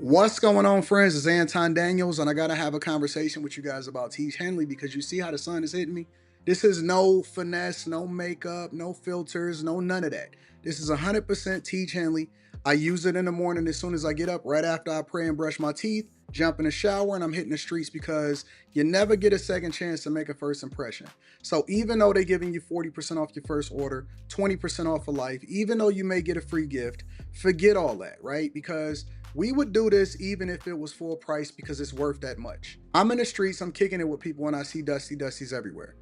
What's going on, friends? It's Anton Daniels, and I gotta have a conversation with you guys about Tiege Hanley because you see how the sun is hitting me. This is no finesse, no makeup, no filters, no none of that. This is 100% Tiege Hanley. I use it in the morning as soon as I get up, right after I pray and brush my teeth, jump in the shower, and I'm hitting the streets because you never get a second chance to make a first impression. So even though they're giving you 40% off your first order, 20% off for life, even though you may get a free gift, forget all that, right? Because we would do this even if it was full price because it's worth that much. I'm in the streets, I'm kicking it with people, and I see Dusties everywhere.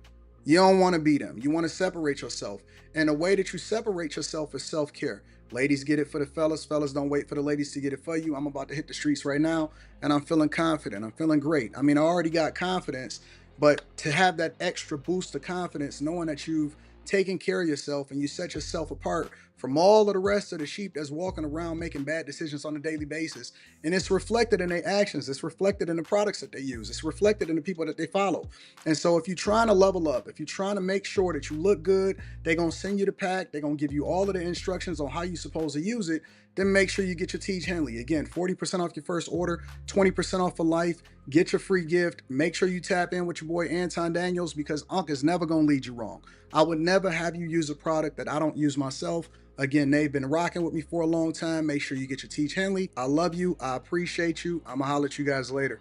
You don't want to be them. You want to separate yourself. And the way that you separate yourself is self-care. Ladies get it for the fellas. Fellas don't wait for the ladies to get it for you. I'm about to hit the streets right now, and I'm feeling confident. I'm feeling great. I mean, I already got confidence, but to have that extra boost of confidence, knowing that you've taken care of yourself and you set yourself apart from all of the rest of the sheep that's walking around making bad decisions on a daily basis. And it's reflected in their actions. It's reflected in the products that they use. It's reflected in the people that they follow. And so if you're trying to level up, if you're trying to make sure that you look good, they're going to send you the pack. They're going to give you all of the instructions on how you're supposed to use it. Then make sure you get your Tiege Hanley. Again, 40% off your first order, 20% off for life. Get your free gift. Make sure you tap in with your boy Anton Daniels because Unc is never going to lead you wrong. I would never have you use a product that I don't use myself. Again, they've been rocking with me for a long time. Make sure you get your Tiege Hanley. I love you. I appreciate you. I'm going to holler at you guys later.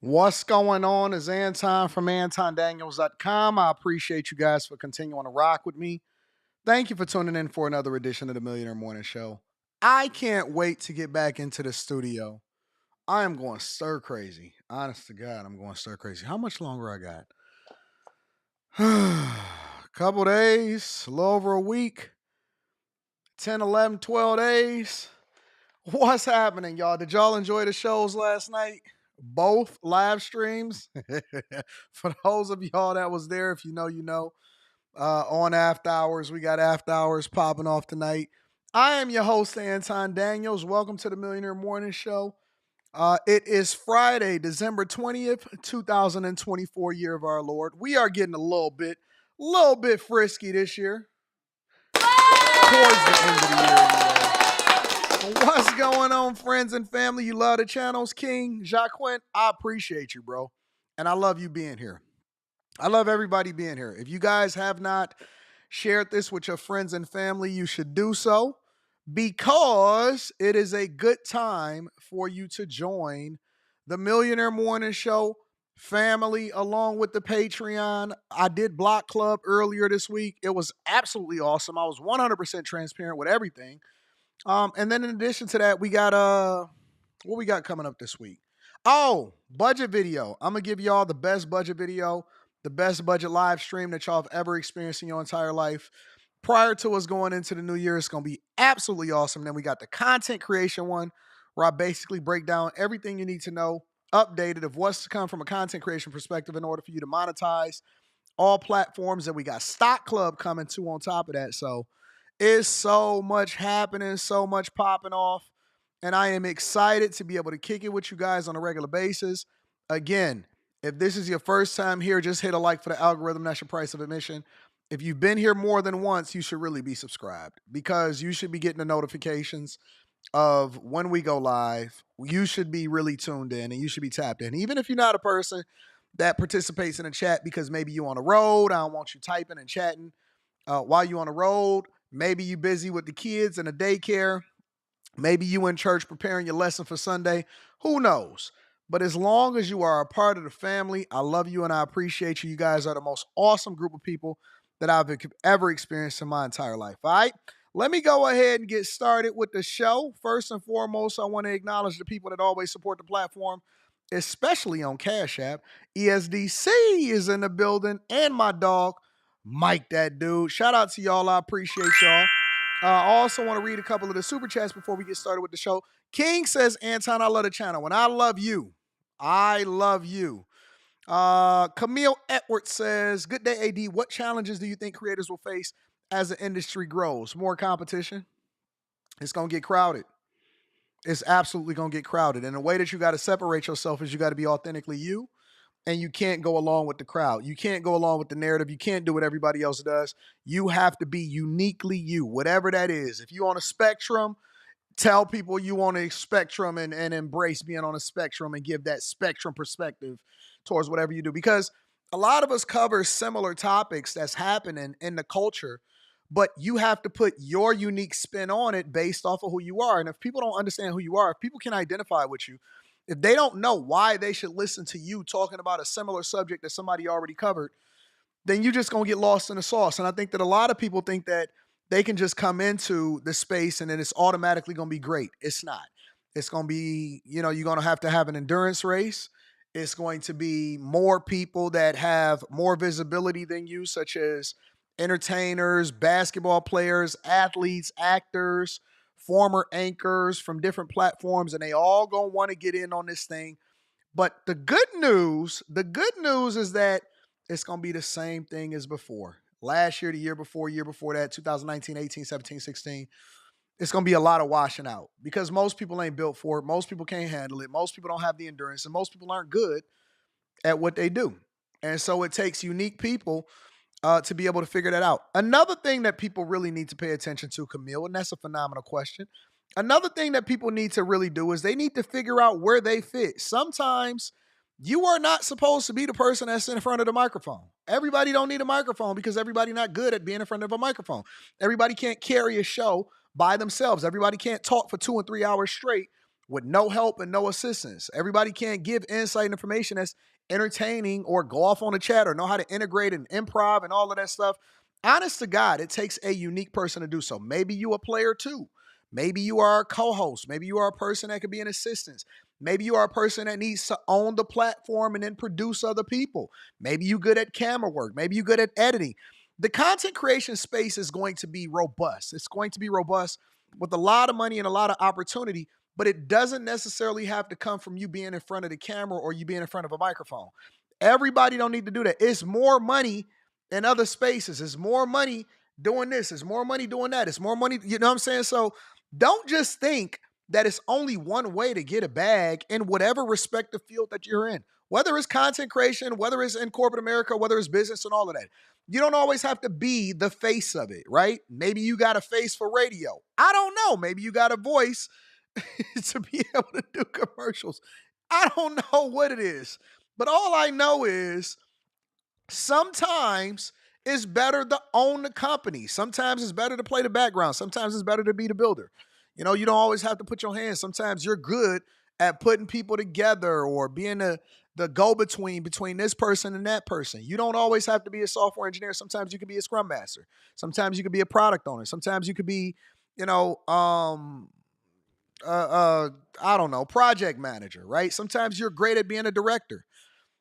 What's going on is Anton from AntonDaniels.com. I appreciate you guys for continuing to rock with me. Thank you for tuning in for another edition of the Millionaire Morning Show. I can't wait to get back into the studio. I am going stir crazy. Honest to God, I'm going stir crazy. How much longer I got? Couple days, a little over a week, 10, 11, 12 days. What's happening, y'all? Did y'all enjoy the shows last night? Both live streams. For those of y'all that was there, if you know, you know. On After Hours, we got After Hours popping off tonight. I am your host, Anton Daniels. Welcome to the Millionaire Morning Show. It is Friday, December 20th, 2024, year of our Lord. We are getting a little bit frisky this year. Towards the end of the year. What's going on, friends and family? You love the channels, King, Jacquin. I appreciate you, bro. And I love you being here. I love everybody being here. If you guys have not shared this with your friends and family, you should do so because it is a good time for you to join the Millionaire Morning Show family along with the Patreon. I did Block Club earlier this week. It was absolutely awesome. I was 100% transparent with everything. And then in addition to that, we got what we got coming up this week? Oh, budget video. I'm gonna give y'all the best budget video, the best budget live stream that y'all have ever experienced in your entire life. Prior to us going into the new year, it's gonna be absolutely awesome. Then we got the content creation one, where I basically break down everything you need to know, updated of what's to come from a content creation perspective in order for you to monetize all platforms. And we got Stock Club coming too on top of that. So it's so much happening, so much popping off. And I am excited to be able to kick it with you guys on a regular basis. Again, if this is your first time here, just hit a like for the algorithm. That's your price of admission. If you've been here more than once, you should really be subscribed because you should be getting the notifications of when we go live. You should be really tuned in and you should be tapped in. Even if you're not a person that participates in the chat because maybe you're on the road, I don't want you typing and chatting while you're on the road. Maybe you're busy with the kids in a daycare. Maybe you in church preparing your lesson for Sunday. Who knows? But as long as you are a part of the family, I love you and I appreciate you. You guys are the most awesome group of people that I've ever experienced in my entire life. All right? Let me go ahead and get started with the show. First and foremost, I want to acknowledge the people that always support the platform, especially on Cash App. ESDC is in the building and my dog, Mike, that dude. Shout out to y'all. I appreciate y'all. I also want to read a couple of the super chats before we get started with the show. King says, Anton, I love the channel. And I love you. I love you. Camille Edwards says, good day, AD. What challenges do you think creators will face as the industry grows? More competition. It's going to get crowded. it's absolutely going to get crowded. And the way that you got to separate yourself is you got to be authentically you, and you can't go along with the crowd. You can't go along with the narrative. You can't do what everybody else does. You have to be uniquely you, whatever that is. If you're on a spectrum, tell people you on a spectrum and embrace being on a spectrum and give that spectrum perspective towards whatever you do. Because a lot of us cover similar topics that's happening in the culture, but you have to put your unique spin on it based off of who you are. And if people don't understand who you are, if people can identify with you, if they don't know why they should listen to you talking about a similar subject that somebody already covered, then you're just going to get lost in the sauce. And I think that a lot of people think that they can just come into the space and then it's automatically going to be great. It's not. It's going to be, you're going to have an endurance race. It's going to be more people that have more visibility than you, such as entertainers, basketball players, athletes, actors, former anchors from different platforms, and they all going to want to get in on this thing. But the good news is that it's going to be the same thing as before. Last year, the year before that, 2019, 18, 17, 16, it's going to be a lot of washing out because most people ain't built for it. Most people can't handle it. Most people don't have the endurance, and most people aren't good at what they do. And so it takes unique people to be able to figure that out. Another thing that people really need to pay attention to, Camille, and that's a phenomenal question. Another thing that people need to really do is they need to figure out where they fit. Sometimes you are not supposed to be the person that's in front of the microphone. Everybody don't need a microphone because everybody not good at being in front of a microphone. Everybody can't carry a show by themselves. Everybody can't talk for 2 and 3 hours straight with no help and no assistance. Everybody can't give insight and information that's entertaining or go off on a chat or know how to integrate and improv and all of that stuff. Honest to God, it takes a unique person to do so. Maybe you a player too. Maybe you are a co-host. Maybe you are a person that could be an assistant. Maybe you are a person that needs to own the platform and then produce other people. Maybe you good at camera work. Maybe you good at editing. The content creation space is going to be robust. It's going to be robust with a lot of money and a lot of opportunity, but it doesn't necessarily have to come from you being in front of the camera or you being in front of a microphone. Everybody don't need to do that. It's more money in other spaces. It's more money doing this. It's more money doing that. It's more money, you know what I'm saying? So don't just think that it's only one way to get a bag in whatever respective field that you're in. Whether it's content creation, whether it's in corporate America, whether it's business and all of that. You don't always have to be the face of it, right? Maybe you got a face for radio. I don't know. Maybe you got a voice to be able to do commercials. I don't know what it is. But all I know is sometimes it's better to own the company. Sometimes it's better to play the background. Sometimes it's better to be the builder. You don't always have to put your hands. Sometimes you're good at putting people together or being the go-between between this person and that person. You don't always have to be a software engineer. Sometimes you could be a scrum master. Sometimes you could be a product owner. Sometimes you could be, you know, I don't know, project manager, right? Sometimes you're great at being a director.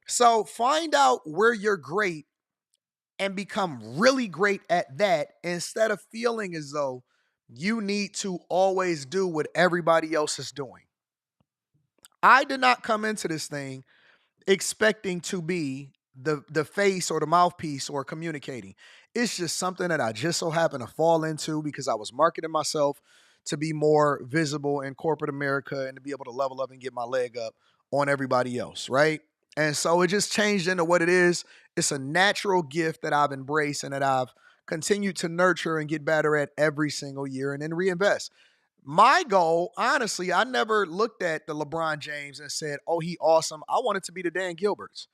So find out where you're great and become really great at that instead of feeling as though you need to always do what everybody else is doing. I did not come into this thing expecting to be the face or the mouthpiece or communicating. It's just something that I just so happened to fall into because I was marketing myself to be more visible in corporate America and to be able to level up and get my leg up on everybody else, right? And so it just changed into what it is. It's a natural gift that I've embraced and that I've continued to nurture and get better at every single year and then reinvest. My goal, honestly, I never looked at the LeBron James and said, oh, he awesome. I wanted to be the Dan Gilberts.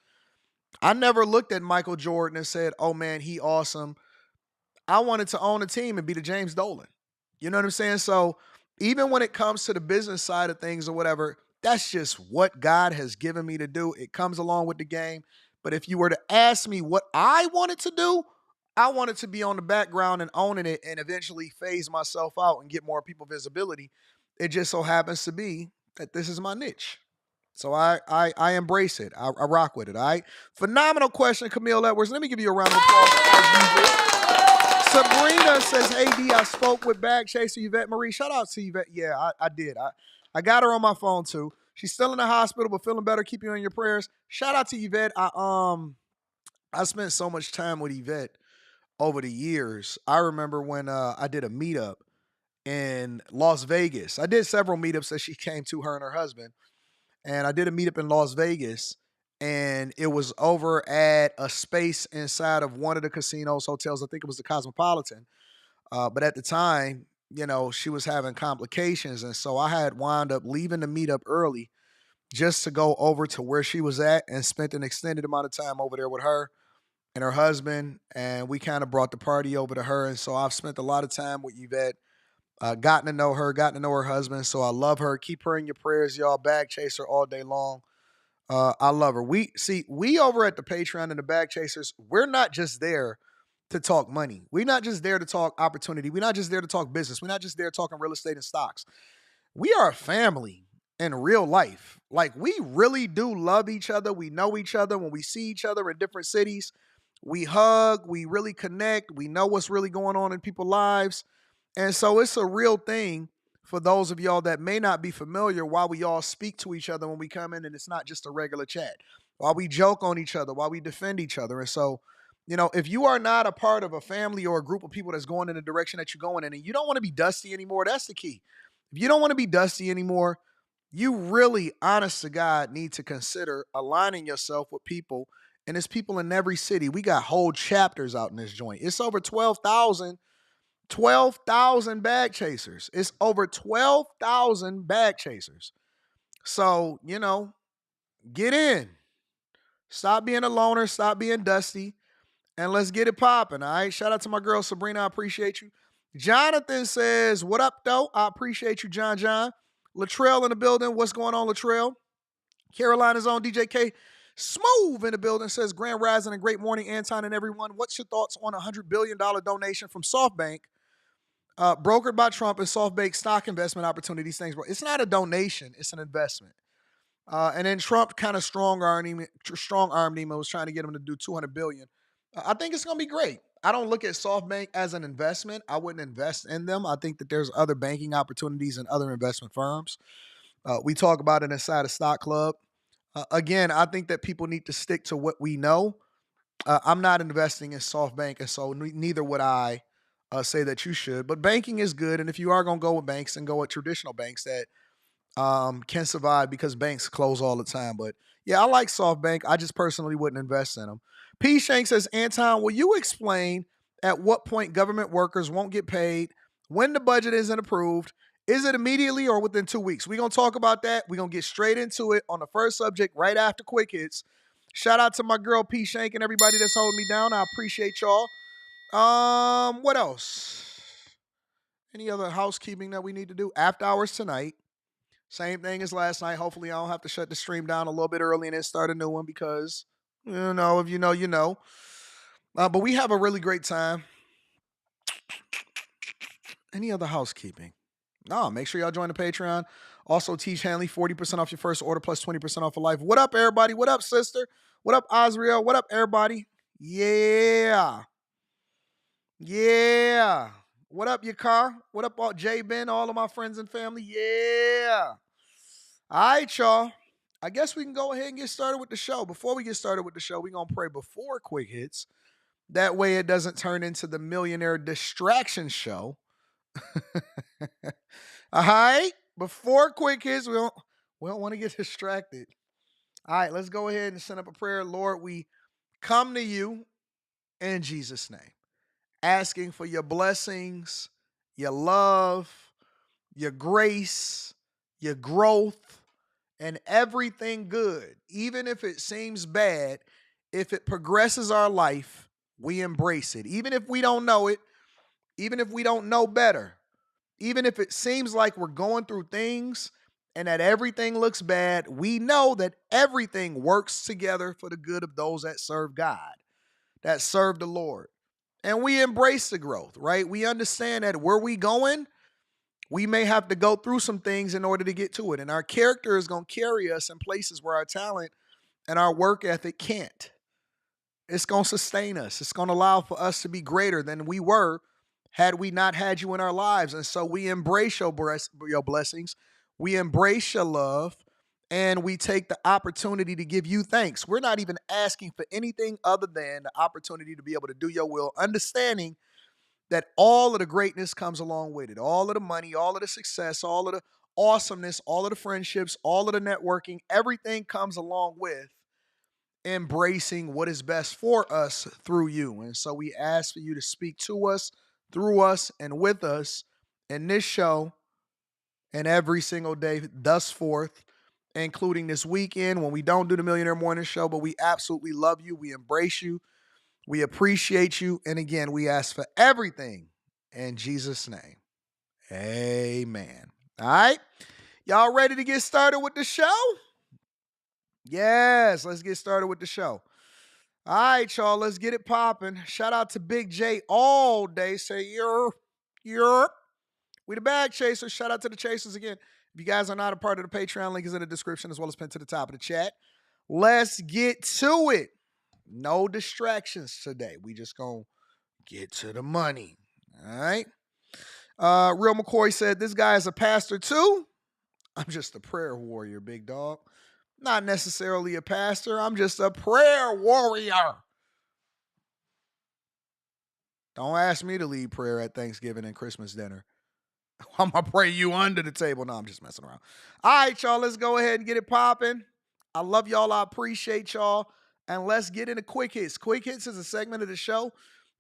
I never looked at Michael Jordan and said, oh man, he awesome. I wanted to own a team and be the James Dolan. You know what I'm saying? So even when it comes to the business side of things or whatever, that's just what God has given me to do. It comes along with the game. But if you were to ask me what I wanted to do, I wanted to be on the background and owning it and eventually phase myself out and get more people visibility. It just so happens to be that this is my niche. So I embrace it. I rock with it. All right. Phenomenal question, Camille Edwards. Let me give you a round of applause as usual. Sabrina says, hey, D, I spoke with Bag Chaser Yvette Marie. Shout out to Yvette. Yeah, I did. I got her on my phone too. She's still in the hospital, but feeling better. Keep you in your prayers. Shout out to Yvette. I spent so much time with Yvette over the years. I remember when I did a meetup in Las Vegas. I did several meetups that she came to, her and her husband. And I did a meetup in Las Vegas, and it was over at a space inside of one of the casinos, hotels. I think it was the Cosmopolitan. But at the time, she was having complications. And so I had wound up leaving the meetup early just to go over to where she was at and spent an extended amount of time over there with her and her husband. And we kind of brought the party over to her. And so I've spent a lot of time with Yvette, gotten to know her, gotten to know her husband. So I love her. Keep her in your prayers, y'all. Bag chase her all day long. I love her. We over at the Patreon and the Bag Chasers, we're not just there to talk money. We're not just there to talk opportunity. We're not just there to talk business. We're not just there talking real estate and stocks. We are a family in real life. Like, we really do love each other. We know each other. When we see each other in different cities, we hug, we really connect. We know what's really going on in people's lives. And so it's a real thing for those of y'all that may not be familiar, why we all speak to each other when we come in, and it's not just a regular chat, while we joke on each other, while we defend each other. And so, if you are not a part of a family or a group of people that's going in the direction that you're going in, and you don't want to be dusty anymore, that's the key. If you don't want to be dusty anymore, you really, honest to God, need to consider aligning yourself with people. And it's people in every city. We got whole chapters out in this joint. It's over 12,000 bag chasers. It's over 12,000 bag chasers. So, get in. Stop being a loner. Stop being dusty. And let's get it popping, all right? Shout out to my girl, Sabrina. I appreciate you. Jonathan says, what up, though? I appreciate you, John. Latrell in the building. What's going on, Latrell? Carolina's own DJ K. Smooth in the building says, Grand Rising and great morning, Anton and everyone. What's your thoughts on a $100 billion donation from SoftBank, brokered by Trump and SoftBank stock investment opportunities? Things, bro. It's not a donation. It's an investment. And then Trump kind of strong-armed him and was trying to get him to do $200 billion. I think it's going to be great. I don't look at SoftBank as an investment. I wouldn't invest in them. I think that there's other banking opportunities and other investment firms. We talk about it inside a stock club. Again, I think that people need to stick to what we know. I'm not investing in SoftBank, and so neither would I say that you should. But banking is good, and if you are going to go with banks, then go with traditional banks that can survive, because banks close all the time. But yeah, I like SoftBank. I just personally wouldn't invest in them. P. Shank says, Anton, will you explain at what point government workers won't get paid when the budget isn't approved? Is it immediately or within 2 weeks? We're going to talk about that. We're going to get straight into it on the first subject right after Quick Hits. Shout out to my girl P. Shank and everybody that's holding me down. I appreciate y'all. What else? Any other housekeeping that we need to do? After hours tonight. Same thing as last night. Hopefully, I don't have to shut the stream down a little bit early and then start a new one, because, if you know, you know. But we have a really great time. Any other housekeeping? No, make sure y'all join the Patreon. Also, Tiege Hanley, 40% off your first order plus 20% off for life. What up, everybody? What up, sister? What up, Osriel? What up, everybody? Yeah. Yeah. What up, Yakar? What up, all J Ben, all of my friends and family? Yeah. All right, y'all. I guess we can go ahead and get started with the show. Before we get started with the show, we're going to pray before Quick Hits. That way it doesn't turn into the millionaire distraction show. All right? Before Quick Hits, we don't want to get distracted. All right, let's go ahead and send up a prayer. Lord, we come to you in Jesus' name, asking for your blessings, your love, your grace, your growth, and everything good. Even if it seems bad, if it progresses our life, we embrace it. Even if we don't know it, even if we don't know better, even if it seems like we're going through things and that everything looks bad, we know that everything works together for the good of those that serve God, that serve the Lord. And we embrace the growth, right? We understand that where we going, we may have to go through some things in order to get to it. And our character is going to carry us in places where our talent and our work ethic can't. It's going to sustain us. It's going to allow for us to be greater than we were had we not had you in our lives. And so we embrace your blessings. We embrace your love. And we take the opportunity to give you thanks. We're not even asking for anything other than the opportunity to be able to do your will, understanding that all of the greatness comes along with it. All of the money, all of the success, all of the awesomeness, all of the friendships, all of the networking, everything comes along with embracing what is best for us through you. And so we ask for you to speak to us, through us, and with us in this show and every single day thus forth, including this weekend when we don't do the Millionaire Morning Show. But we absolutely love you. We embrace you. We appreciate you. And again, we ask for everything in Jesus' name. Amen. All right. Y'all ready to get started with the show? Yes, let's get started with the show. All right, y'all, let's get it popping. Shout out to Big J all day. Say, you're. We the bag chasers. Shout out to the chasers again. If you guys are not a part of the Patreon, link is in the description as well as pinned to the top of the chat. Let's get to it. No distractions today. We just gonna get to the money. All right. Real McCoy said, this guy is a pastor too. I'm just a prayer warrior, big dog. Not necessarily a pastor. I'm just a prayer warrior. Don't ask me to lead prayer at Thanksgiving and Christmas dinner. I'm going to pray you under the table. No, I'm just messing around. All right, y'all, let's go ahead and get it popping. I love y'all. I appreciate y'all. And let's get into Quick Hits. Quick Hits is a segment of the show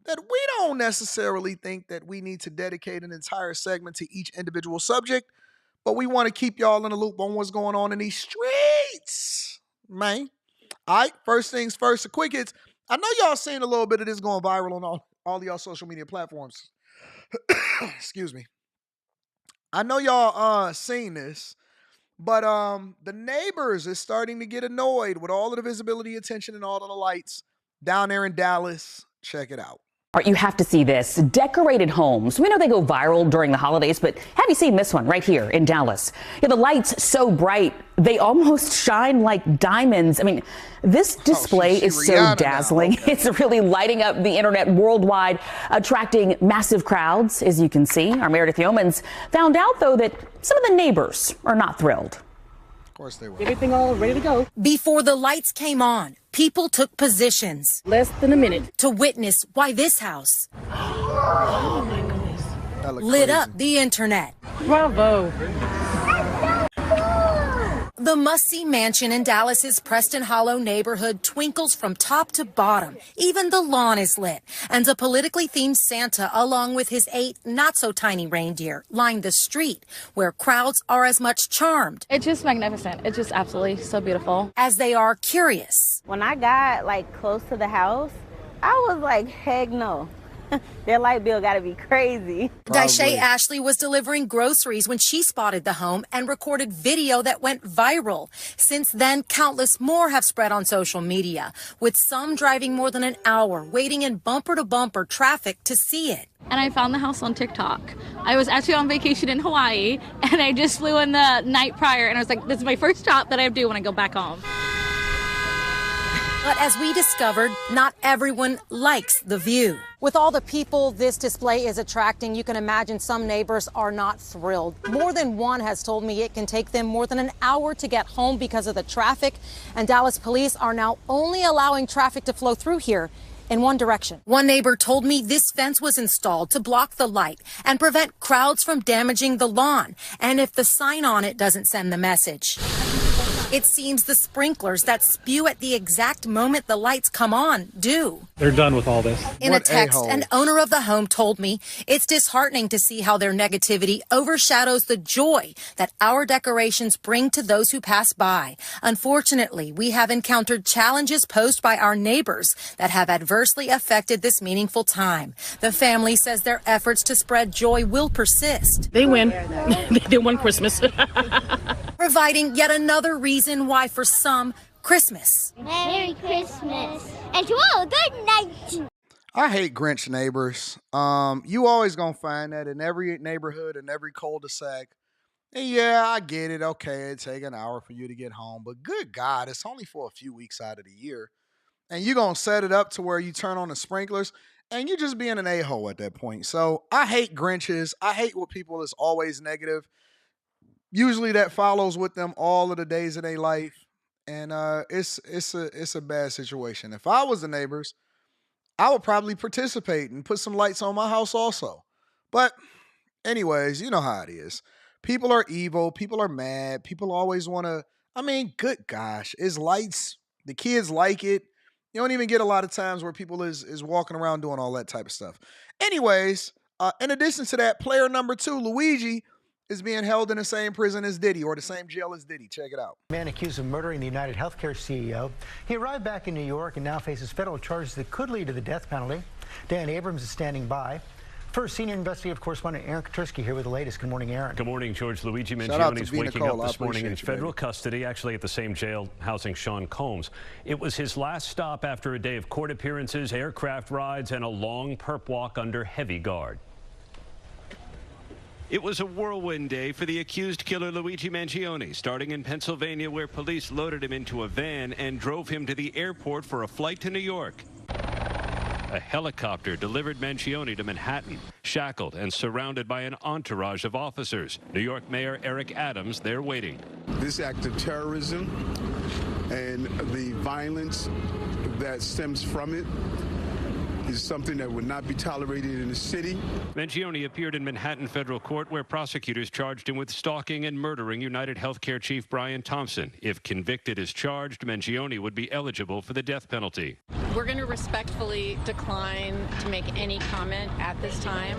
that we don't necessarily think that we need to dedicate an entire segment to each individual subject, but we want to keep y'all in the loop on what's going on in these streets, man. All right, first things first, the Quick Hits. I know y'all seen a little bit of this going viral on all y'all social media platforms. Excuse me. I know y'all seen this, but the neighbors is starting to get annoyed with all of the visibility, attention, and all of the lights down there in Dallas. Check it out. You have to see this. Decorated homes. We know they go viral during the holidays, but have you seen this one right here in Dallas? Yeah, the lights so bright, they almost shine like diamonds. I mean, this display is so dazzling. Okay. It's really lighting up the internet worldwide, attracting massive crowds, as you can see. Our Meredith Yeomans found out, though, that some of the neighbors are not thrilled. Of course they were. Everything all ready to go. Before the lights came on, people took positions. Less than a minute. To witness why this house Oh my goodness. lit up the internet. Bravo. The must-see mansion in Dallas's Preston Hollow neighborhood twinkles from top to bottom. Even the lawn is lit. And a politically themed Santa, along with his 8 not-so-tiny reindeer, line the street, where crowds are as much charmed. It's just magnificent. It's just absolutely so beautiful. As they are curious. When I got close to the house, I was like, heck no. Their light bill got to be crazy. Daisha Ashley was delivering groceries when she spotted the home and recorded video that went viral. Since then, countless more have spread on social media, with some driving more than an hour, waiting in bumper-to-bumper traffic to see it. And I found the house on TikTok. I was actually on vacation in Hawaii, and I just flew in the night prior, and I was like, this is my first stop that I do when I go back home. But as we discovered, not everyone likes the view. With all the people this display is attracting, you can imagine some neighbors are not thrilled. More than one has told me it can take them more than an hour to get home because of the traffic. And Dallas police are now only allowing traffic to flow through here in one direction. One neighbor told me this fence was installed to block the light and prevent crowds from damaging the lawn, and if the sign on it doesn't send the message. It seems the sprinklers that spew at the exact moment the lights come on do. They're done with all this. In a text, an owner of the home told me it's disheartening to see how their negativity overshadows the joy that our decorations bring to those who pass by. Unfortunately, we have encountered challenges posed by our neighbors that have adversely affected this meaningful time. The family says their efforts to spread joy will persist. They win. They won Christmas. Providing yet another reason why, for some, Christmas. Merry Christmas. And to all, good night. I hate Grinch neighbors. You always gonna find that in every neighborhood and every cul-de-sac. And yeah, I get it. Okay, it take an hour for you to get home, but good God, it's only for a few weeks out of the year. And you're gonna set it up to where you turn on the sprinklers and you're just being an a-hole at that point. So I hate Grinches. I hate what people is always negative. Usually that follows with them all of the days of their life. And it's a bad situation. If I was the neighbors, I would probably participate and put some lights on my house also. But anyways, you know how it is. People are evil. People are mad. People always want to. I mean, good gosh, it's lights. The kids like it. You don't even get a lot of times where people is walking around doing all that type of stuff. Anyways, in addition to that, player number 2, Luigi, is being held in the same prison as Diddy, or the same jail as Diddy. Check it out. Man accused of murdering the United Healthcare CEO. He arrived back in New York and now faces federal charges that could lead to the death penalty. Dan Abrams is standing by. First, senior investigative correspondent Aaron Katursky here with the latest. Good morning, Aaron. Good morning, George. Luigi Mangione is waking up this morning in federal custody, actually at the same jail housing Sean Combs. It was his last stop after a day of court appearances, aircraft rides, and a long perp walk under heavy guard. It was a whirlwind day for the accused killer Luigi Mangione, starting in Pennsylvania, where police loaded him into a van and drove him to the airport for a flight to New York. A helicopter delivered Mangione to Manhattan, shackled and surrounded by an entourage of officers. New York Mayor Eric Adams there waiting. This act of terrorism and the violence that stems from it is something that would not be tolerated in the city. Mangione appeared in Manhattan federal court, where prosecutors charged him with stalking and murdering United Healthcare chief Brian Thompson. If convicted as charged, Mangione would be eligible for the death penalty. We're going to respectfully decline to make any comment at this time.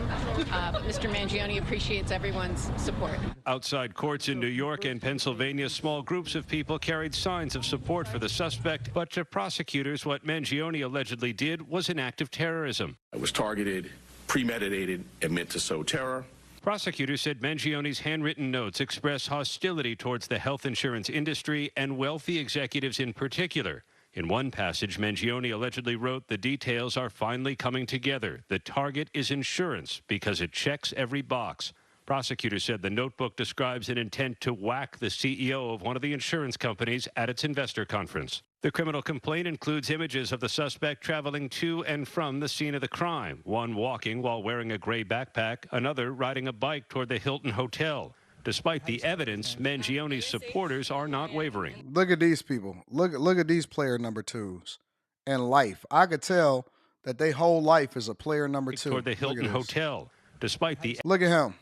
Mr. Mangione appreciates everyone's support. Outside courts in New York and Pennsylvania, small groups of people carried signs of support for the suspect, but to prosecutors, what Mangione allegedly did was an act of terrorism. It was targeted, premeditated, and meant to sow terror. Prosecutors said Mangione's handwritten notes express hostility towards the health insurance industry and wealthy executives in particular. In one passage, Mangione allegedly wrote, "The details are finally coming together. The target is insurance because it checks every box." Prosecutors said the notebook describes an intent to whack the CEO of one of the insurance companies at its investor conference. The criminal complaint includes images of the suspect traveling to and from the scene of the crime, one walking while wearing a gray backpack, another riding a bike toward the Hilton Hotel. Despite the evidence, Mangione's supporters are not wavering. Look at these people. Look at these player number 2s in life. I could tell that their whole life is a player number 2. Toward the Hilton Hotel. Despite the Look at him.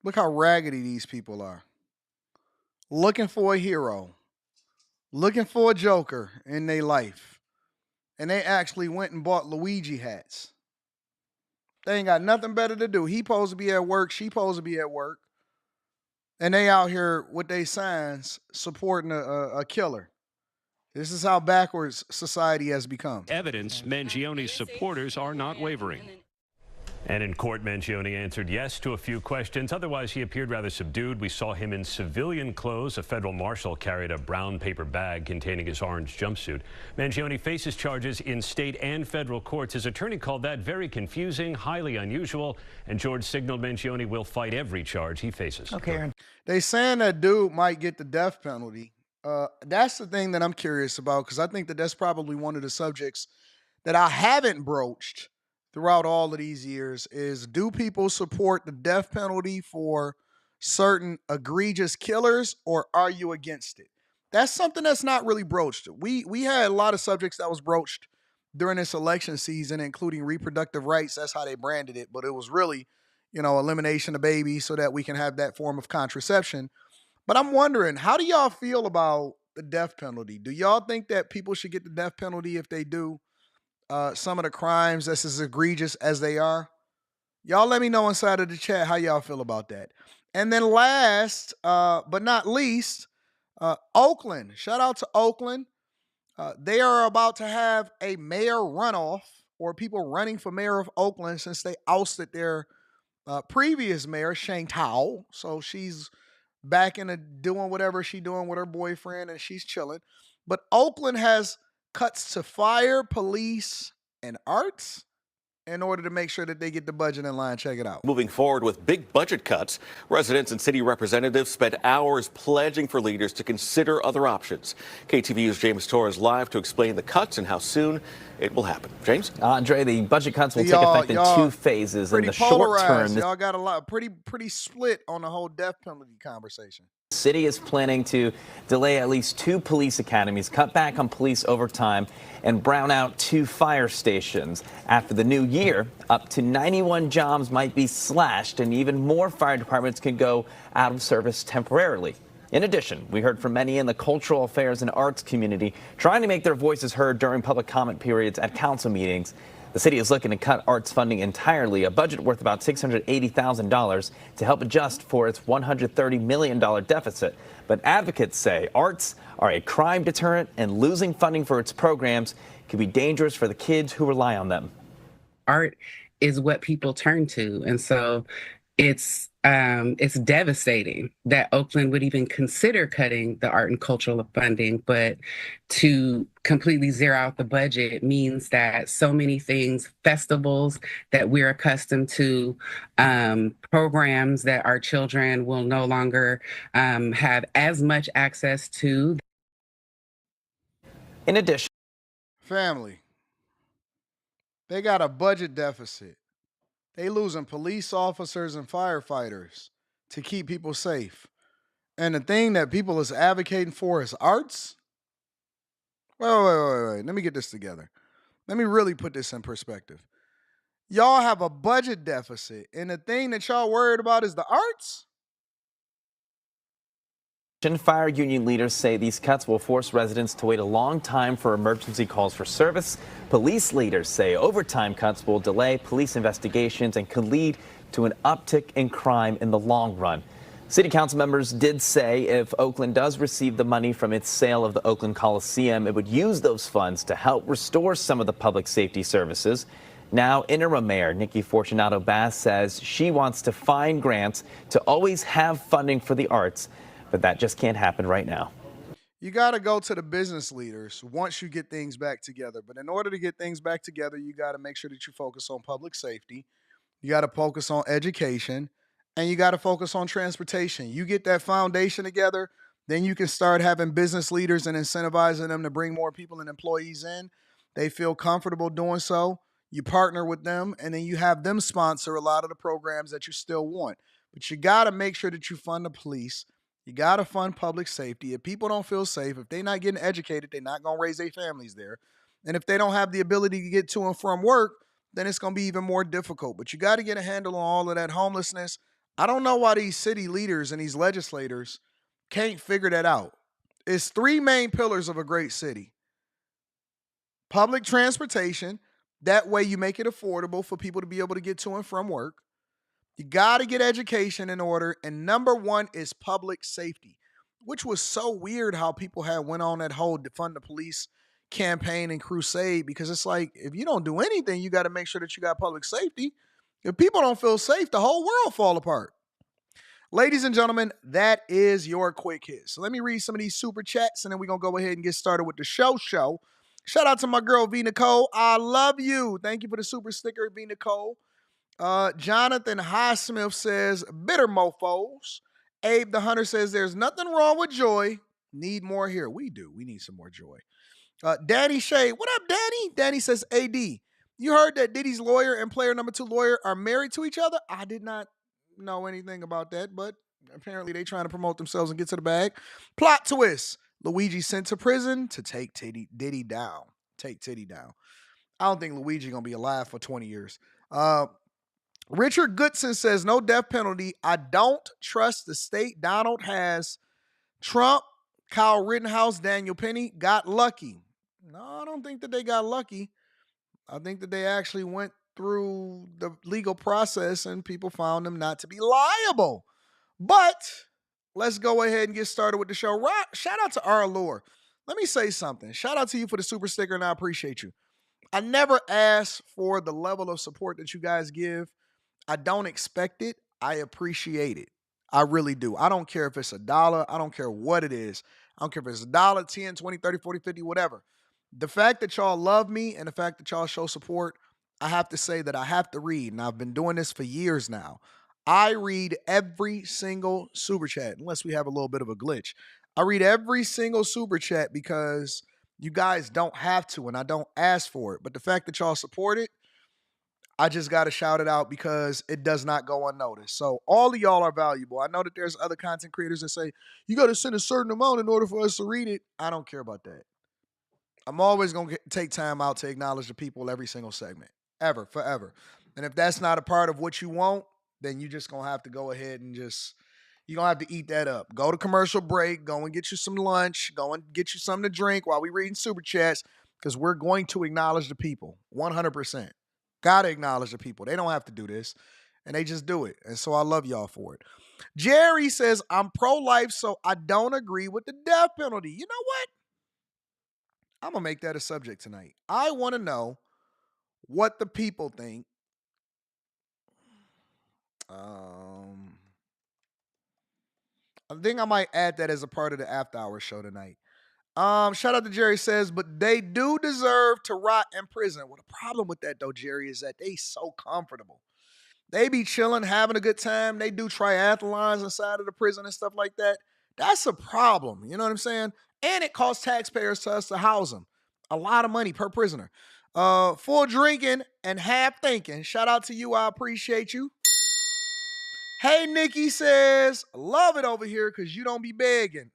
Look how raggedy these people are. Looking for a hero. Looking for a joker in their life. And they actually went and bought Luigi hats. They ain't got nothing better to do. He supposed to be at work. She supposed to be at work. And they out here with their signs supporting a killer. This is how backwards society has become. Evidence, Mangione's supporters are not wavering. And in court, Mangione answered yes to a few questions. Otherwise, he appeared rather subdued. We saw him in civilian clothes. A federal marshal carried a brown paper bag containing his orange jumpsuit. Mangione faces charges in state and federal courts. His attorney called that very confusing, highly unusual, and George signaled Mangione will fight every charge he faces. Okay, Aaron. They saying that dude might get the death penalty. That's the thing that I'm curious about, because I think that that's probably one of the subjects that I haven't broached throughout all of these years is, do people support the death penalty for certain egregious killers, or are you against it? That's something that's not really broached. We had a lot of subjects that was broached during this election season, including reproductive rights. That's how they branded it. But it was really, elimination of babies so that we can have that form of contraception. But I'm wondering, how do y'all feel about the death penalty? Do y'all think that people should get the death penalty if they do some of the crimes that's as egregious as they are? Y'all let me know inside of the chat how y'all feel about that. And then last but not least, Oakland. Shout out to Oakland. They are about to have a mayor runoff, or people running for mayor of Oakland, since they ousted their previous mayor, Shutdown. So she's back in doing whatever she's doing with her boyfriend, and she's chilling. But Oakland has cuts to fire, police, and arts in order to make sure that they get the budget in line. Check it out. Moving forward with big budget cuts, residents and city representatives spent hours pledging for leaders to consider other options. KTVU's James Torres live to explain the cuts and how soon it will happen. James? Andre, the budget cuts will take effect in 2 phases. In the short term, y'all got a lot pretty split on the whole death penalty conversation. The city is planning to delay at least 2 police academies, cut back on police overtime, and brown out 2 fire stations. After the new year, up to 91 jobs might be slashed, and even more fire departments can go out of service temporarily. In addition, we heard from many in the cultural affairs and arts community trying to make their voices heard during public comment periods at council meetings. The city is looking to cut arts funding entirely, a budget worth about $680,000 to help adjust for its $130 million deficit. But advocates say arts are a crime deterrent, and losing funding for its programs could be dangerous for the kids who rely on them. Art is what people turn to, and so it's devastating that Oakland would even consider cutting the art and cultural funding, but to completely zero out the budget means that so many things, festivals that we're accustomed to, programs that our children will no longer have as much access to. In addition, family, they got a budget deficit. They losing police officers and firefighters to keep people safe. And the thing that people is advocating for is arts? Wait. Let me get this together. Let me really put this in perspective. Y'all have a budget deficit, and the thing that y'all worried about is the arts? fire union leaders say these cuts will force residents to wait a long time for emergency calls for service. Police leaders say overtime cuts will delay police investigations and could lead to an uptick in crime in the long run. City council members did say if Oakland does receive the money from its sale of the Oakland Coliseum, it would use those funds to help restore some of the public safety services. Now, interim mayor Nikki Fortunato-Bass says she wants to find grants to always have funding for the arts, but that just can't happen right now. You got to go to the business leaders once you get things back together. But in order to get things back together, you got to make sure that you focus on public safety. You got to focus on education, and you got to focus on transportation. You get that foundation together, then you can start having business leaders and incentivizing them to bring more people and employees in. They feel comfortable doing so. You partner with them, and then you have them sponsor a lot of the programs that you still want. But you got to make sure that you fund the police. You got to fund public safety. If people don't feel safe, if they're not getting educated, they're not going to raise their families there. And if they don't have the ability to get to and from work, then it's going to be even more difficult. But you got to get a handle on all of that homelessness. I don't know why these city leaders and these legislators can't figure that out. It's 3 main pillars of a great city. Public transportation. That way you make it affordable for people to be able to get to and from work. You got to get education in order. And number 1 is public safety, which was so weird how people had went on that whole defund the police campaign and crusade, because it's like, if you don't do anything, you got to make sure that you got public safety. If people don't feel safe, the whole world fall apart. Ladies and gentlemen, that is your quick hit. So let me read some of these super chats, and then we're going to go ahead and get started with the show. Shout out to my girl, V. Nicole. I love you. Thank you for the super sticker, V. Nicole. Jonathan Highsmith says, bitter mofos. Abe the Hunter says, there's nothing wrong with joy. Need more here. We do. We need some more joy. Danny Shea. What up, Danny? Danny says, AD, you heard that Diddy's lawyer and player number 2 lawyer are married to each other? I did not know anything about that, but apparently they trying to promote themselves and get to the bag. Plot twist. Luigi sent to prison to take Diddy down. Take Diddy down. I don't think Luigi going to be alive for 20 years. Richard Goodson says, no death penalty. I don't trust the state. Donald has Trump, Kyle Rittenhouse, Daniel Penny got lucky. No, I don't think that they got lucky. I think that they actually went through the legal process and people found them not to be liable. But let's go ahead and get started with the show. Shout out to our Lord. Let me say something. Shout out to you for the super sticker, and I appreciate you. I never ask for the level of support that you guys give. I don't expect it. I appreciate it. I really do. I don't care if it's $1. I don't care what it is. I don't care if it's $1, 10, 20, 30, 40, 50, whatever. The fact that y'all love me and the fact that y'all show support, I have to say that I have to read, and I've been doing this for years now. I read every single super chat, unless we have a little bit of a glitch. I read every single super chat because you guys don't have to, and I don't ask for it. But the fact that y'all support it, I just got to shout it out because it does not go unnoticed. So all of y'all are valuable. I know that there's other content creators that say, you got to send a certain amount in order for us to read it. I don't care about that. I'm always going to take time out to acknowledge the people every single segment, ever, forever. And if that's not a part of what you want, then you're just going to have to go ahead and you're going to have to eat that up. Go to commercial break, go and get you some lunch, go and get you something to drink while we reading super chats, because we're going to acknowledge the people, 100%. Got to acknowledge the people. They don't have to do this, and they just do it. And so I love y'all for it. Jerry says, I'm pro-life, so I don't agree with the death penalty. You know what? I'm going to make that a subject tonight. I want to know what the people think. I think I might add that as a part of the after hours show tonight. Shout out to Jerry says, but they do deserve to rot in prison. Well, the problem with that, though, Jerry, is that they so comfortable. They be chilling, having a good time. They do triathlons inside of the prison and stuff like that. That's a problem. You know what I'm saying? And it costs taxpayers to us to house them. A lot of money per prisoner. Full drinking and half thinking. Shout out to you. I appreciate you. Hey, Nikki says, love it over here because you don't be begging.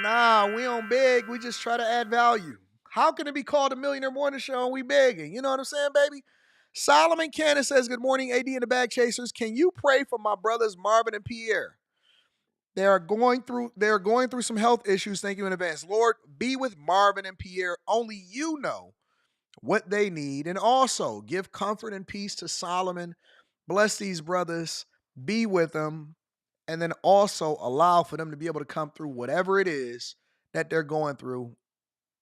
Nah, we don't beg. We just try to add value. How can it be called a Millionaire Morning Show and we begging? You know what I'm saying, baby? Solomon Cannon says, good morning, AD and the Bag Chasers. Can you pray for my brothers Marvin and Pierre? They are going through some health issues. Thank you in advance. Lord, be with Marvin and Pierre. Only you know what they need. And also give comfort and peace to Solomon. Bless these brothers. Be with them. And then also allow for them to be able to come through whatever it is that they're going through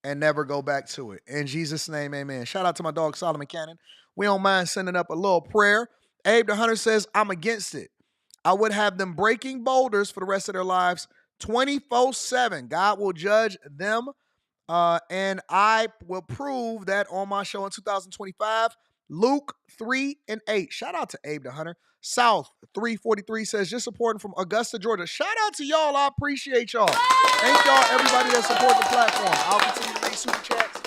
and never go back to it. In Jesus' name, amen. Shout out to my dog, Solomon Cannon. We don't mind sending up a little prayer. Abe the Hunter says, I'm against it. I would have them breaking boulders for the rest of their lives 24/7. God will judge them. And I will prove that on my show in 2025. Luke 3:8. Shout out to Abe the Hunter. South 343 says, just supporting from Augusta, Georgia. Shout out to y'all. I appreciate y'all. Thank y'all, everybody that support the platform. I'll continue to read super chats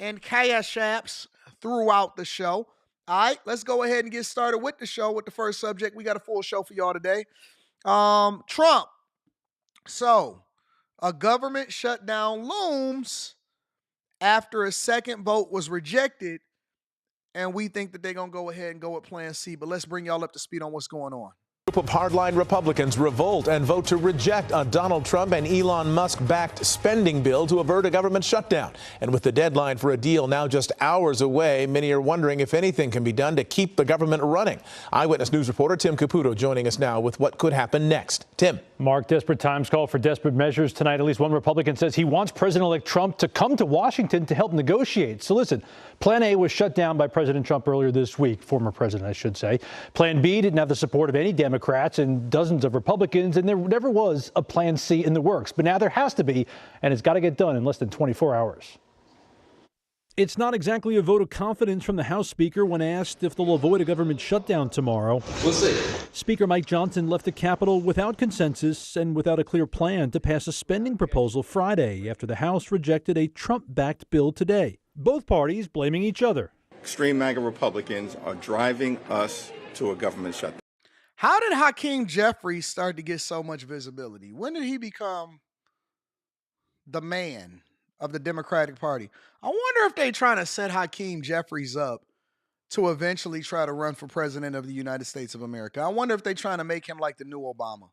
and cash apps throughout the show. All right, let's go ahead and get started with the show with the first subject. We got a full show for y'all today. Trump. So, a government shutdown looms after a second vote was rejected, and we think that they're going to go ahead and go with Plan C. But let's bring y'all up to speed on what's going on. A group of hardline Republicans revolt and vote to reject a Donald Trump and Elon Musk-backed spending bill to avert a government shutdown. And with the deadline for a deal now just hours away, many are wondering if anything can be done to keep the government running. Eyewitness News reporter Tim Caputo joining us now with what could happen next. Tim. Mark, desperate times call for desperate measures tonight. At least one Republican says he wants President-elect Trump to come to Washington to help negotiate. So listen, Plan A was shut down by President Trump earlier this week, former president, I should say. Plan B didn't have the support of any Democrats and dozens of Republicans, and there never was a Plan C in the works. But now there has to be, and it's got to get done in less than 24 hours. It's not exactly a vote of confidence from the House Speaker when asked if they'll avoid a government shutdown tomorrow. We'll see. Speaker Mike Johnson left the Capitol without consensus and without a clear plan to pass a spending proposal Friday after the House rejected a Trump-backed bill today. Both parties blaming each other. Extreme MAGA Republicans are driving us to a government shutdown. How did Hakeem Jeffries start to get so much visibility? When did he become the man of the Democratic Party? I wonder if they're trying to set Hakeem Jeffries up to eventually try to run for president of the United States of America. I wonder if they're trying to make him like the new Obama.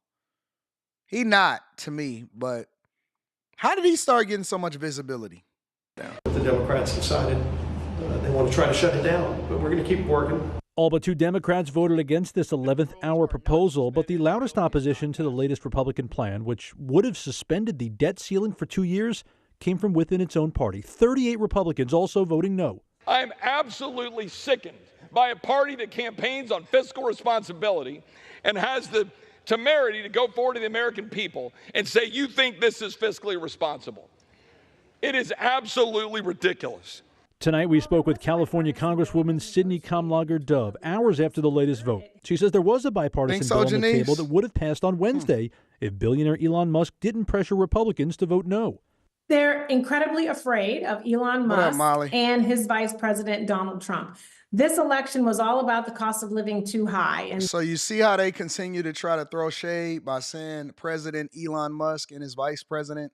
He not, to me, but how did he start getting so much visibility? The Democrats decided they want to try to shut it down, but we're going to keep working. All but 2 Democrats voted against this 11th hour proposal, but the loudest opposition to the latest Republican plan, which would have suspended the debt ceiling for 2 years, came from within its own party. 38 Republicans also voting no. I am absolutely sickened by a party that campaigns on fiscal responsibility and has the temerity to go forward to the American people and say, you think this is fiscally responsible. It is absolutely ridiculous. Tonight, we spoke with California Congresswoman Sidney Kamlager-Dove hours after the latest vote. She says there was a bipartisan bill on the table that would have passed on Wednesday if billionaire Elon Musk didn't pressure Republicans to vote no. They're incredibly afraid of Elon What up, Musk Molly? and his vice president, Donald Trump. This election was all about the cost of living too high. And So you see how they continue to try to throw shade by saying President Elon Musk and his vice president,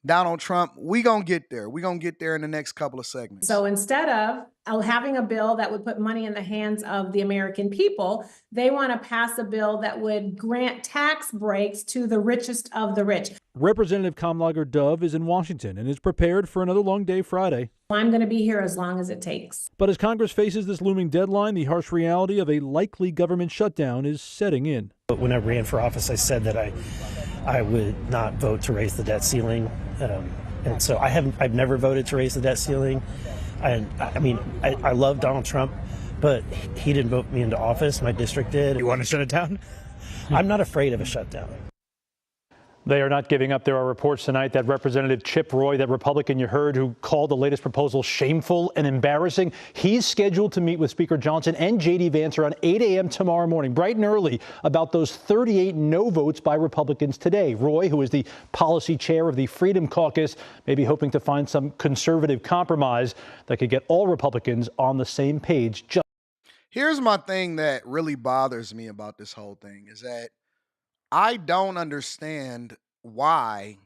Donald Trump. We gonna get there. We gonna get there in the next couple of segments. so instead of having a bill that would put money in the hands of the American people, they want to pass a bill that would grant tax breaks to the richest of the rich. Representative Kamlager Dove is in Washington and is prepared for another long day Friday. I'm going to be here as long as it takes. But as Congress faces this looming deadline, the harsh reality of a likely government shutdown is setting in. But when I ran for office, I said that I would not vote to raise the debt ceiling. And so I've never voted to raise the debt ceiling. And I love Donald Trump, but he didn't vote me into office. My district did. You want to shut it down? I'm not afraid of a shutdown. They are not giving up. There are reports tonight that Representative Chip Roy, that Republican you heard who called the latest proposal shameful and embarrassing, he's scheduled to meet with Speaker Johnson and J.D. Vance around 8 a.m. tomorrow morning, bright and early, about those 38 no votes by Republicans today. Roy, who is the policy chair of the Freedom Caucus, may be hoping to find some conservative compromise that could get all Republicans on the same page. Here's my thing that really bothers me about this whole thing is that I don't understand why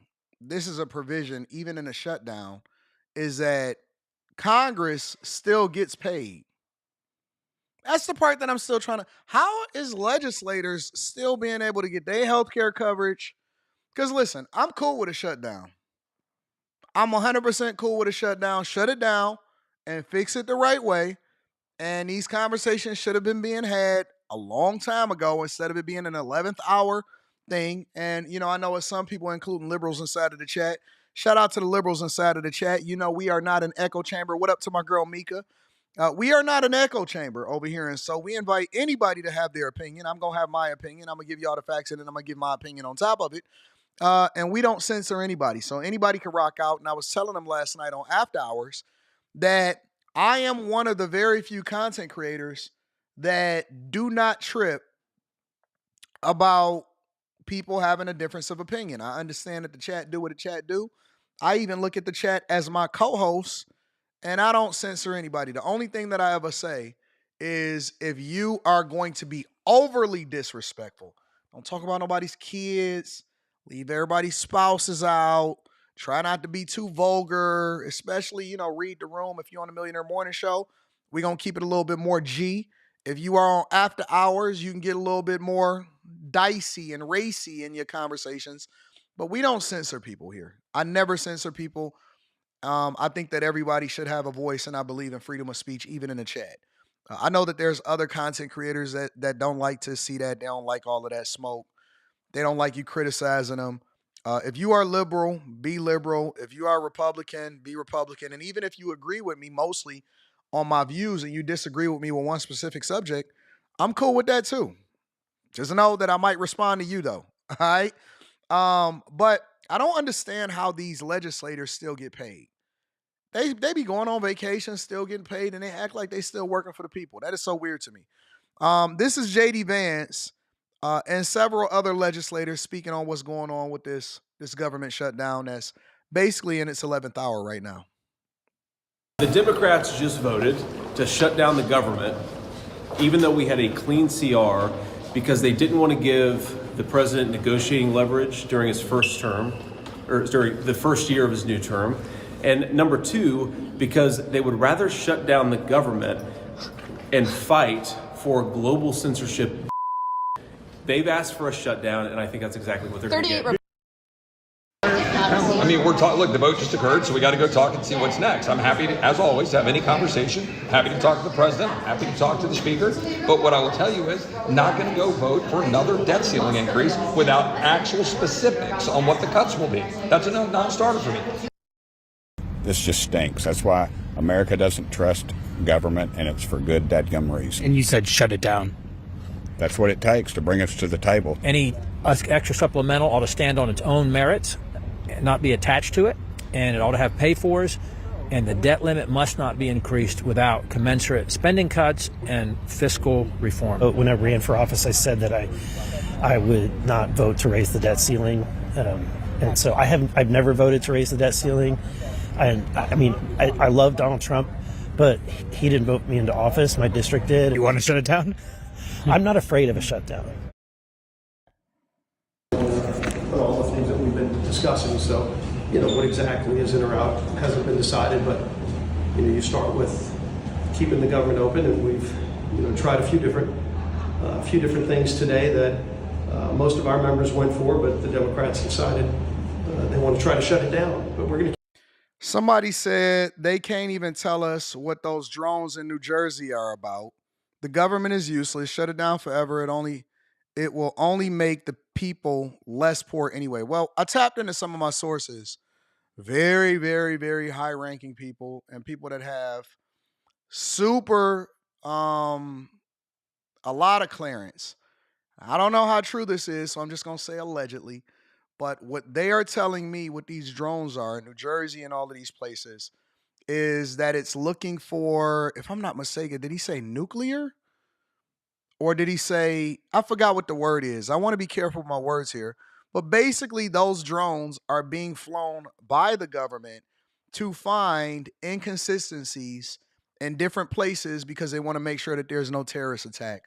this is a provision, even in a shutdown, is that Congress still gets paid. That's the part that I'm still trying to. How is legislators still being able to get their health care coverage? Because listen, I'm cool with a shutdown. I'm 100% cool with a shutdown. Shut it down and fix it the right way. And these conversations should have been being had a long time ago instead of it being an 11th hour thing. And, I know it's some people, including liberals inside of the chat. Shout out to the liberals inside of the chat. We are not an echo chamber. What up to my girl, Mika? We are not an echo chamber over here. And so we invite anybody to have their opinion. I'm going to have my opinion. I'm going to give y'all the facts and then I'm going to give my opinion on top of it. And we don't censor anybody. So anybody can rock out. And I was telling them last night on After Hours that I am one of the very few content creators that do not trip about people having a difference of opinion. I understand that the chat do what the chat do. I even look at the chat as my co-host, and I don't censor anybody. The only thing that I ever say is if you are going to be overly disrespectful, don't talk about nobody's kids, leave everybody's spouses out, try not to be too vulgar, especially, read the room. If you're on the Millionaire Morning Show, we're going to keep it a little bit more G. If you are on After Hours, you can get a little bit more dicey and racy in your conversations. But we don't censor people here. I never censor people. I think that everybody should have a voice, and I believe in freedom of speech, even in the chat. I know that there's other content creators that don't like to see that. They don't like all of that smoke. They don't like you criticizing them. If you are liberal, be liberal. If you are Republican, be Republican. And even if you agree with me mostly on my views and you disagree with me with one specific subject, I'm cool with that too. Just know that I might respond to you though. All right. But I don't understand how these legislators still get paid. They be going on vacation, still getting paid, and they act like they still working for the people. That is so weird to me. This is J.D. Vance and several other legislators speaking on what's going on with this government shutdown that's basically in its 11th hour right now. The Democrats just voted to shut down the government, even though we had a clean CR, because they didn't want to give the president negotiating leverage during his first term, or during the first year of his new term. And number two, because they would rather shut down the government and fight for global censorship. They've asked for a shutdown, and I think that's exactly what they're going to get. I mean, look, the vote just occurred, so we got to go talk and see what's next. I'm happy, as always, to have any conversation. Happy to talk to the president. Happy to talk to the speaker. But what I will tell you is, not going to go vote for another debt ceiling increase without actual specifics on what the cuts will be. That's a non-starter for me. This just stinks. That's why America doesn't trust government, and it's for good dadgum reason. And you said shut it down. That's what it takes to bring us to the table. Any extra supplemental ought to stand on its own merits, not be attached to it, and it ought to have pay-fors, and the debt limit must not be increased without commensurate spending cuts and fiscal reform. When I ran for office, I said that I would not vote to raise the debt ceiling, and so I've never voted to raise the debt ceiling. And I love Donald Trump, but he didn't vote me into office. My district did. You want to shut it down? I'm not afraid of a shutdown. All the things that we've been discussing. So, what exactly is in or out hasn't been decided, but, you start with keeping the government open, and we've, tried a few different things today that most of our members went for, but the Democrats decided they want to try to shut it down. But we're going to. Somebody said they can't even tell us what those drones in New Jersey are about. The government is useless. Shut it down forever. It will only make the people less poor anyway. Well, I tapped into some of my sources. Very, very, very high-ranking people and people that have super a lot of clearance. I don't know how true this is, so I'm just going to say allegedly. But what they are telling me what these drones are in New Jersey and all of these places is that it's looking for, if I'm not mistaken, did he say nuclear? Or did he say, I forgot what the word is. I want to be careful with my words here. But basically, those drones are being flown by the government to find inconsistencies in different places because they want to make sure that there's no terrorist attack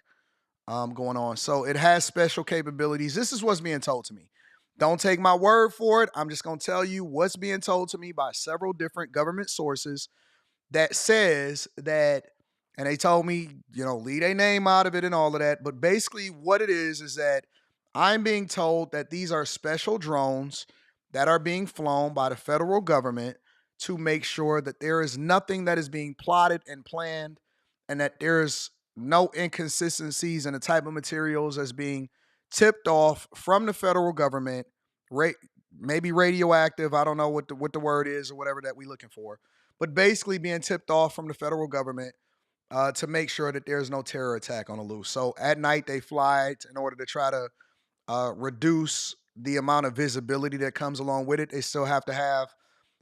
going on. So it has special capabilities. This is what's being told to me. Don't take my word for it. I'm just going to tell you what's being told to me by several different government sources that says that, and they told me, leave a name out of it and all of that. But basically what it is that I'm being told that these are special drones that are being flown by the federal government to make sure that there is nothing that is being plotted and planned and that there's no inconsistencies in the type of materials that's being tipped off from the federal government, maybe radioactive. I don't know what the word is or whatever that we're looking for, but basically being tipped off from the federal government to make sure that there's no terror attack on the loose. So at night they fly it in order to try to reduce the amount of visibility that comes along with it. They still have to have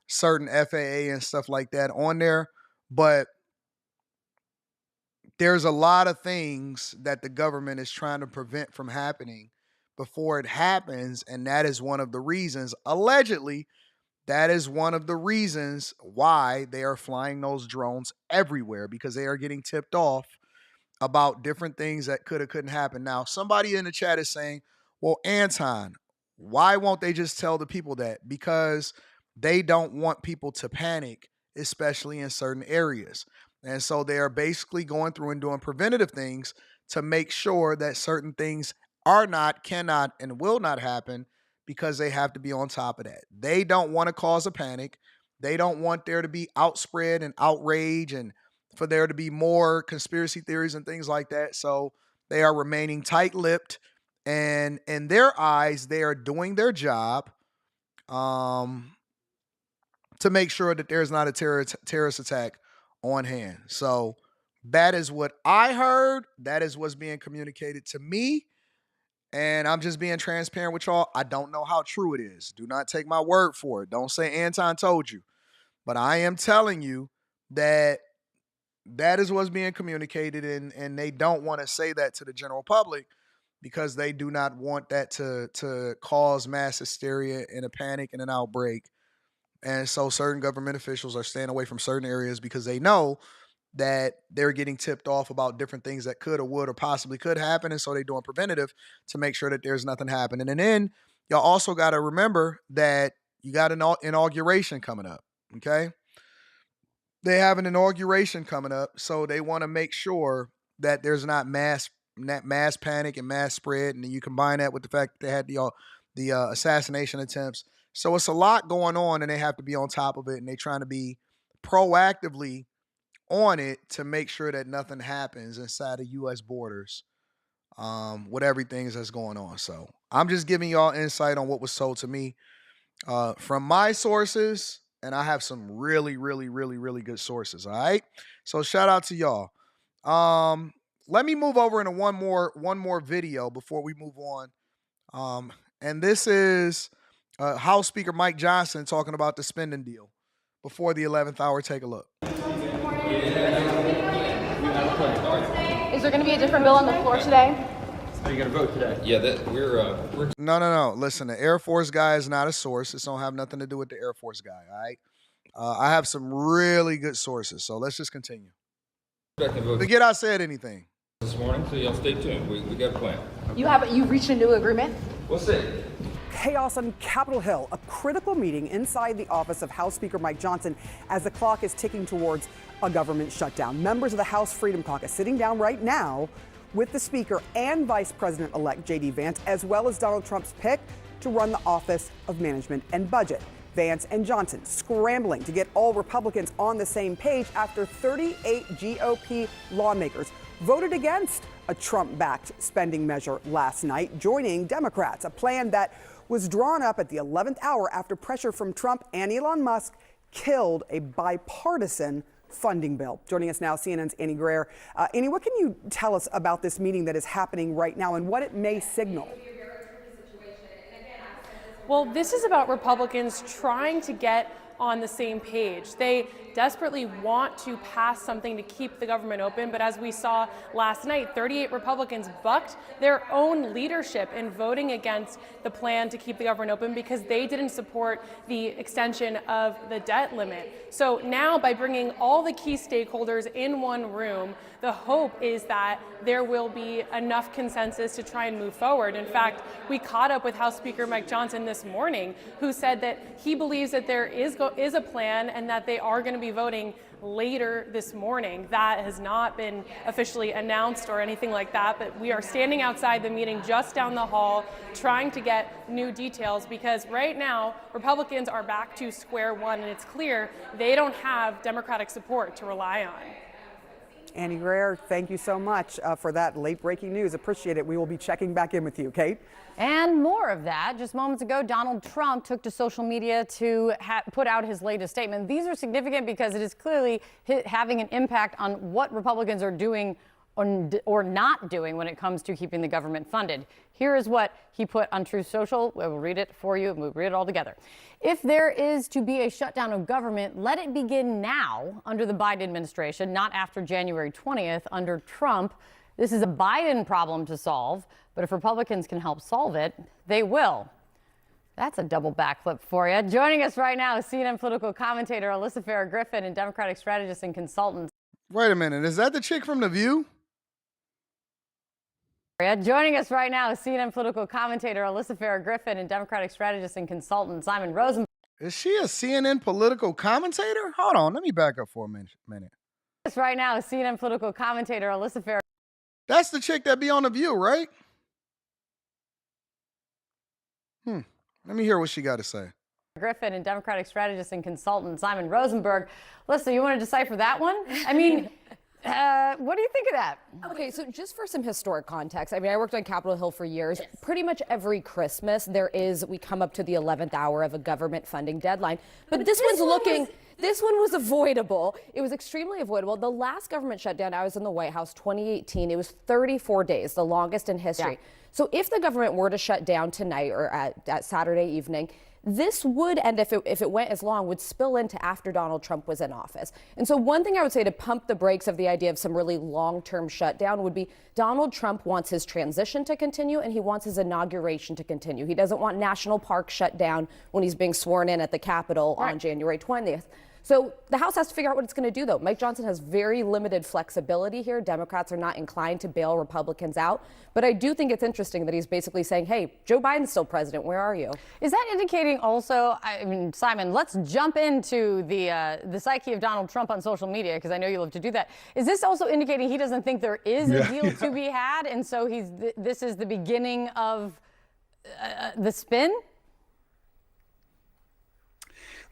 certain FAA and stuff like that on there, but there's a lot of things that the government is trying to prevent from happening before it happens. And that is one of the reasons, allegedly, that is one of the reasons why they are flying those drones everywhere, because they are getting tipped off about different things that could or couldn't happen. Now, somebody in the chat is saying, well, Anton, why won't they just tell the people that? Because they don't want people to panic, especially in certain areas. And so they are basically going through and doing preventative things to make sure that certain things are not, cannot, and will not happen, because they have to be on top of that. They don't want to cause a panic. They don't want there to be outspread and outrage and for there to be more conspiracy theories and things like that. So they are remaining tight-lipped, and in their eyes, they are doing their job to make sure that there's not a terrorist attack on hand. So that is what I heard. That is what's being communicated to me. And I'm just being transparent with y'all. I don't know how true it is. Do not take my word for it. Don't say Anton told you. But I am telling you that that is what's being communicated, and they don't want to say that to the general public because they do not want that to cause mass hysteria and a panic and an outbreak. And so certain government officials are staying away from certain areas because they know that they're getting tipped off about different things that could or would or possibly could happen. And so they're doing preventative to make sure that there's nothing happening. And then y'all also got to remember that you got an inauguration coming up, okay? They have an inauguration coming up, so they want to make sure that there's not mass panic and mass spread. And then you combine that with the fact that they had the assassination attempts. So it's a lot going on, and they have to be on top of it, and they're trying to be proactively on it to make sure that nothing happens inside the U.S. borders with everything that's going on. So I'm just giving y'all insight on what was told to me from my sources, and I have some really, really, really, really good sources, all right? So shout out to y'all. Let me move over into one more video before we move on. And this is House Speaker Mike Johnson talking about the spending deal. before the 11th hour. Take a look. Is there going to be a different bill on the floor today? Are you going to vote today? Yeah, we're No. Listen, the Air Force guy is not a source. This don't have nothing to do with the Air Force guy, all right? I have some really good sources, so let's just continue. Forget I said anything. This morning, so y'all stay tuned. We got a plan. You've reached a new agreement? We'll see. Chaos on Capitol Hill, a critical meeting inside the office of House Speaker Mike Johnson as the clock is ticking towards a government shutdown. Members of the House Freedom Caucus sitting down right now with the Speaker and Vice President-elect J.D. Vance, as well as Donald Trump's pick to run the Office of Management and Budget. Vance and Johnson scrambling to get all Republicans on the same page after 38 GOP lawmakers voted against a Trump-backed spending measure last night, joining Democrats, a plan that was drawn up at the 11th hour after pressure from Trump and Elon Musk killed a bipartisan funding bill. Joining us now, CNN's Annie Greer. Annie, what can you tell us about this meeting that is happening right now and what it may signal? Well, this is about Republicans trying to get on the same page. They desperately want to pass something to keep the government open, but as we saw last night, 38 Republicans bucked their own leadership in voting against the plan to keep the government open because they didn't support the extension of the debt limit. So now, by bringing all the key stakeholders in one room, the hope is that there will be enough consensus to try and move forward. In fact, we caught up with House Speaker Mike Johnson this morning, who said that he believes that there is a plan and that they are going to be voting later this morning. That has not been officially announced or anything like that, but we are standing outside the meeting just down the hall trying to get new details because right now Republicans are back to square one and it's clear they don't have Democratic support to rely on. Annie Greer, thank you so much for that late breaking news. Appreciate it. We will be checking back in with you, Kate. And more of that. Just moments ago, Donald Trump took to social media to put out his latest statement. These are significant because it is clearly having an impact on what Republicans are doing or not doing when it comes to keeping the government funded. Here is what he put on Truth Social. We will read it for you and we'll read it all together. If there is to be a shutdown of government, let it begin now under the Biden administration, not after January 20th under Trump. This is a Biden problem to solve, but if Republicans can help solve it, they will. That's a double backflip for you. Joining us right now is CNN political commentator Alyssa Farah Griffin and Democratic strategist and consultant. Wait a minute. Is that the chick from The View? Joining us right now is CNN political commentator Alyssa Farah Griffin and Democratic strategist and consultant Simon Rosenberg. Is she a CNN political commentator? Hold on, let me back up for a minute. Right now is CNN political commentator Alyssa Farah. That's the chick that be on The View, right? Let me hear what she got to say. Griffin and Democratic strategist and consultant Simon Rosenberg. Alyssa, you want to decipher that one? I mean, what do you think of that? Okay, so just for some historic context, I mean, I worked on Capitol Hill for years. Yes. Pretty much every Christmas, we come up to the 11th hour of a government funding deadline. But this one was avoidable. It was extremely avoidable. The last government shutdown, I was in the White House, 2018. It was 34 days, the longest in history. Yeah. So if the government were to shut down tonight or at Saturday evening, this would, and if it went as long, would spill into after Donald Trump was in office. And so one thing I would say to pump the brakes of the idea of some really long-term shutdown would be Donald Trump wants his transition to continue and he wants his inauguration to continue. He doesn't want national parks shut down when he's being sworn in at the Capitol on January 20th. So the House has to figure out what it's going to do, though. Mike Johnson has very limited flexibility here. Democrats are not inclined to bail Republicans out. But I do think it's interesting that he's basically saying, hey, Joe Biden's still president. Where are you? Is that indicating also, I mean, Simon, let's jump into the psyche of Donald Trump on social media, because I know you love to do that. Is this also indicating he doesn't think there is a deal to be had? And so this is the beginning of the spin?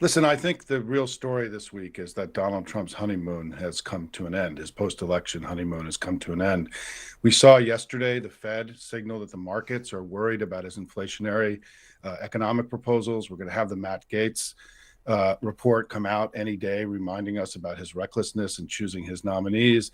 Listen, I think the real story this week is that Donald Trump's honeymoon has come to an end. His post-election honeymoon has come to an end. We saw yesterday the Fed signal that the markets are worried about his inflationary economic proposals. We're going to have the Matt Gaetz report come out any day, reminding us about his recklessness in choosing his nominees.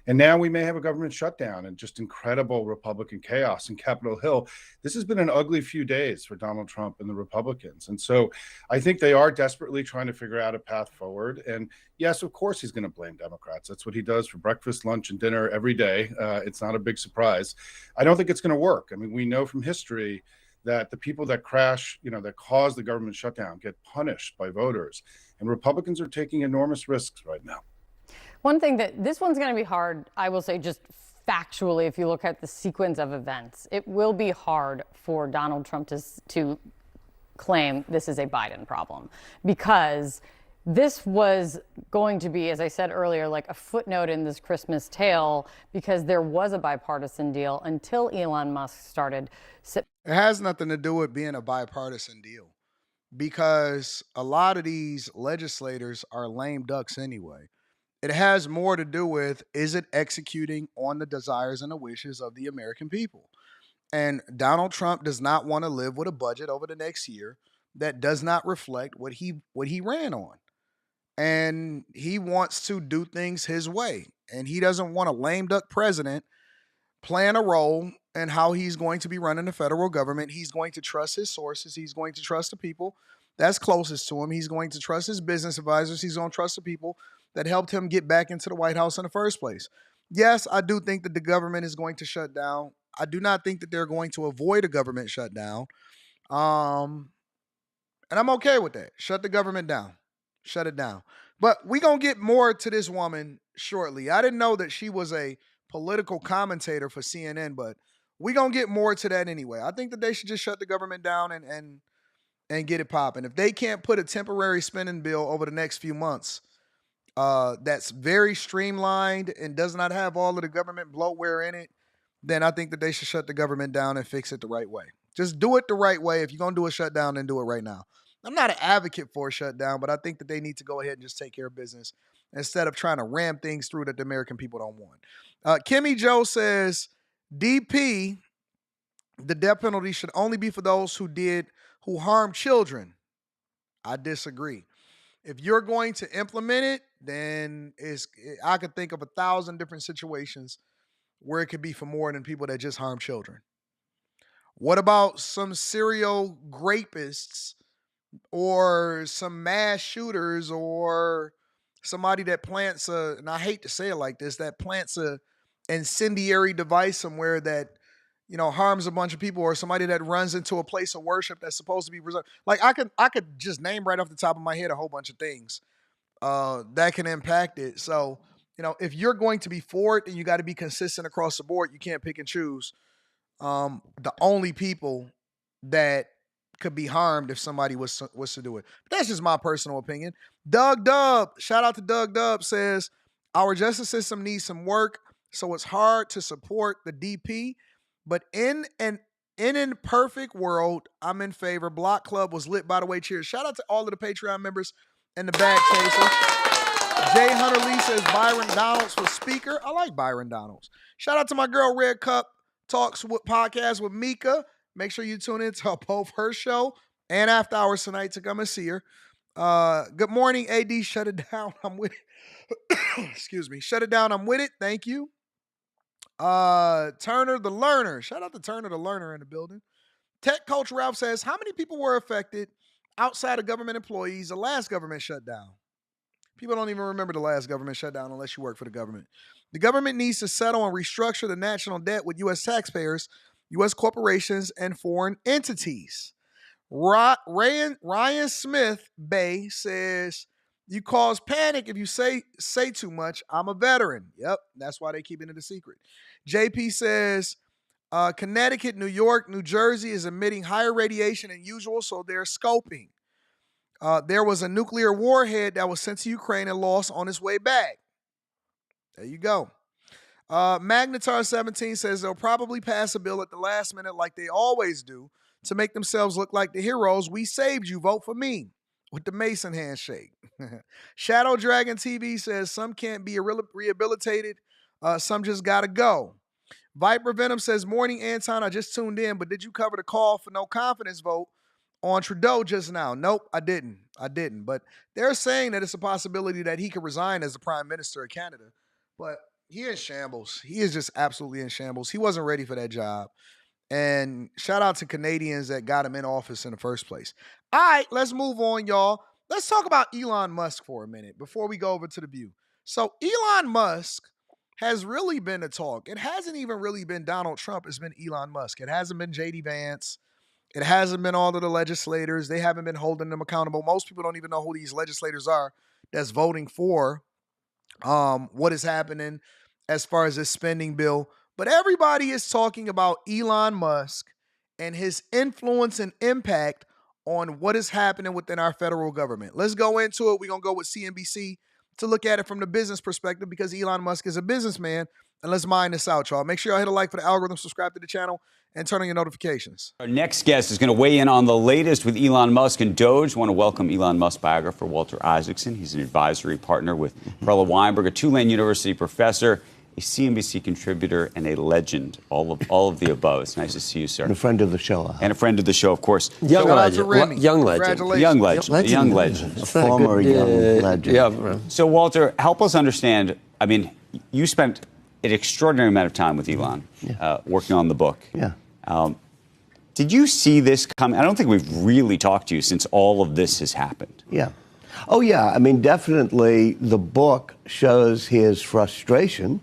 And now we may have a government shutdown and just incredible Republican chaos in Capitol Hill. This has been an ugly few days for Donald Trump and the Republicans. And so I think they are desperately trying to figure out a path forward. And yes, of course, he's going to blame Democrats. That's what he does for breakfast, lunch, and dinner every day. It's not a big surprise. I don't think it's going to work. I mean, we know from history that the people that crash, that cause the government shutdown get punished by voters. And Republicans are taking enormous risks right now. One thing that this one's going to be hard, I will say, just factually, if you look at the sequence of events, it will be hard for Donald Trump to claim this is a Biden problem, because this was going to be, as I said earlier, like a footnote in this Christmas tale, because there was a bipartisan deal until Elon Musk started. It has nothing to do with being a bipartisan deal, because a lot of these legislators are lame ducks anyway. It has more to do with, is it executing on the desires and the wishes of the American people? And Donald Trump does not want to live with a budget over the next year that does not reflect what he ran on. And he wants to do things his way. And he doesn't want a lame duck president playing a role in how he's going to be running the federal government. He's going to trust his sources. He's going to trust the people that's closest to him. He's going to trust his business advisors. He's going to trust the people that helped him get back into the White House in the first place. Yes, I do think that the government is going to shut down. I do not think that they're going to avoid a government shutdown. And I'm okay with that. Shut the government down. Shut it down. But we're going to get more to this woman shortly. I didn't know that she was a political commentator for CNN, but we're going to get more to that anyway. I think that they should just shut the government down and get it popping. If they can't put a temporary spending bill over the next few months that's very streamlined and does not have all of the government bloatware in it, then I think that they should shut the government down and fix it the right way. Just do it the right way. If you're going to do a shutdown, then do it right now. I'm not an advocate for a shutdown, but I think that they need to go ahead and just take care of business instead of trying to ram things through that the American people don't want. Kimmy Joe says, DP, the death penalty should only be for those who harm children. I disagree. If you're going to implement it, then I could think of 1,000 different situations where it could be for more than people that just harm children. What about some serial rapists or some mass shooters or somebody that plants and I hate to say it like this, that plants a incendiary device somewhere that, harms a bunch of people, or somebody that runs into a place of worship that's supposed to be reserved. Like I could just name right off the top of my head a whole bunch of things that can impact it. So, if you're going to be for it, then you got to be consistent across the board. You can't pick and choose the only people that could be harmed if somebody was to do it. But that's just my personal opinion. Doug Dub, shout out to Doug Dub, says, our justice system needs some work, so it's hard to support the DP. But in a perfect world, I'm in favor. Block Club was lit, by the way. Cheers. Shout out to all of the Patreon members and the Bag Chaser. Jay Hunter Lee says Byron Donalds for speaker. I like Byron Donalds. Shout out to my girl Red Cup Talks with podcast with Mika. Make sure you tune in to both her show and After Hours tonight to come and see her. Good morning, AD. Shut it down. I'm with it. Excuse me. Shut it down. I'm with it. Thank you. Turner the Learner. Shout out to Turner the Learner in the building. Tech Coach Ralph says, how many people were affected outside of government employees the last government shutdown? People don't even remember the last government shutdown unless you work for the government. The government needs to settle and restructure the national debt with U.S. taxpayers, U.S. corporations, and foreign entities. Ryan Smith Bay says, you cause panic if you say too much. I'm a veteran. Yep, that's why they keep it a secret. JP says, Connecticut, New York, New Jersey is emitting higher radiation than usual, so they're scoping. There was a nuclear warhead that was sent to Ukraine and lost on its way back. There you go. Magnetar 17 says they'll probably pass a bill at the last minute like they always do to make themselves look like the heroes. We saved you. Vote for me. With the Mason handshake. Shadow Dragon TV says some can't be rehabilitated. Some just got to go. Viper Venom says, morning, Anton. I just tuned in, but did you cover the call for no confidence vote on Trudeau just now? Nope, I didn't. But they're saying that it's a possibility that he could resign as the prime minister of Canada. But He in shambles. He is just absolutely in shambles. He wasn't ready for that job. And shout out to Canadians that got him in office in the first place. All right, let's move on, y'all. Let's talk about Elon Musk for a minute before we go over to the View. So Elon Musk has really been the talk. It hasn't even really been Donald Trump. It's been Elon Musk. It hasn't been J.D. Vance. It hasn't been all of the legislators. They haven't been holding them accountable. Most people don't even know who these legislators are that's voting for what is happening as far as this spending bill. But everybody is talking about Elon Musk and his influence and impact on what is happening within our federal government. Let's go into it. We're going to go with CNBC to look at it from the business perspective because Elon Musk is a businessman. And let's mine this out, y'all. Make sure y'all hit a like for the algorithm, subscribe to the channel, and turn on your notifications. Our next guest is going to weigh in on the latest with Elon Musk and Doge. I want to welcome Elon Musk biographer Walter Isaacson. He's an advisory partner with Perella Weinberg, a Tulane University professor, a CNBC contributor, and a legend. All of the above. It's nice to see you, sir. And a friend of the show. And a friend of the show, of course. Young legend. Young legend. Young legend. Former young legend. Yeah. So, Walter, help us understand. I mean, you spent an extraordinary amount of time with Elon working on the book. Yeah. Did you see this coming? I don't think we've really talked to you since all of this has happened. Yeah. Oh, yeah. I mean, definitely the book shows his frustration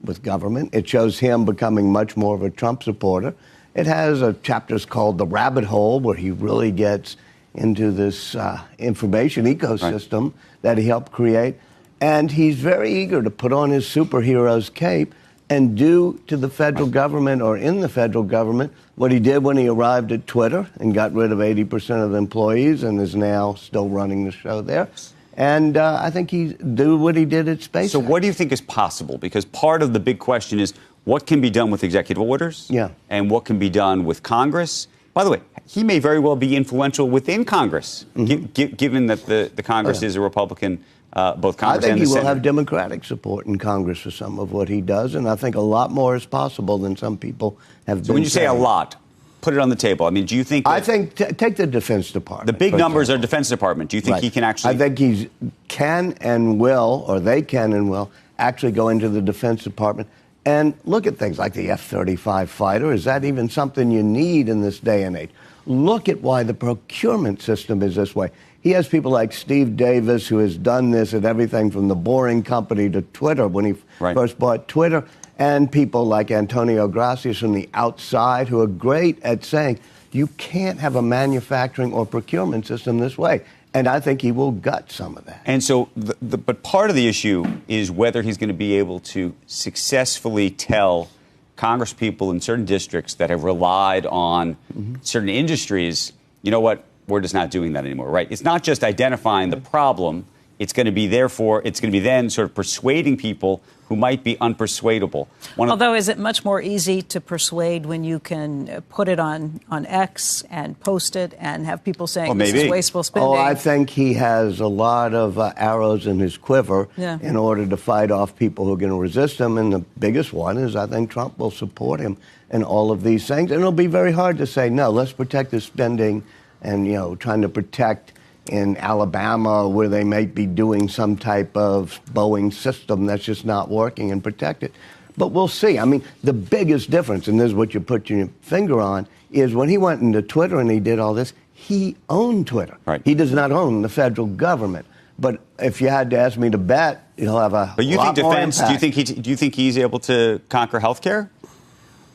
with government. It shows him becoming much more of a Trump supporter. It has chapters called The Rabbit Hole, where he really gets into this information ecosystem that he helped create. And he's very eager to put on his superhero's cape and do to the federal government or in the federal government what he did when he arrived at Twitter and got rid of 80% of the employees and is now still running the show there. And I think he do what he did at SpaceX. So what do you think is possible? Because part of the big question is what can be done with executive orders and what can be done with Congress. By the way, he may very well be influential within Congress, given that the Congress is a Republican. Both Congress I think and he the will Senate. have Democratic support in Congress for some of what he does, and I think a lot more is possible than some people have been So when you say a saying. lot, put it on the table. I mean, do you think... I think, take the Defense Department. The big for numbers example. are Defense Department. Do you think he can actually... I think he can and will, or they can and will, actually go into the Defense Department and look at things like the F-35 fighter. Is that even something you need in this day and age? Look at why the procurement system is this way. He has people like Steve Davis, who has done this at everything from the Boring Company to Twitter when he first bought Twitter, and people like Antonio Gracias from the outside who are great at saying you can't have a manufacturing or procurement system this way. And I think he will gut some of that. And so, but part of the issue is whether he's going to be able to successfully tell Congresspeople in certain districts that have relied on certain industries, you know what, we're just not doing that anymore, right? It's not just identifying the problem. It's going to be, therefore, it's going to be then sort of persuading people who might be unpersuadable. Although, is it much more easy to persuade when you can put it on X and post it and have people saying this is wasteful spending? Oh, I think he has a lot of arrows in his quiver in order to fight off people who are going to resist him. And the biggest one is I think Trump will support him in all of these things. And it'll be very hard to say, no, let's protect the spending and, you know, trying to protect in Alabama where they might be doing some type of Boeing system that's just not working and protect it. But we'll see. I mean, the biggest difference, and this is what you put your finger on, is when he went into Twitter and he did all this, he owned Twitter. He does not own the federal government. But if you had to ask me to bet, he'll have a But you lot think more defense? impact. Do you think he's able to conquer healthcare?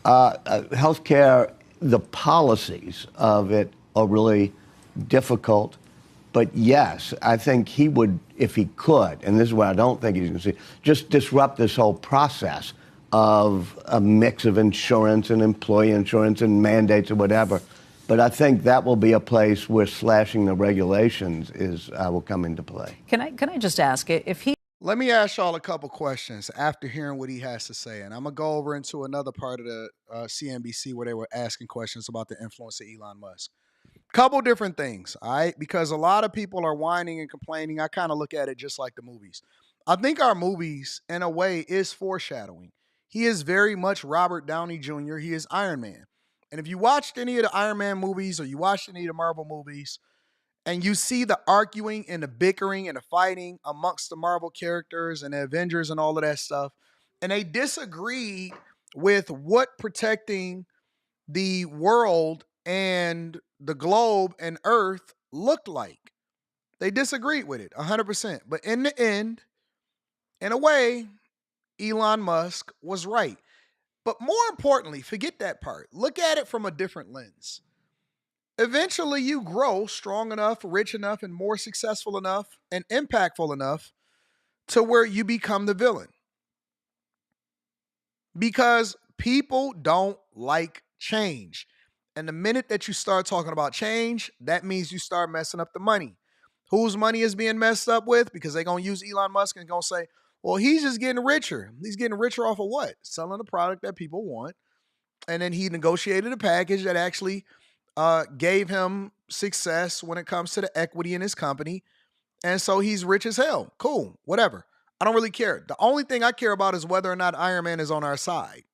Healthcare, the policies of it are really difficult. But yes, I think he would, if he could, and this is what I don't think he's going to see, just disrupt this whole process of a mix of insurance and employee insurance and mandates or whatever. But I think that will be a place where slashing the regulations will come into play. Can I just ask if he? Let me ask y'all a couple questions after hearing what he has to say. And I'm going to go over into another part of the CNBC where they were asking questions about the influence of Elon Musk. Couple different things, all right? Because a lot of people are whining and complaining. I kind of look at it just like the movies. I think our movies, in a way, is foreshadowing. He is very much Robert Downey Jr. He is Iron Man. And if you watched any of the Iron Man movies or you watched any of the Marvel movies, and you see the arguing and the bickering and the fighting amongst the Marvel characters and the Avengers and all of that stuff, and they disagreed with what protecting the world and the globe and Earth looked like. They disagreed with it 100%. But in the end, in a way, Elon Musk was right. But more importantly, forget that part. Look at it from a different lens. Eventually, you grow strong enough, rich enough, and more successful enough and impactful enough to where you become the villain. Because people don't like change. And the minute that you start talking about change, that means you start messing up the money. Whose money is being messed up with? Because they're going to use Elon Musk and going to say, well, he's just getting richer. He's getting richer off of what? Selling a product that people want. And then he negotiated a package that actually gave him success when it comes to the equity in his company. And so he's rich as hell. Cool, whatever. I don't really care. The only thing I care about is whether or not Iron Man is on our side.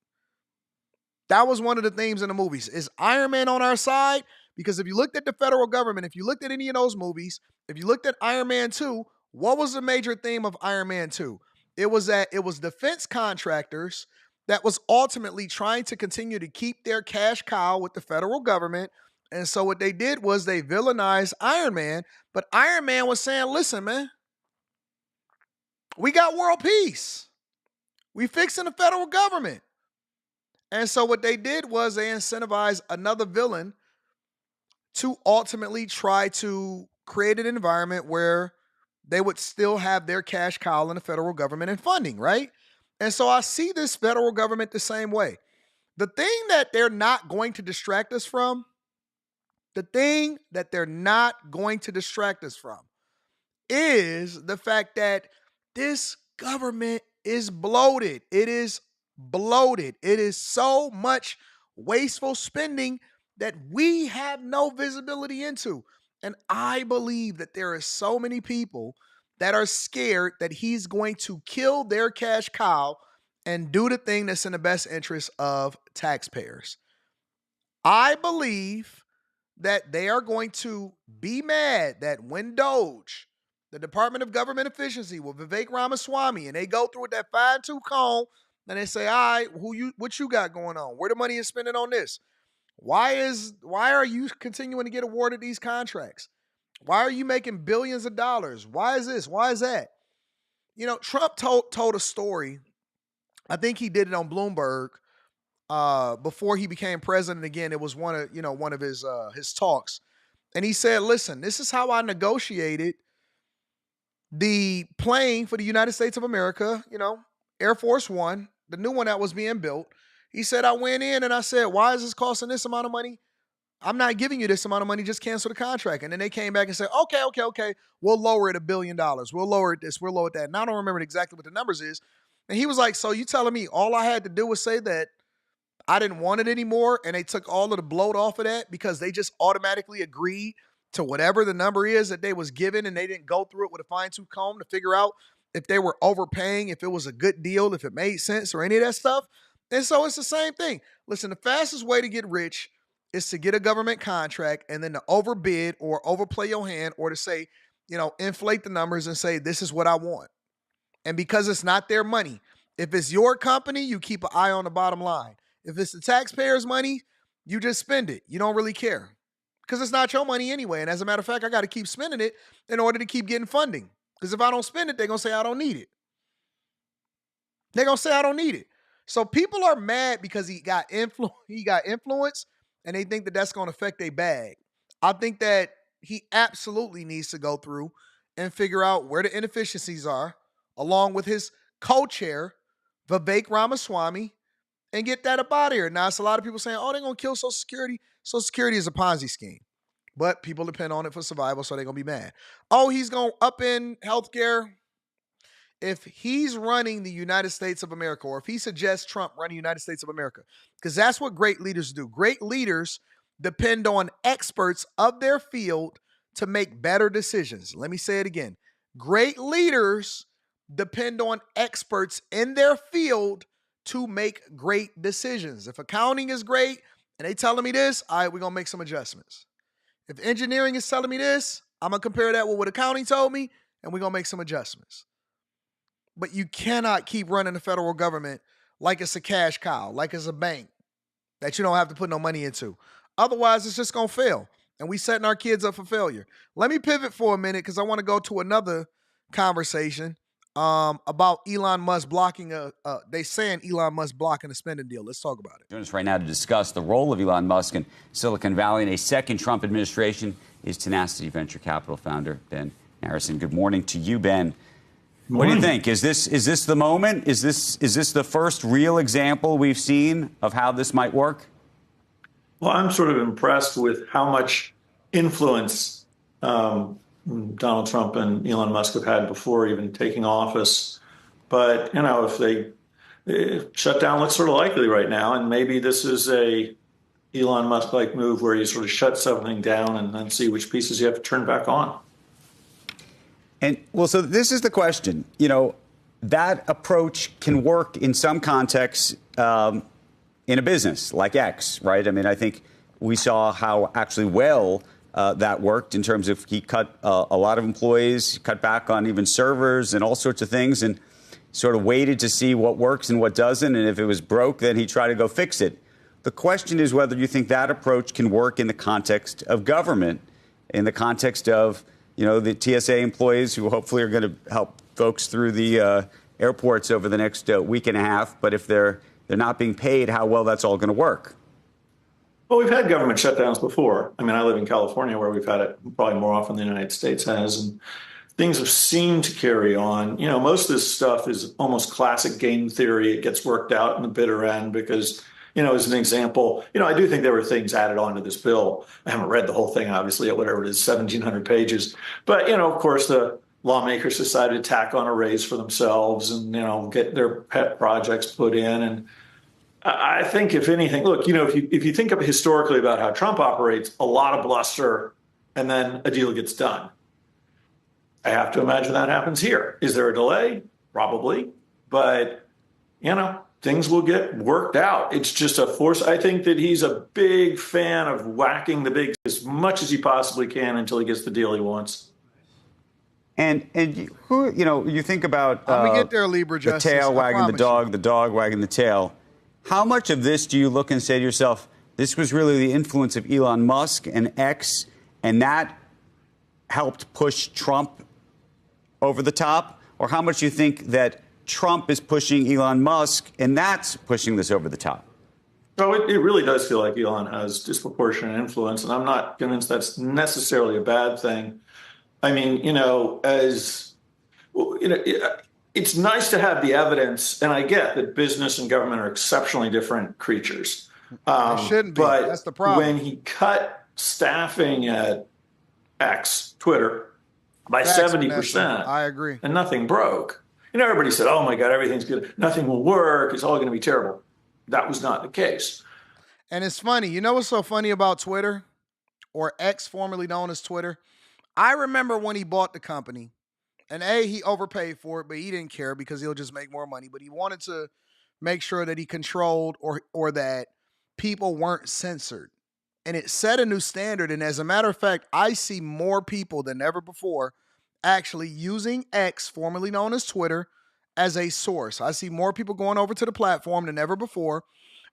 That was one of the themes in the movies. Is Iron Man on our side? Because if you looked at the federal government, if you looked at any of those movies, if you looked at Iron Man 2, what was the major theme of Iron Man 2? It was that it was defense contractors that was ultimately trying to continue to keep their cash cow with the federal government. And so what they did was they villainized Iron Man, but Iron Man was saying, listen, man, we got world peace. We fixing the federal government. And so what they did was they incentivized another villain to ultimately try to create an environment where they would still have their cash cow in the federal government and funding, right? And so I see this federal government the same way. The thing that they're not going to distract us from, is the fact that this government is bloated. It is bloated. It is so much wasteful spending that we have no visibility into. And I believe that there are so many people that are scared that he's going to kill their cash cow and do the thing that's in the best interest of taxpayers. I believe that they are going to be mad that when Doge, the Department of Government Efficiency with Vivek Ramaswamy, and they go through with that fine-tooth comb and they say, all right, what you got going on? Where the money is spending on this? Why are you continuing to get awarded these contracts? Why are you making billions of dollars? Why is this? Why is that? You know, Trump told a story. I think he did it on Bloomberg before he became president again. It was one of his talks. And he said, listen, this is how I negotiated the plane for the United States of America, Air Force One, the new one that was being built. He said, I went in and I said, why is this costing this amount of money? I'm not giving you this amount of money. Just cancel the contract. And then they came back and said, okay. We'll lower it $1 billion. We'll lower it this. We'll lower it that. And I don't remember exactly what the numbers is. And he was like, so you telling me all I had to do was say that I didn't want it anymore, and they took all of the bloat off of that because they just automatically agreed to whatever the number is that they was given, and they didn't go through it with a fine-tooth comb to figure out if they were overpaying, if it was a good deal, if it made sense, or any of that stuff. And so it's the same thing. Listen, the fastest way to get rich is to get a government contract and then to overbid or overplay your hand or to say, inflate the numbers and say, this is what I want. And because it's not their money, if it's your company, you keep an eye on the bottom line. If it's the taxpayers' money, you just spend it. You don't really care because it's not your money anyway. And as a matter of fact, I got to keep spending it in order to keep getting funding. Because if I don't spend it, they're going to say I don't need it. They're going to say I don't need it. So people are mad because he got influence and they think that that's going to affect their bag. I think that he absolutely needs to go through and figure out where the inefficiencies are, along with his co-chair, Vivek Ramaswamy, and get that up out of here. Now, it's a lot of people saying, they're going to kill Social Security. Social Security is a Ponzi scheme. But people depend on it for survival, so they're going to be mad. He's going to up in healthcare. If he's running the United States of America, or if he suggests Trump run the United States of America, because that's what great leaders do. Great leaders depend on experts of their field to make better decisions. Let me say it again. Great leaders depend on experts in their field to make great decisions. If accounting is great and they telling me this, all right, we're going to make some adjustments. If engineering is telling me this, I'm going to compare that with what accounting told me, and we're going to make some adjustments. but you cannot keep running the federal government like it's a cash cow, like it's a bank that you don't have to put no money into. Otherwise, it's just going to fail. And we setting our kids up for failure. Let me pivot for a minute because I want to go to another conversation about Elon Musk blocking they saying Elon Musk blocking a spending deal. Let's talk about it. Joining us right now to discuss the role of Elon Musk in Silicon Valley in a second Trump administration is Tenacity Venture Capital founder Ben Harrison. Good morning to you, Ben. What do you think? Is this the moment? Is this the first real example we've seen of how this might work? Well, I'm sort of impressed with how much influence Donald Trump and Elon Musk have had before even taking office. But, if shutdown looks sort of likely right now, and maybe this is a Elon Musk-like move where you sort of shut something down and then see which pieces you have to turn back on. And well, so this is the question. That approach can work in some contexts in a business like X, right? I mean, I think we saw how actually well that worked in terms of he cut a lot of employees, cut back on even servers and all sorts of things, and sort of waited to see what works and what doesn't. And if it was broke, then he tried to go fix it. The question is whether you think that approach can work in the context of government, in the context of the TSA employees who hopefully are going to help folks through the airports over the next week and a half. But if they're not being paid, how well that's all going to work. Well, we've had government shutdowns before. I mean, I live in California where we've had it probably more often than the United States has. And things have seemed to carry on. Most of this stuff is almost classic game theory. It gets worked out in the bitter end because, as an example, I do think there were things added onto this bill. I haven't read the whole thing, obviously, at whatever it is, 1,700 pages. But, of course, the lawmakers decided to tack on a raise for themselves and, get their pet projects put in. And I think, if anything, look, if you think of historically about how Trump operates, a lot of bluster and then a deal gets done. I have to imagine that happens here. Is there a delay? Probably. But, things will get worked out. It's just a force. I think that he's a big fan of whacking the big as much as he possibly can until he gets the deal he wants. And who, you think about Let me get there, Libra the Justice. tail wagging the dog wagging the tail. How much of this do you look and say to yourself, this was really the influence of Elon Musk and X, and that helped push Trump over the top? Or how much do you think that Trump is pushing Elon Musk and that's pushing this over the top? Oh, it really does feel like Elon has disproportionate influence, and I'm not convinced that's necessarily a bad thing. I mean, it's nice to have the evidence, and I get that business and government are exceptionally different creatures. It shouldn't be. But That's the problem. when he cut staffing at X, Twitter, by Facts, 70%, I agree. and nothing broke. Everybody said, oh my God, everything's good. Nothing will work. It's all going to be terrible. That was not the case. And it's funny. You know what's so funny about Twitter, or X, formerly known as Twitter? I remember when he bought the company, and he overpaid for it, but he didn't care because he'll just make more money. But he wanted to make sure that he controlled or that people weren't censored. And it set a new standard. And as a matter of fact, I see more people than ever before actually using X, formerly known as Twitter, as a source. I see more people going over to the platform than ever before.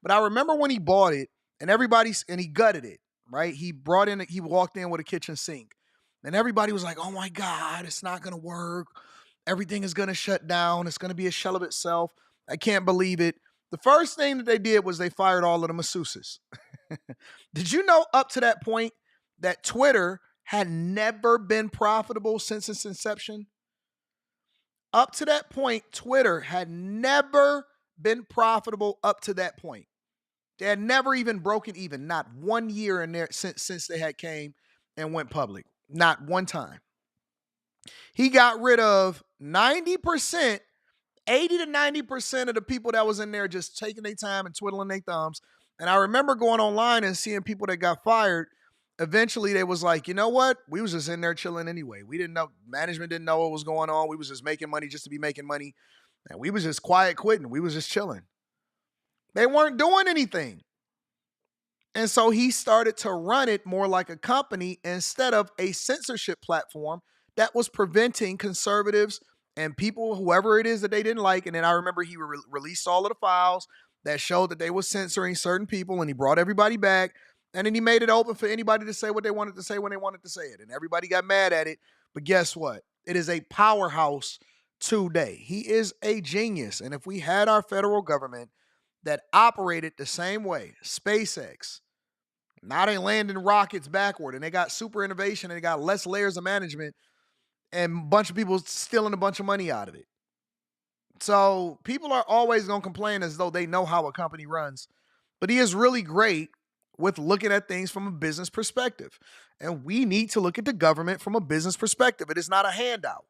But I remember when he bought it and he gutted it, right? He walked in with a kitchen sink. And everybody was like, oh my God, it's not going to work. Everything is going to shut down. It's going to be a shell of itself. I can't believe it. The first thing that they did was they fired all of the masseuses. Did you know up to that point that Twitter had never been profitable since its inception? Up to that point, Twitter had never been profitable up to that point. They had never even broken even, not 1 year in there since they had came and went public. Not one time. He got rid of 90%, 80 to 90% of the people that was in there just taking their time and twiddling their thumbs. And I remember going online and seeing people that got fired. Eventually, they was like, you know what? We was just in there chilling anyway. We didn't know. Management didn't know what was going on. We was just making money just to be making money. And we was just quiet quitting. We was just chilling. They weren't doing anything. And so he started to run it more like a company instead of a censorship platform that was preventing conservatives And people, whoever it is that they didn't like, and then I remember he released all of the files that showed that they were censoring certain people, and he brought everybody back, and then he made it open for anybody to say what they wanted to say when they wanted to say it, and everybody got mad at it. But guess what? It is a powerhouse today. He is a genius, and if we had our federal government that operated the same way, SpaceX, now they landing rockets backward, and they got super innovation, and they got less layers of management, and a bunch of people stealing a bunch of money out of it. So people are always going to complain as though they know how a company runs. But he is really great with looking at things from a business perspective. And we need to look at the government from a business perspective. It is not a handout.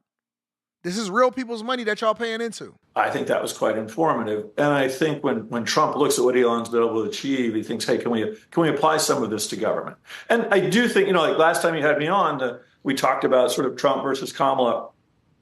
This is real people's money that y'all paying into. I think that was quite informative. And I think when Trump looks at what Elon's been able to achieve, he thinks, hey, can we apply some of this to government? And I do think, like last time you had me on, we talked about sort of Trump versus Kamala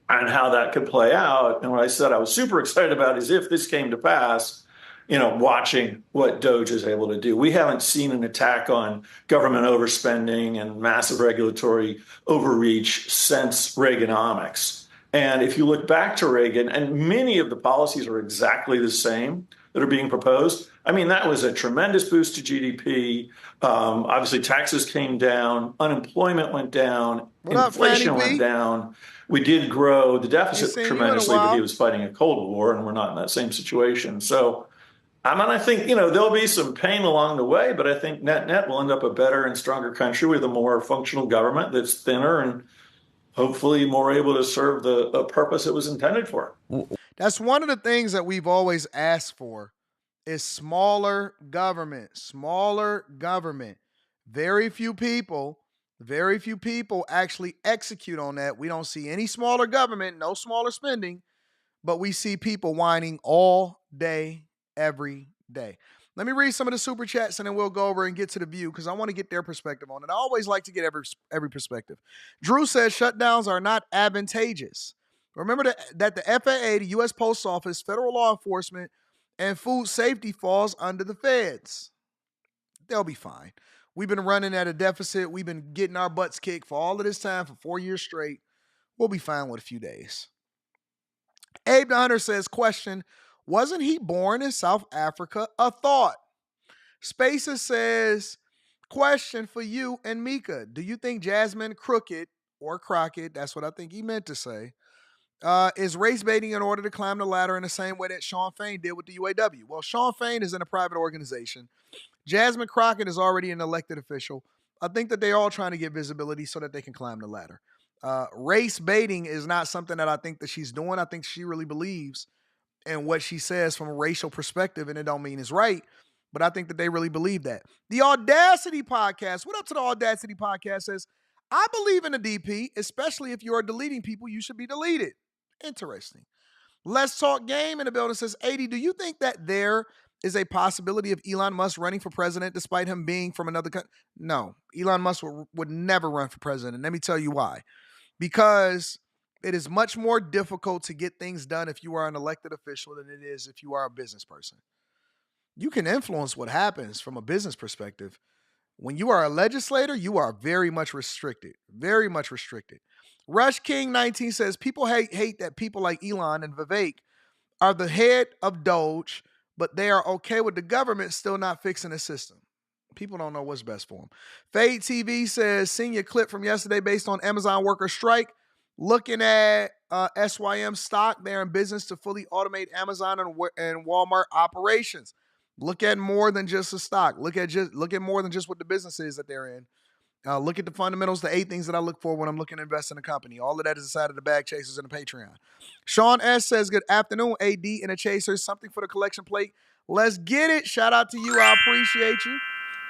and how that could play out. And what I said I was super excited about is if this came to pass, watching what Doge is able to do. We haven't seen an attack on government overspending and massive regulatory overreach since Reaganomics. And if you look back to Reagan, and many of the policies are exactly the same that are being proposed, I mean, that was a tremendous boost to GDP. Obviously, taxes came down, unemployment went down, inflation went down. We did grow the deficit tremendously, but he was fighting a Cold War, and we're not in that same situation. So, I think, there'll be some pain along the way, but I think net we'll end up a better and stronger country with a more functional government that's thinner and hopefully more able to serve the purpose it was intended for. That's one of the things that we've always asked for is smaller government. Very few people actually execute on that. We don't see any smaller government, no smaller spending, but we see people whining all day, every day. Let me read some of the super chats and then we'll go over and get to the view because I want to get their perspective on it. I always like to get every perspective. Drew says shutdowns are not advantageous. Remember that the FAA, the U.S. Post Office, federal law enforcement, and food safety falls under the feds. They'll be fine. We've been running at a deficit. We've been getting our butts kicked for all of this time for 4 years straight. We'll be fine with a few days. Abe the Hunter says, question, wasn't he born in South Africa? A thought. Spacer says, question for you and Mika. Do you think Jasmine Crockett, that's what I think he meant to say, is race baiting in order to climb the ladder in the same way that Sean Fain did with the UAW? Well, Sean Fain is in a private organization. Jasmine Crockett is already an elected official. I think that they're all trying to get visibility so that they can climb the ladder. Race baiting is not something that I think that she's doing. I think she really believes in what she says from a racial perspective, and it don't mean it's right, but I think that they really believe that. The Audacity Podcast, what up to the Audacity Podcast, says, I believe in the DP, especially if you are deleting people, you should be deleted. Interesting. Let's Talk Game in the building says, 80, do you think that there is a possibility of Elon Musk running for president despite him being from another country? No, Elon Musk would never run for president. Let me tell you why. Because it is much more difficult to get things done if you are an elected official than it is if you are a business person. You can influence what happens from a business perspective. When you are a legislator, you are very much restricted. Very much restricted. Rush King 19 says, people hate that people like Elon and Vivek are the head of Doge, but they are okay with the government still not fixing the system. People don't know what's best for them. Fade TV says, seeing your clip from yesterday based on Amazon worker strike, looking at SYM stock, they're in business to fully automate Amazon and Walmart operations. Look at more than just a stock. Look at more than just what the business is that they're in. Look at the fundamentals, the 8 things that I look for when I'm looking to invest in a company. All of that is inside of the Bag Chasers and the Patreon. Sean S. says, good afternoon, AD and the Chasers. Something for the collection plate. Let's get it. Shout out to you. I appreciate you.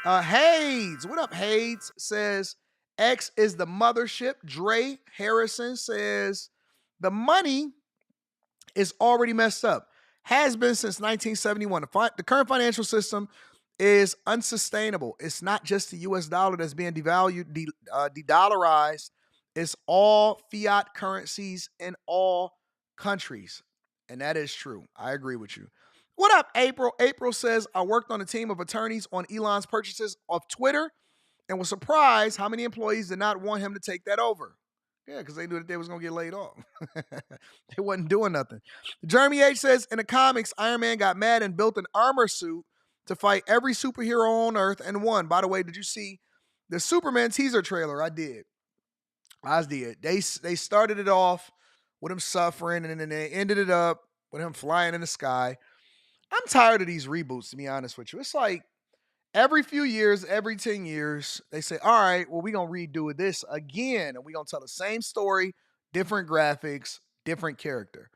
Hayes, what up, Hayes? Says, X is the mothership. Dre Harrison says, the money is already messed up. Has been since 1971. The current financial system is unsustainable. It's not just the U.S. dollar that's being devalued, de-dollarized. It's all fiat currencies in all countries. And that is true. I agree with you. What up, April? April says, I worked on a team of attorneys on Elon's purchases of Twitter and was surprised how many employees did not want him to take that over. Yeah, because they knew that they was going to get laid off. They wasn't doing nothing. Jeremy H. says, in the comics, Iron Man got mad and built an armor suit to fight every superhero on Earth and won. By the way, did you see the Superman teaser trailer? I did. I did. They started it off with him suffering, and then they ended it up with him flying in the sky. I'm tired of these reboots, to be honest with you. It's like every few years, every 10 years, they say, all right, well, we're going to redo this again, and we're going to tell the same story, different graphics, different character.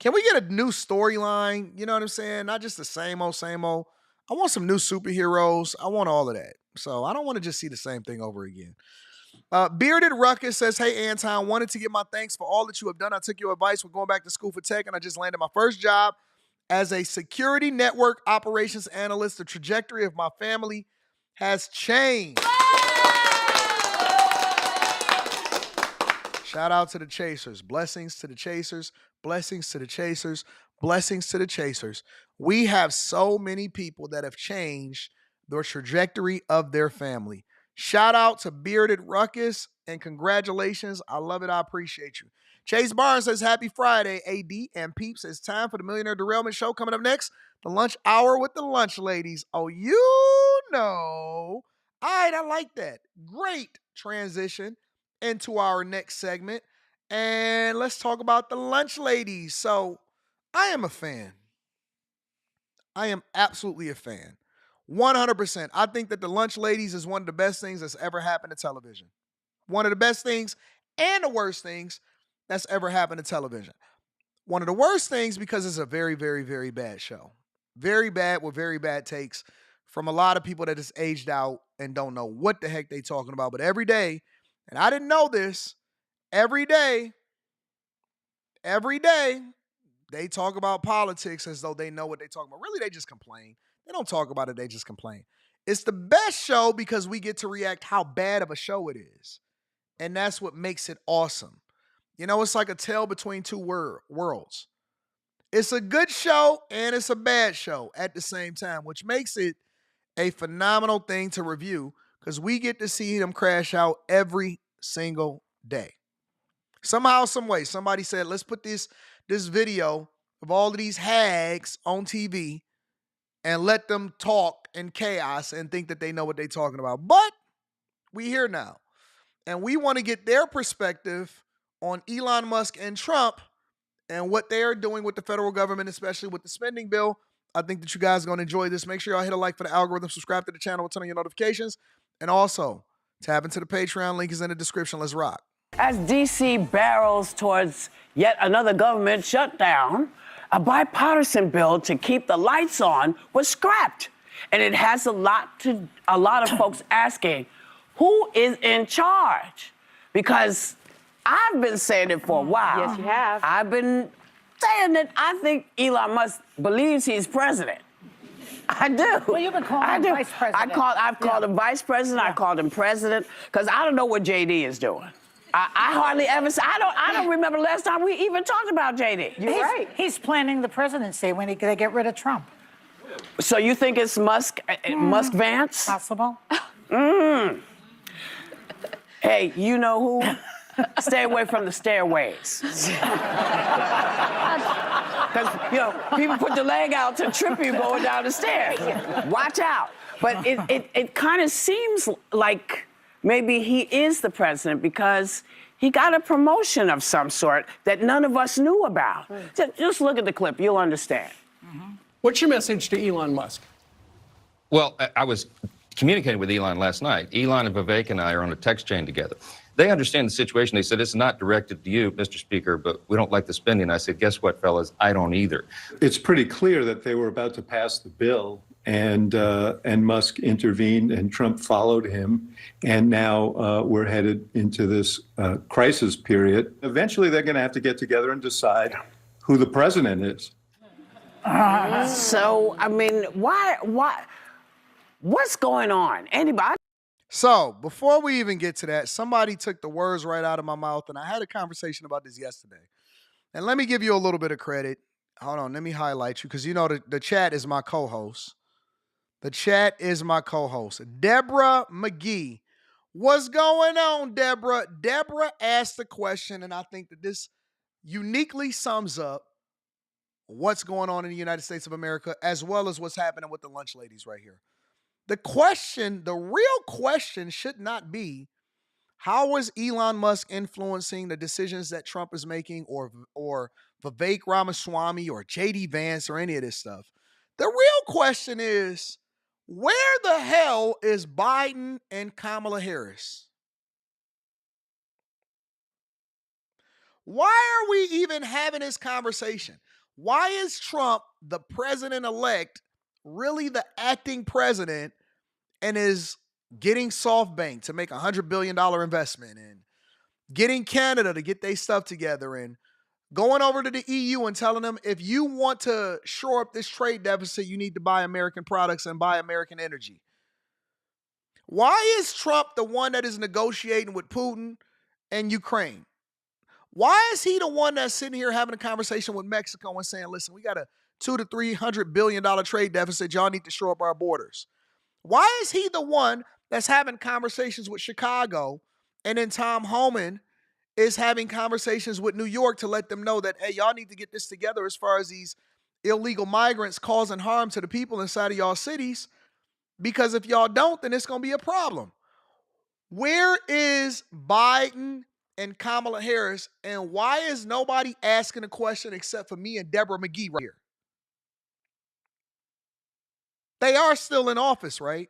Can we get a new storyline? You know what I'm saying? Not just the same old, same old. I want some new superheroes. I want all of that. So I don't want to just see the same thing over again. Bearded Ruckus says, hey, Anton, wanted to give my thanks for all that you have done. I took your advice for going back to school for tech, and I just landed my first job as a security network operations analyst. The trajectory of my family has changed. Shout out to the Chasers. Blessings to the Chasers. Blessings to the Chasers. Blessings to the Chasers. We have so many people that have changed the trajectory of their family. Shout out to Bearded Ruckus and congratulations. I love it. I appreciate you. Chase Barnes says, happy Friday, AD and peeps. It's time for the Millionaire Derailment Show. Coming up next, the lunch hour with the lunch ladies. Oh, you know. All right, I like that. Great transition into our next segment. And let's talk about the lunch ladies. So I am a fan. I am absolutely a fan. 100%. I think that the lunch ladies is one of the best things that's ever happened to television. One of the best things and the worst things that's ever happened to television. One of the worst things because it's a very, very, very bad show. Very bad with very bad takes from a lot of people that is aged out and don't know what the heck they talking about. But every day, and I didn't know this, every day, they talk about politics as though they know what they talking about. Really, they just complain. They don't talk about it, they just complain. It's the best show because we get to react how bad of a show it is. And that's what makes it awesome. You know, it's like a tale between two worlds. It's a good show and it's a bad show at the same time, which makes it a phenomenal thing to review because we get to see them crash out every single day. Somehow, some way, somebody said, let's put this video of all of these hags on TV and let them talk in chaos and think that they know what they're talking about. But we here now. And we want to get their perspective on Elon Musk and Trump and what they are doing with the federal government, especially with the spending bill. I think that you guys are going to enjoy this. Make sure y'all hit a like for the algorithm, subscribe to the channel, turn on your notifications, and also tap into the Patreon. Link is in the description. Let's rock. As D.C. barrels towards yet another government shutdown, a bipartisan bill to keep the lights on was scrapped. And it has a lot of folks asking, who is in charge? Because I've been saying it for a while. Yes, you have. I've been saying that I think Elon Musk believes he's president. I do. Well, you've been calling him vice president. I've called him vice president. I called him president because I don't know what JD is doing. I hardly ever. I don't remember the last time we even talked about JD. You're right. He's planning the presidency when they get rid of Trump. So you think it's Musk Vance? Possible. Hey, you know who? Stay away from the stairways. Because, people put the leg out to trip you going down the stairs. Watch out. But it kind of seems like maybe he is the president because he got a promotion of some sort that none of us knew about. Just look at the clip. You'll understand. What's your message to Elon Musk? Well, I was communicating with Elon last night. Elon and Vivek and I are on a text chain together. They understand the situation. They said, it's not directed to you, Mr. Speaker, but we don't like the spending. I said, guess what, fellas? I don't either. It's pretty clear that they were about to pass the bill, and Musk intervened, and Trump followed him, and now we're headed into this crisis period. Eventually, they're going to have to get together and decide who the president is. So, I mean, why? What's going on? Anybody? So, before we even get to that, somebody took the words right out of my mouth, and I had a conversation about this yesterday. And let me give you a little bit of credit. Hold on, let me highlight you, because the chat is my co-host. The chat is my co-host. Deborah McGee What's going on, Deborah? Deborah asked the question, and I think that this uniquely sums up what's going on in the United States of America, as well as what's happening with the lunch ladies right here. The real question should not be, how is Elon Musk influencing the decisions that Trump is making, or Vivek Ramaswamy or JD Vance or any of this stuff? The real question is, where the hell is Biden and Kamala Harris? Why are we even having this conversation? Why is Trump, the president-elect, really the acting president, and is getting SoftBank to make a $100 billion investment, and getting Canada to get their stuff together, and going over to the EU and telling them, if you want to shore up this trade deficit, you need to buy American products and buy American energy? Why is Trump the one that is negotiating with Putin and Ukraine? Why is he the one that's sitting here having a conversation with Mexico and saying, listen, we got a $200 to $300 billion trade deficit. Y'all need to shore up our borders. Why is he the one that's having conversations with Chicago, and then Tom Homan is having conversations with New York to let them know that, hey, y'all need to get this together as far as these illegal migrants causing harm to the people inside of y'all cities, because if y'all don't, then it's going to be a problem. Where is Biden and Kamala Harris, and why is nobody asking a question except for me and Deborah McGee right here? They are still in office, right?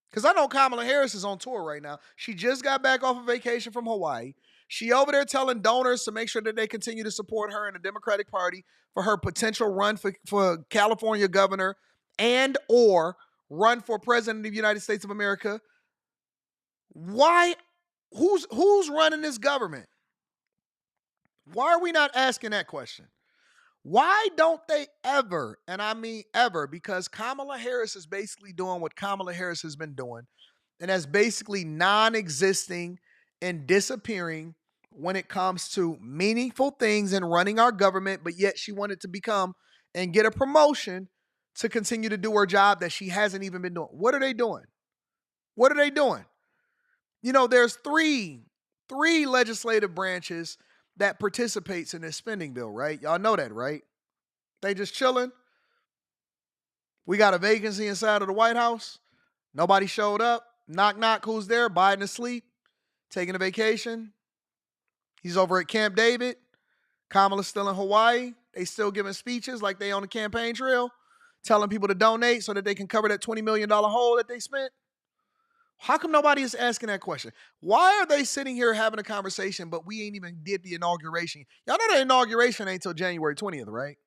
Because I know Kamala Harris is on tour right now. She just got back off a vacation from Hawaii. She over there telling donors to make sure that they continue to support her in the Democratic Party for her potential run for California governor and or run for president of the United States of America. Why? Who's running this government? Why are we not asking that question? Why don't they ever, and I mean ever, because Kamala Harris is basically doing what Kamala Harris has been doing, and that's basically non-existing and disappearing when it comes to meaningful things in running our government, but yet she wanted to become and get a promotion to continue to do her job that she hasn't even been doing. What are they doing? What are they doing? You know, there's three legislative branches that participates in this spending bill, right? Y'all know that, right? They just chilling. We got a vacancy inside of the White House. Nobody showed up. Knock, knock, who's there? Biden asleep, taking a vacation. He's over at Camp David. Kamala's still in Hawaii. They still giving speeches like they on the campaign trail, telling people to donate so that they can cover that $20 million hole that they spent. How come nobody is asking that question? Why are they sitting here having a conversation, but we ain't even did the inauguration? Y'all know the inauguration ain't until January 20th, right?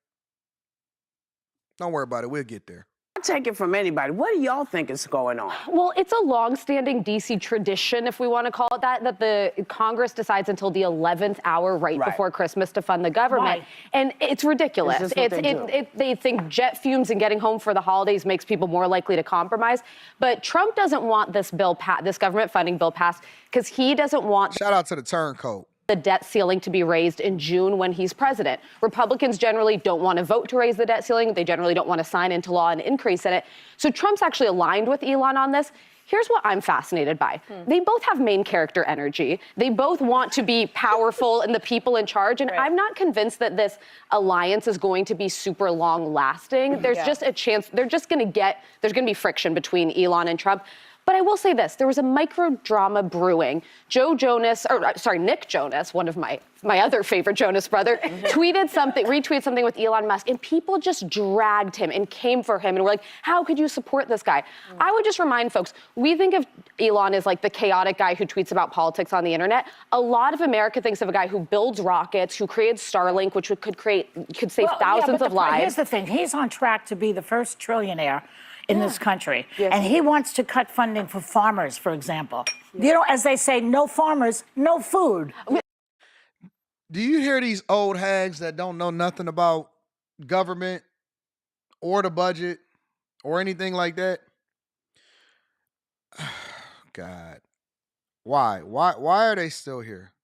Don't worry about it. We'll get there. Take it from anybody. What do y'all think is going on? Well, it's a long-standing D.C. tradition, if we want to call it that the Congress decides until the 11th hour right before Christmas to fund the government. Why? And it's ridiculous. They think jet fumes and getting home for the holidays makes people more likely to compromise. But Trump doesn't want this government funding bill passed because he doesn't want... Shout out to the turncoat. The debt ceiling to be raised in June when he's president. Republicans generally don't want to vote to raise the debt ceiling. They generally don't want to sign into law an increase in it. So Trump's actually aligned with Elon on this. Here's what I'm fascinated by. They both have main character energy. They both want to be powerful and the people in charge. And I'm not convinced that this alliance is going to be super long lasting. There's just a chance there's going to be friction between Elon and Trump. But I will say this, there was a micro drama brewing. Nick Jonas, one of my other favorite Jonas brother, retweeted something with Elon Musk, and people just dragged him and came for him and were like, how could you support this guy? I would just remind folks, we think of Elon as like the chaotic guy who tweets about politics on the internet. A lot of America thinks of a guy who builds rockets, who created Starlink, which could save thousands of lives. Here's the thing, he's on track to be the first trillionaire in this country. And he wants to cut funding for farmers, for example. You know, as they say, no farmers, no food. Do you hear these old hags that don't know nothing about government or the budget or anything like that? God. Why? Why are they still here?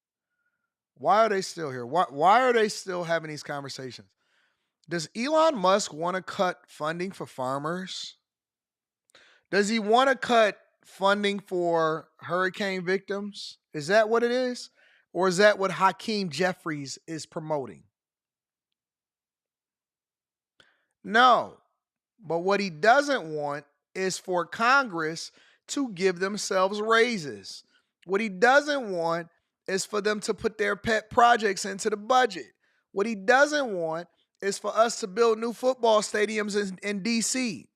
Why are they still here? Why are they still having these conversations? Does Elon Musk want to cut funding for farmers? Does he want to cut funding for hurricane victims? Is that what it is? Or is that what Hakeem Jeffries is promoting? No. But what he doesn't want is for Congress to give themselves raises. What he doesn't want is for them to put their pet projects into the budget. What he doesn't want is for us to build new football stadiums in D.C.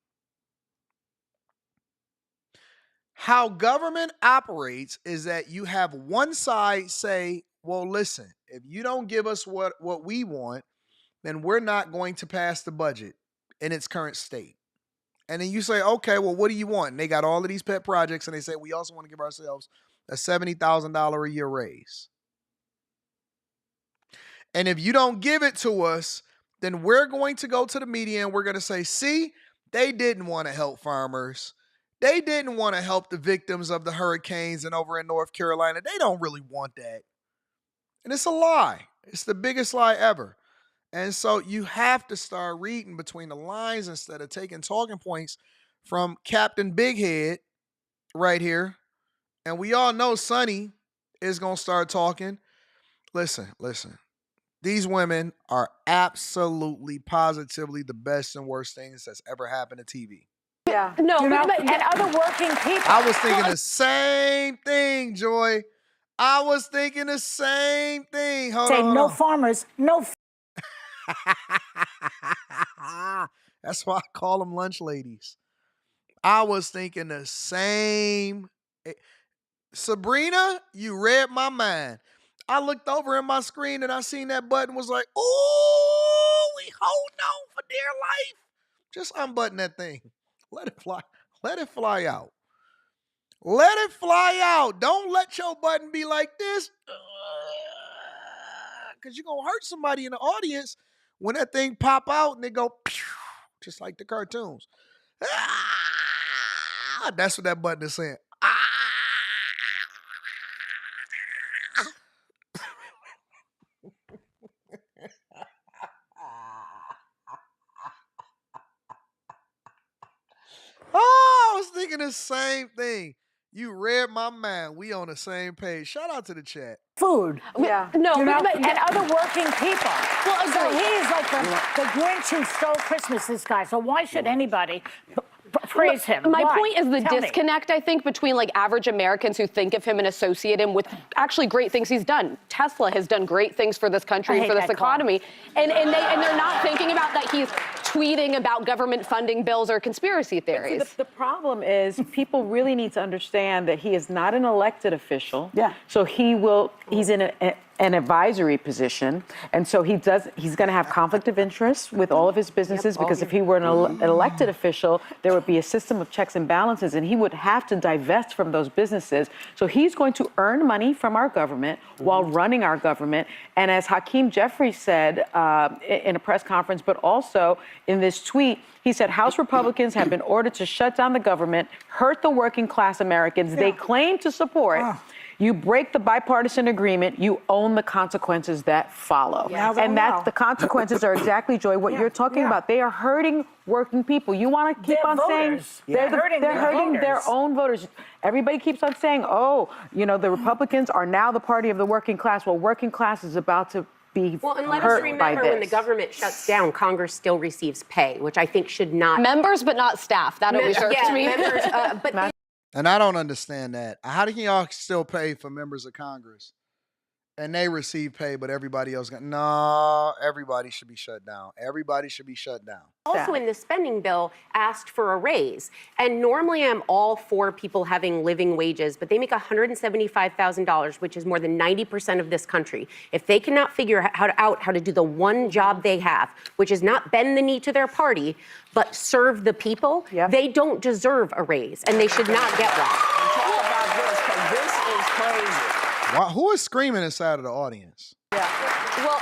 How government operates is that you have one side say, well, listen, if you don't give us what we want, then we're not going to pass the budget in its current state. And then you say, okay, well, what do you want? And they got all of these pet projects, and they say, we also want to give ourselves a $70,000 a year raise. And if you don't give it to us, then we're going to go to the media and we're going to say, see, they didn't want to help farmers. They didn't want to help the victims of the hurricanes and over in North Carolina. They don't really want that. And it's a lie. It's the biggest lie ever. And so you have to start reading between the lines instead of taking talking points from Captain Big Head right here. And we all know Sonny is going to start talking. Listen. These women are absolutely, positively the best and worst things that's ever happened to TV. Yeah. No, and other working people. I was thinking the same thing, Joy. I was thinking the same thing. Hold on. No farmers, no. That's why I call them lunch ladies. I was thinking the same. Sabrina, you read my mind. I looked over in my screen and I seen that button was like, oh, we holding on for dear life. Just unbutton that thing. Let it fly. Let it fly out. Let it fly out. Don't let your button be like this. Because you're going to hurt somebody in the audience when that thing pop out and they go, just like the cartoons. That's what that button is saying. Oh, I was thinking the same thing. You read my mind. We on the same page. Shout out to the chat. Food. Yeah. No, and other working people. Well, so he's like the Grinch who stole Christmas, this guy. So why should anybody praise him? My Why? point is the Tell me. disconnect, I think, between like average Americans who think of him and associate him with actually great things he's done. Tesla has done great things for this country and for this economy. And they're not thinking about that he's tweeting about government funding bills or conspiracy theories. See, the problem is people really need to understand that he is not an elected official. Yeah. So he's in an advisory position, and so he's going to have conflict of interest with all of his businesses, because if he were an elected official, there would be a system of checks and balances, and he would have to divest from those businesses. So he's going to earn money from our government while running our government. And as Hakeem Jeffries said in a press conference, but also in this tweet, he said House Republicans have been ordered to shut down the government, hurt the working class Americans they claim to support. You break the bipartisan agreement, you own the consequences that follow. And that's the consequences are exactly, Joy, what you're talking about. They are hurting working people. You want to keep on saying they're hurting their own voters. Everybody keeps on saying, oh, the Republicans are now the party of the working class. Well, working class is about to be Well, and let us hurt remember by this. when the government shuts down, Congress still receives pay, which I think should not. Members, but not staff. That always irks me. Members, but And I don't understand that. How can y'all still pay for members of Congress? And they receive pay, but everybody else no, everybody should be shut down. Everybody should be shut down. also in the spending bill asked for a raise. And normally I'm all for people having living wages, but they make $175,000, which is more than 90% of this country. If they cannot figure out how to do the one job they have, which is not bend the knee to their party, but serve the people, they don't deserve a raise, and they should not get one. Talk about this, because this is crazy. Who is screaming inside of the audience? Well,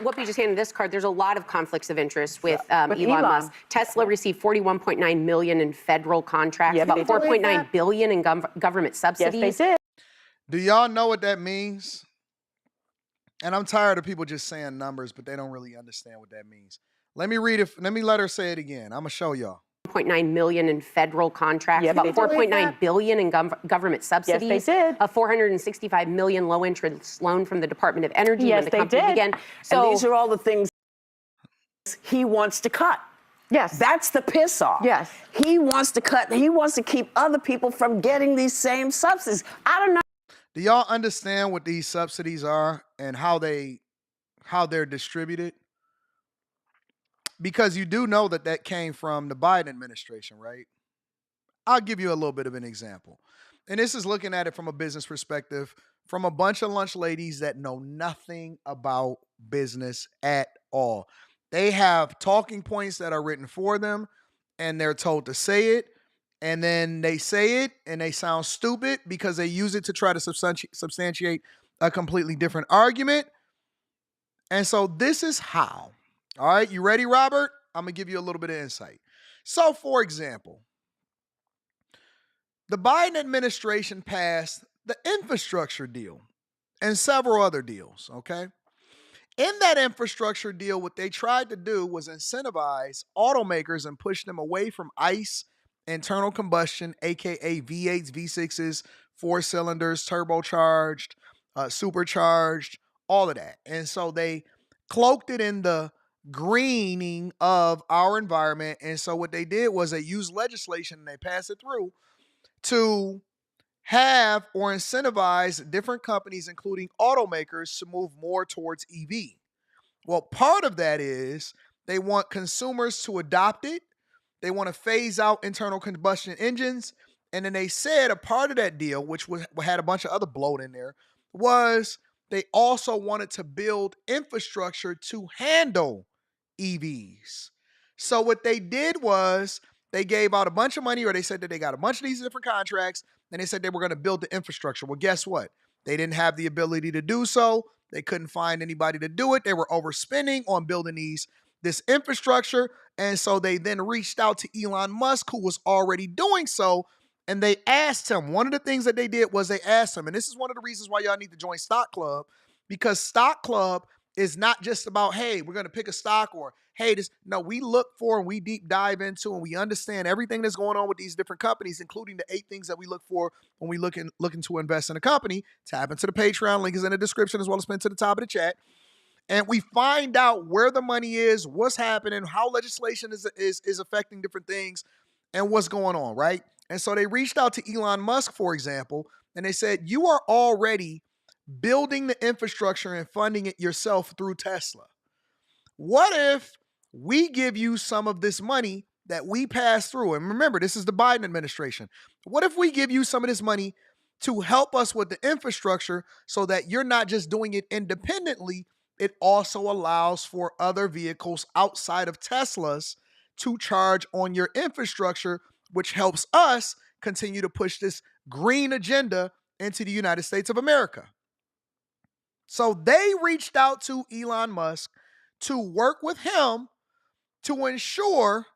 what we just handed this card, there's a lot of conflicts of interest with Elon Musk. Tesla received $41.9 million in federal contracts, about $4.9 billion in government subsidies. Yes, they did. Do y'all know what that means? And I'm tired of people just saying numbers, but they don't really understand what that means. Let me read it. Let me let her say it again. I'm going to show y'all. $1.9 million in federal contracts, Yep, about they did. $4.9 billion in government subsidies. Yes, they did. A $465 million low-interest loan from the Department of Energy Yes, when the they company did. began. And these are all the things he wants to cut. Yes. That's the piss off. Yes. He wants to cut, he wants to keep other people from getting these same subsidies. I don't know. Do y'all understand what these subsidies are and how they're distributed? Because you do know that came from the Biden administration, right? I'll give you a little bit of an example. And this is looking at it from a business perspective, from a bunch of lunch ladies that know nothing about business at all. They have talking points that are written for them, and they're told to say it. And then they say it, and they sound stupid because they use it to try to substantiate a completely different argument. And so this is how. All right, you ready, Robert? I'm going to give you a little bit of insight. So, for example, the Biden administration passed the infrastructure deal and several other deals, okay? In that infrastructure deal, what they tried to do was incentivize automakers and push them away from ICE, internal combustion, aka V8s, V6s, 4 cylinders, turbocharged, supercharged, all of that. And so they cloaked it in the greening of our environment. And so what they did was they used legislation and they passed it through to have or incentivize different companies, including automakers, to move more towards EV. Well, part of that is they want consumers to adopt it. They want to phase out internal combustion engines. And then they said a part of that deal, which had a bunch of other bloat in there, was they also wanted to build infrastructure to handle EVs. So what they did was they gave out a bunch of money, or they said that they got a bunch of these different contracts, and they said they were going to build the infrastructure. Well, guess what? They didn't have the ability to do so. They couldn't find anybody to do it. They were overspending on building this infrastructure. And so they then reached out to Elon Musk, who was already doing so. And they asked him, one of the things that they did was they asked him, and this is one of the reasons why y'all need to join Stock Club, because Stock Club is not just about, hey, we're going to pick a stock, or hey, no, we look for and we deep dive into and we understand everything that's going on with these different companies, including the 8 things that we look for when we looking to invest in a company. Tap into the Patreon, link is in the description, as well as pin to the top of the chat. And we find out where the money is, what's happening, how legislation is affecting different things, and what's going on, right? And so they reached out to Elon Musk, for example, and they said, you are already building the infrastructure and funding it yourself through Tesla. What if we give you some of this money that we pass through? And remember, this is the Biden administration. What if we give you some of this money to help us with the infrastructure so that you're not just doing it independently? It also allows for other vehicles outside of Teslas to charge on your infrastructure, which helps us continue to push this green agenda into the United States of America. So they reached out to Elon Musk to work with him to ensure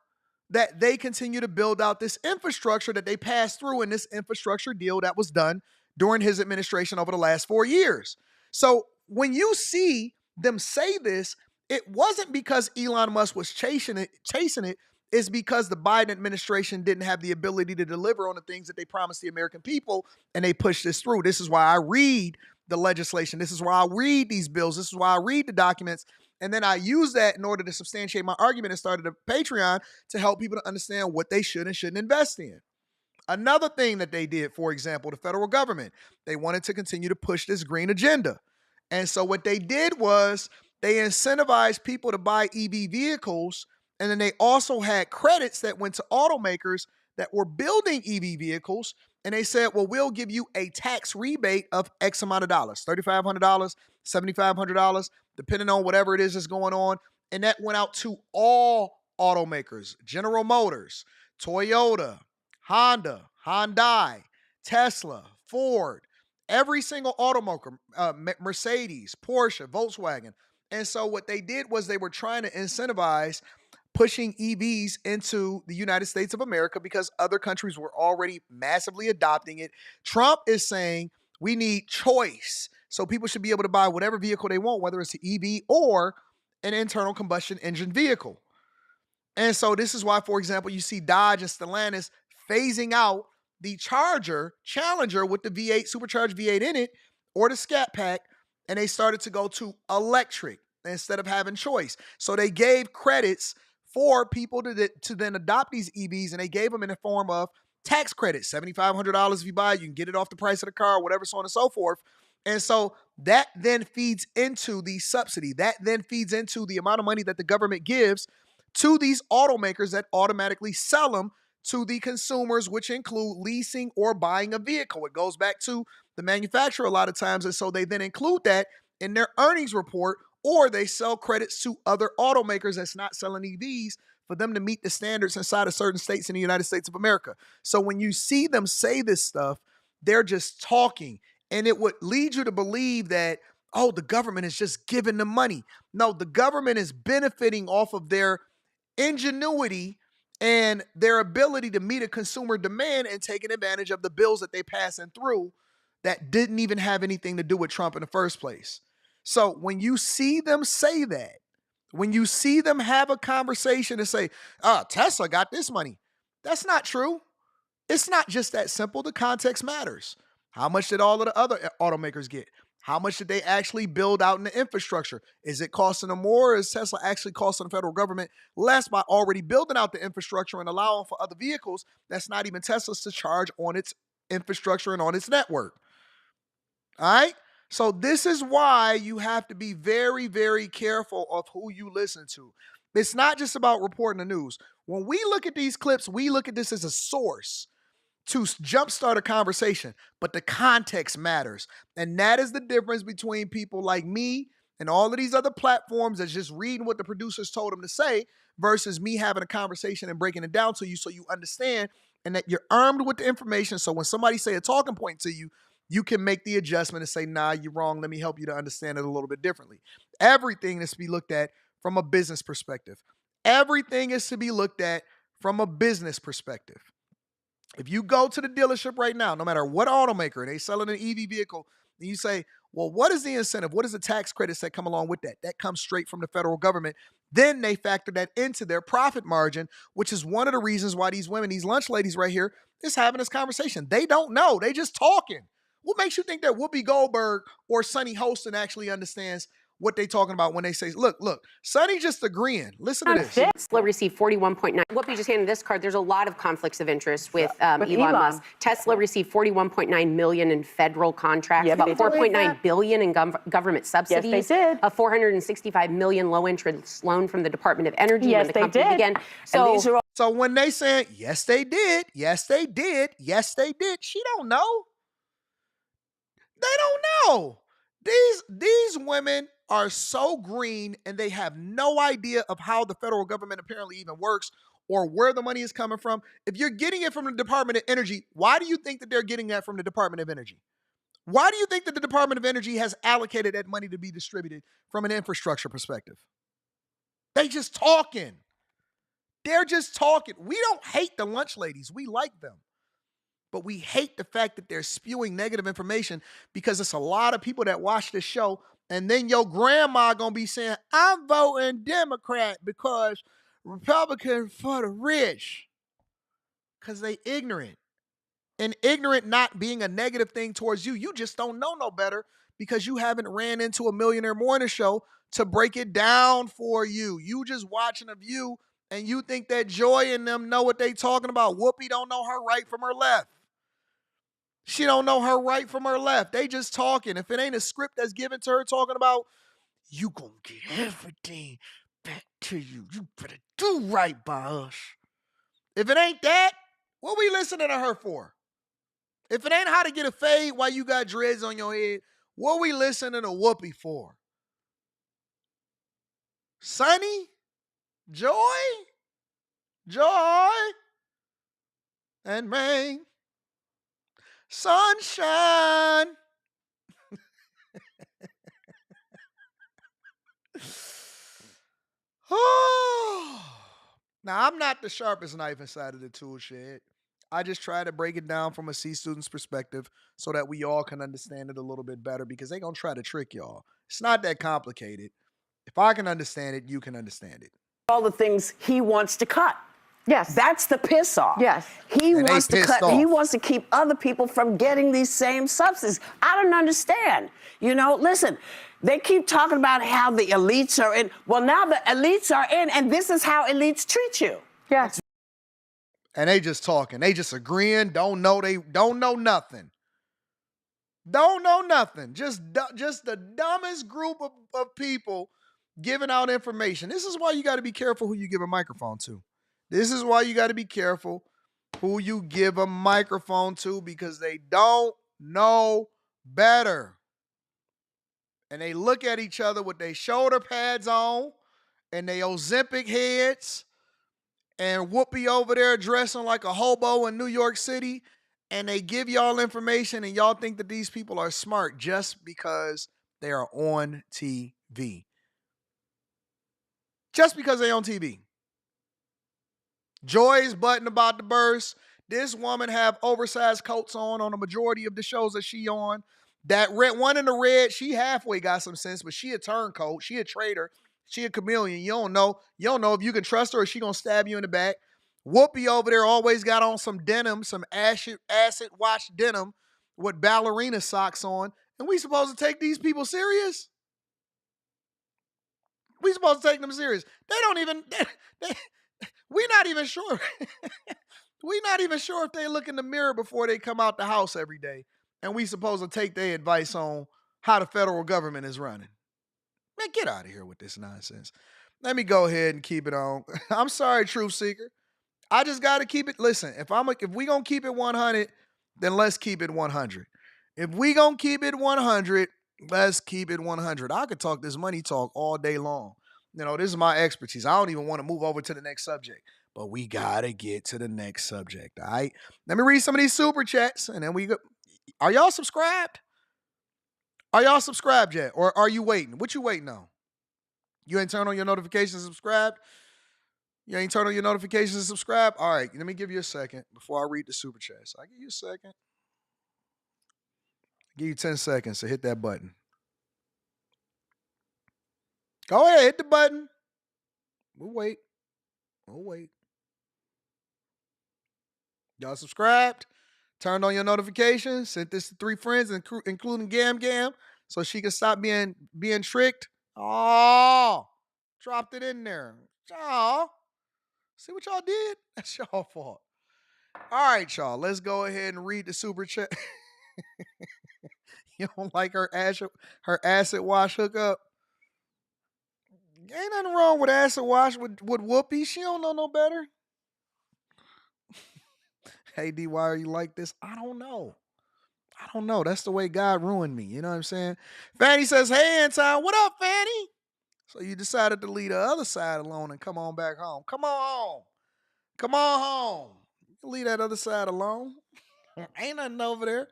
that they continue to build out this infrastructure that they passed through in this infrastructure deal that was done during his administration over the last 4 years. So when you see them say this, it wasn't because Elon Musk was chasing it. It's because the Biden administration didn't have the ability to deliver on the things that they promised the American people, and they pushed this through. This is why I read the legislation. This is why I read these bills. This is why I read the documents. And then I use that in order to substantiate my argument and started a Patreon to help people to understand what they should and shouldn't invest in. Another thing that they did, for example, the federal government, they wanted to continue to push this green agenda. And so what they did was they incentivized people to buy EV vehicles. And then they also had credits that went to automakers that were building EV vehicles. And they said, well, we'll give you a tax rebate of X amount of dollars, $3,500, $7,500, depending on whatever it is that's going on. And that went out to all automakers, General Motors, Toyota, Honda, Hyundai, Tesla, Ford, every single automaker, Mercedes, Porsche, Volkswagen. And so what they did was they were trying to incentivize pushing EVs into the United States of America because other countries were already massively adopting it. Trump is saying we need choice. So people should be able to buy whatever vehicle they want, whether it's an EV or an internal combustion engine vehicle. And so this is why, for example, you see Dodge and Stellantis phasing out the Challenger with the V8, supercharged V8 in it, or the Scat Pack, and they started to go to electric instead of having choice. So they gave credits for people to then adopt these EVs, and they gave them in the form of tax credits, $7,500 if you buy it, you can get it off the price of the car, whatever, so on and so forth. And so that then feeds into the subsidy. That then feeds into the amount of money that the government gives to these automakers that automatically sell them to the consumers, which include leasing or buying a vehicle. It goes back to the manufacturer a lot of times, and so they then include that in their earnings report, or they sell credits to other automakers that's not selling EVs for them to meet the standards inside of certain states in the United States of America. So when you see them say this stuff, they're just talking, and it would lead you to believe that, oh, the government is just giving them money. No, the government is benefiting off of their ingenuity and their ability to meet a consumer demand and taking advantage of the bills that they passing through that didn't even have anything to do with Trump in the first place. So when you see them say that, when you see them have a conversation and say, Tesla got this money, that's not true. It's not just that simple. The context matters. How much did all of the other automakers get? How much did they actually build out in the infrastructure? Is it costing them more, or is Tesla actually costing the federal government less by already building out the infrastructure and allowing for other vehicles that's not even Tesla's to charge on its infrastructure and on its network? All right? So this is why you have to be very, very careful of who you listen to. It's not just about reporting the news. When we look at these clips, we look at this as a source to jumpstart a conversation, but the context matters. And that is the difference between people like me and all of these other platforms that's just reading what the producers told them to say versus me having a conversation and breaking it down to you so you understand and that you're armed with the information. So when somebody say a talking point to you, you can make the adjustment and say, nah, you're wrong. Let me help you to understand it a little bit differently. Everything is to be looked at from a business perspective. Everything is to be looked at from a business perspective. If you go to the dealership right now, no matter what automaker, they selling an EV vehicle, and you say, well, what is the incentive? What is the tax credits that come along with that? That comes straight from the federal government. Then they factor that into their profit margin, which is one of the reasons why these women, these lunch ladies right here, is having this conversation. They don't know. They just talking. What makes you think that Whoopi Goldberg or Sonny Hostin actually understands what they talking about when they say, look, Sonny just agreeing. Listen to this. Tesla received 41.9. Whoopi just handed this card. There's a lot of conflicts of interest with Elon Musk. Tesla received 41.9 million in federal contracts, about 4.9 billion in government subsidies. Yes, they did. A 465 million low-interest loan from the Department of Energy yes, when the company began. So when they say, yes, they did, yes, they did, yes, they did, she don't know. They don't know. These women are so green and they have no idea of how the federal government apparently even works or where the money is coming from. If you're getting it from the Department of Energy, why do you think that they're getting that from the Department of Energy? Why do you think that the Department of Energy has allocated that money to be distributed from an infrastructure perspective? They just talking. They're just talking. We don't hate the lunch ladies. We like them. But we hate the fact that they're spewing negative information because it's a lot of people that watch this show, and then your grandma gonna be saying, I'm voting Democrat because Republican for the rich. Because they ignorant. And ignorant not being a negative thing towards you, you just don't know no better because you haven't ran into a Millionaire Morning Show to break it down for you. You just watching a View, and you think that Joy and them know what they talking about. Whoopi don't know her right from her left. She don't know her right from her left. They just talking. If it ain't a script that's given to her talking about, you gonna get everything back to you. You better do right by us. If it ain't that, what we listening to her for? If it ain't how to get a fade while you got dreads on your head, what we listening to Whoopi for? Sunny? Joy? And rain? Sunshine. Now, I'm not the sharpest knife inside of the tool shed. I just try to break it down from a C student's perspective so that we all can understand it a little bit better because they're going to try to trick y'all. It's not that complicated. If I can understand it, you can understand it. all the things he wants to cut. Yes. That's the piss off. Yes. He And they wants to pissed cut, off. he wants to keep other people from getting these same substances. I don't understand. You know, listen, they keep talking about how the elites are in. Well, now the elites are in, and this is how elites treat you. Yes. And they just talking. They just agreeing. Don't know nothing. Don't know nothing. Just the dumbest group of people giving out information. This is why you got to be careful who you give a microphone to. This is why you got to be careful who you give a microphone to, because they don't know better. And they look at each other with their shoulder pads on and they Ozempic heads, and Whoopi over there dressing like a hobo in New York City, and they give y'all information and y'all think that these people are smart just because they are on TV. Just because they're on TV. Joy's button about to burst. This woman have oversized coats on the majority of the shows that she on. That red one in the red, she halfway got some sense, but she a turncoat. She a traitor. She a chameleon. You don't know if you can trust her or she gonna stab you in the back. Whoopi over there always got on some denim, some acid wash denim with ballerina socks on. And we supposed to take these people serious? We supposed to take them serious. They don't even, we're not even sure. We're not even sure if they look in the mirror before they come out the house every day. And we supposed to take their advice on how the federal government is running. Man, get out of here with this nonsense. Let me go ahead and keep it on. I'm sorry, Truth Seeker. I just got to keep it. Listen, if we going to keep it 100, then let's keep it 100. If we going to keep it 100, let's keep it 100. I could talk this money talk all day long. You know, this is my expertise. I don't even want to move over to the next subject, but we got to get to the next subject. All right. Let me read some of these super chats and then we go. Are y'all subscribed? Are y'all subscribed yet? Or are you waiting? What you waiting on? You ain't turn on your notifications and subscribed? You ain't turn on your notifications and subscribe? All right, let me give you a second before I read the super chats. I'll give you a second. I'll give you 10 seconds to hit that button. Go ahead, hit the button. We'll wait. Y'all subscribed? Turned on your notifications? Sent this to 3 friends, including Gam Gam, so she can stop being tricked? Oh, dropped it in there. Oh. See what y'all did? That's y'all fault. All right, y'all. Let's go ahead and read the super chat. You don't like her acid wash hookup? Ain't nothing wrong with acid wash with Whoopi. She don't know no better. Hey, D, why are you like this? I don't know. That's the way God ruined me. You know what I'm saying? Fanny says, hey, Anton. What up, Fanny? So you decided to leave the other side alone and come on back home. Come on home. You can leave that other side alone. Ain't nothing over there.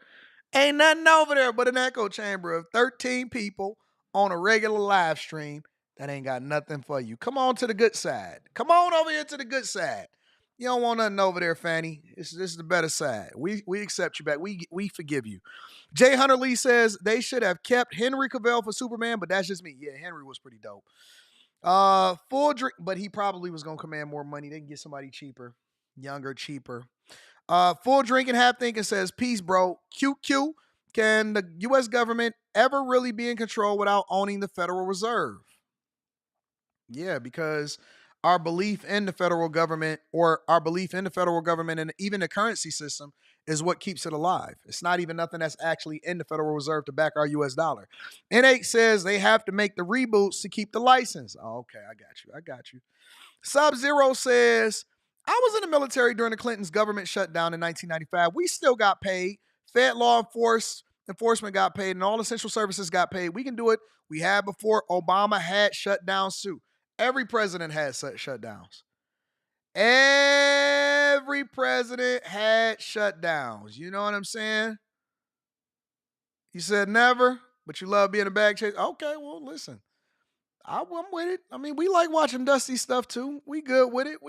Ain't nothing over there but an echo chamber of 13 people on a regular live stream that ain't got nothing for you. Come on to the good side. Come on over here to the good side. You don't want nothing over there, Fanny. This is the better side. We accept you back. We forgive you. Jay Hunter Lee says they should have kept Henry Cavill for Superman, but that's just me. Yeah, Henry was pretty dope. Full drink, but he probably was gonna command more money. They can get somebody cheaper, younger, cheaper. Full drinking, half thinking says, peace, bro. QQ, can the U.S. government ever really be in control without owning the Federal Reserve? Yeah, because our belief in the federal government and even the currency system is what keeps it alive. It's not even nothing that's actually in the Federal Reserve to back our U.S. dollar. N8 says they have to make the reboots to keep the license. Oh, okay, I got you. Sub-Zero says, I was in the military during the Clintons' government shutdown in 1995. We still got paid. Fed law enforcement got paid, and all essential services got paid. We can do it. We had before. Obama had shutdowns too. Every president had such shutdowns. Every president had shutdowns. You know what I'm saying? You said never, but you love being a bag chaser. Okay, well, listen. I'm with it. I mean, we like watching Dusty stuff too. We good with it.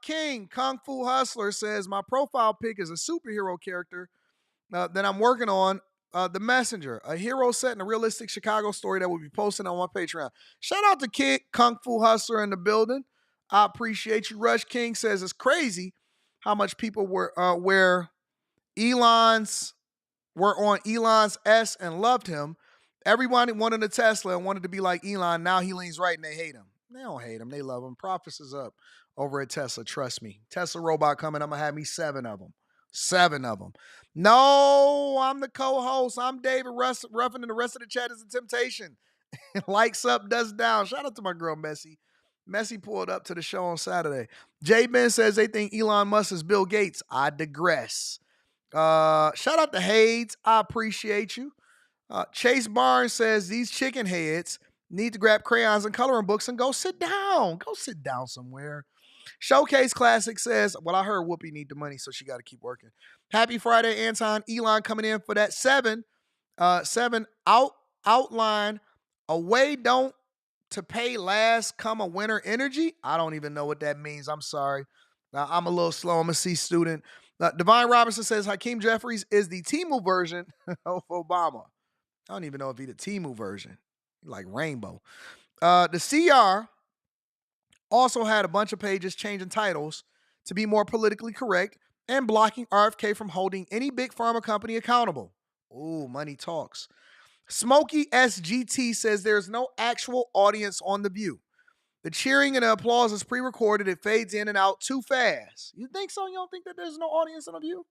King Kung Fu Hustler says my profile pic is a superhero character that I'm working on. The Messenger, a hero set in a realistic Chicago story that will be posted on my Patreon. Shout out to Kid Kung Fu Hustler in the building. I appreciate you. Rush King says it's crazy how much people were on Elon's S and loved him. Everybody wanted a Tesla and wanted to be like Elon. Now he leans right and they hate him. They don't hate him. They love him. Profits is up over at Tesla. Trust me. Tesla robot coming. I'm going to have me 7 of them. 7 of them. No, I'm the co-host. I'm David Ruffin, and the rest of the chat is a temptation. Likes up, does down. Shout out to my girl, Messy. Messy pulled up to the show on Saturday. J. Ben says they think Elon Musk is Bill Gates. I digress. Shout out to Hades. I appreciate you. Chase Barnes says these chicken heads need to grab crayons and coloring books and go sit down. Go sit down somewhere. Showcase Classic says, well, I heard Whoopi need the money, so she got to keep working. Happy Friday, Anton. Elon coming in for that 7 outline. Away don't to pay last come a winter energy. I don't even know what that means. I'm sorry. I'm a little slow. I'm a C student. Divine Robinson says Hakeem Jeffries is the Temu version of Obama. I don't even know if he's the Temu version. Like Rainbow. The CR also had a bunch of pages changing titles to be more politically correct and blocking RFK from holding any big pharma company accountable. Ooh, money talks. Smokey SGT says there's no actual audience on The View. The cheering and the applause is pre-recorded. It fades in and out too fast. You think so? You don't think that there's no audience on The View?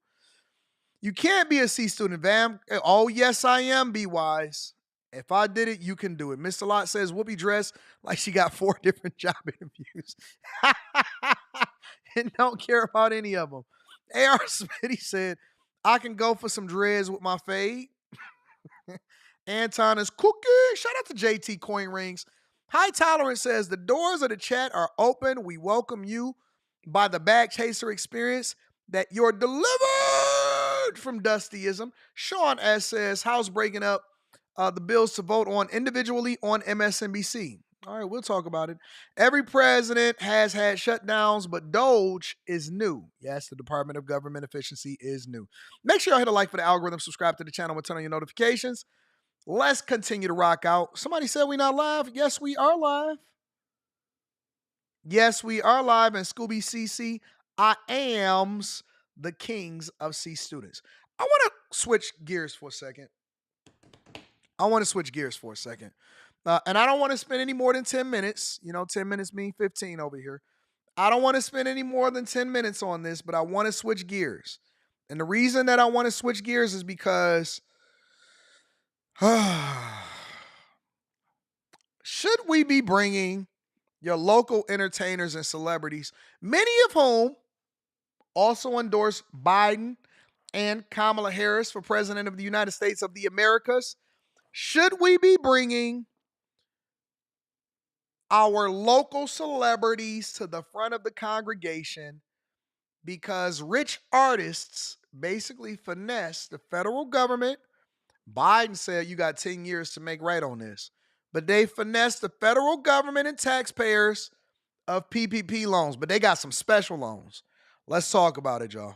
You can't be a C student, Vam. Oh, yes, I am, Be Wise. If I did it, you can do it. Mr. Lot says Whoopi dressed like she got 4 different job interviews. And don't care about any of them. A.R. Smitty said, I can go for some dreads with my fade. Anton is cooking. Shout out to JT Coin Rings. High Tolerance says, the doors of the chat are open. We welcome you by the Bag Chaser experience that you're delivered from Dustyism. Sean S. says, House breaking up the bills to vote on individually on MSNBC. All right, we'll talk about it. Every president has had shutdowns, but Doge is new. Yes, the Department of Government Efficiency is new. Make sure y'all hit a like for the algorithm, subscribe to the channel, and turn on your notifications. Let's continue to rock out. Somebody said we're not live. Yes, we are live. Yes, we are live. And Scooby CC, I am's the kings of C students. I want to switch gears for a second. And I don't want to spend any more than 10 minutes. 10 minutes mean 15 over here. I don't want to spend any more than 10 minutes on this, but I want to switch gears. And the reason that I want to switch gears is because should we be bringing your local entertainers and celebrities, many of whom also endorse Biden and Kamala Harris for President of the United States of the Americas, should we be bringing our local celebrities to the front of the congregation because rich artists basically finesse the federal government? Biden said you got 10 years to make right on this. But they finessed the federal government and taxpayers of PPP loans. But they got some special loans. Let's talk about it, y'all.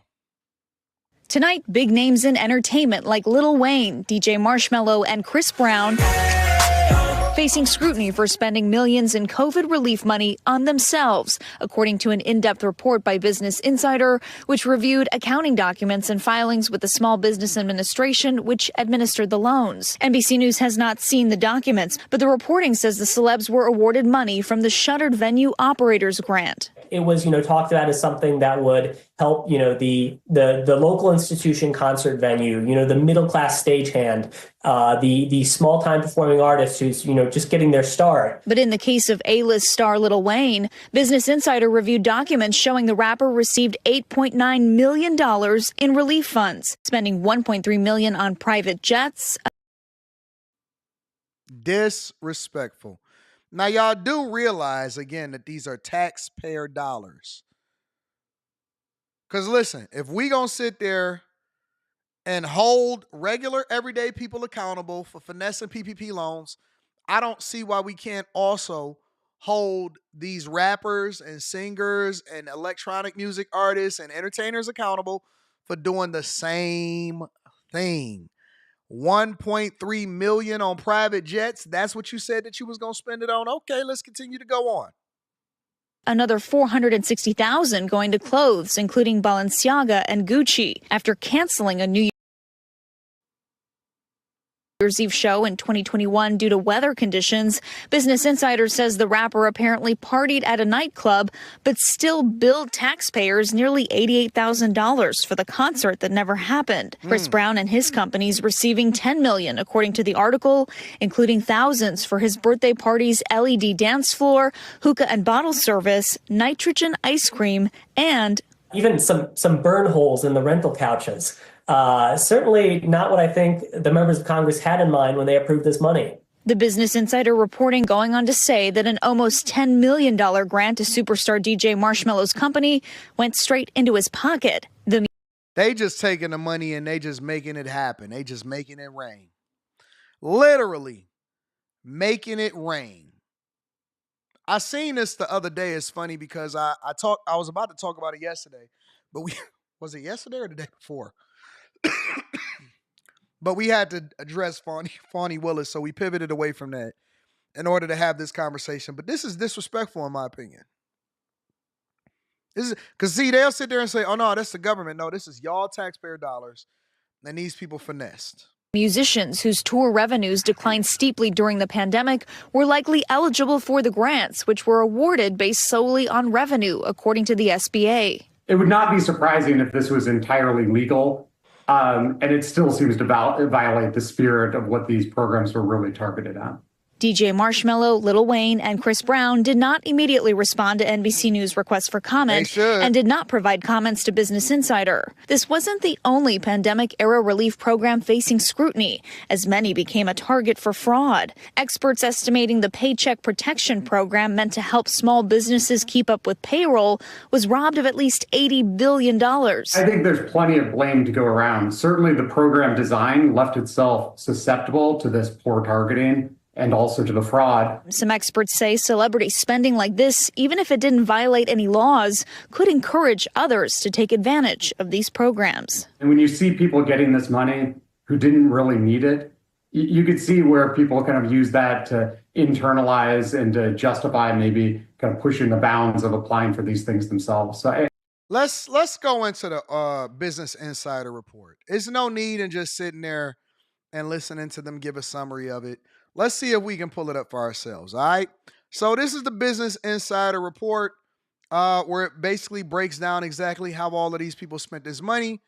Tonight, big names in entertainment like Lil Wayne, DJ Marshmello, and Chris Brown facing scrutiny for spending millions in COVID relief money on themselves, according to an in-depth report by Business Insider, which reviewed accounting documents and filings with the Small Business Administration, which administered the loans. NBC News has not seen the documents, but the reporting says the celebs were awarded money from the Shuttered Venue Operators Grant. It was, talked about as something that would help, the local institution concert venue, the middle class stagehand, the small time performing artist who's, just getting their start. But in the case of A-list star Lil Wayne, Business Insider reviewed documents showing the rapper received $8.9 million in relief funds, spending $1.3 million on private jets. Disrespectful. Now, y'all do realize, again, that these are taxpayer dollars. Because listen, if we gonna sit there and hold regular, everyday people accountable for finessing PPP loans, I don't see why we can't also hold these rappers and singers and electronic music artists and entertainers accountable for doing the same thing. 1.3 million on private jets. That's what you said that you was going to spend it on. Okay, let's continue to go on. Another $460,000 going to clothes, including Balenciaga and Gucci, after canceling a New Year's Eve show in 2021 due to weather conditions. Business Insider says the rapper apparently partied at a nightclub, but still billed taxpayers nearly $88,000 for the concert that never happened. Chris Brown and his companies receiving $10 million, according to the article, including thousands for his birthday party's LED dance floor, hookah and bottle service, nitrogen ice cream, and even some burn holes in the rental couches. Certainly not what I think the members of Congress had in mind when they approved this money. The Business Insider reporting going on to say that an almost $10 million grant to superstar DJ Marshmello's company went straight into his pocket. They just taking the money and they just making it happen. They just making it rain. Literally making it rain. I seen this the other day. It's funny because I was about to talk about it yesterday, but was it yesterday or the day before? But we had to address Fawny Willis, so we pivoted away from that in order to have this conversation. But this is disrespectful, in my opinion. This is because they'll sit there and say, "Oh no, that's the government." No, this is y'all taxpayer dollars, and these people finessed. Musicians whose tour revenues declined steeply during the pandemic were likely eligible for the grants, which were awarded based solely on revenue, according to the SBA. It would not be surprising if this was entirely legal. And it still seems to violate the spirit of what these programs were really targeted at. DJ Marshmello, Lil Wayne, and Chris Brown did not immediately respond to NBC News' request for comment and did not provide comments to Business Insider. This wasn't the only pandemic-era relief program facing scrutiny, as many became a target for fraud. Experts estimating the Paycheck Protection Program meant to help small businesses keep up with payroll was robbed of at least $80 billion. I think there's plenty of blame to go around. Certainly the program design left itself susceptible to this poor targeting and also to the fraud. Some experts say celebrity spending like this, even if it didn't violate any laws, could encourage others to take advantage of these programs. And when you see people getting this money who didn't really need it, you could see where people kind of use that to internalize and to justify maybe kind of pushing the bounds of applying for these things themselves. So let's go into the Business Insider report. There's no need in just sitting there and listening to them give a summary of it. Let's see if we can pull it up for ourselves, all right? So this is the Business Insider report where it basically breaks down exactly how all of these people spent this money.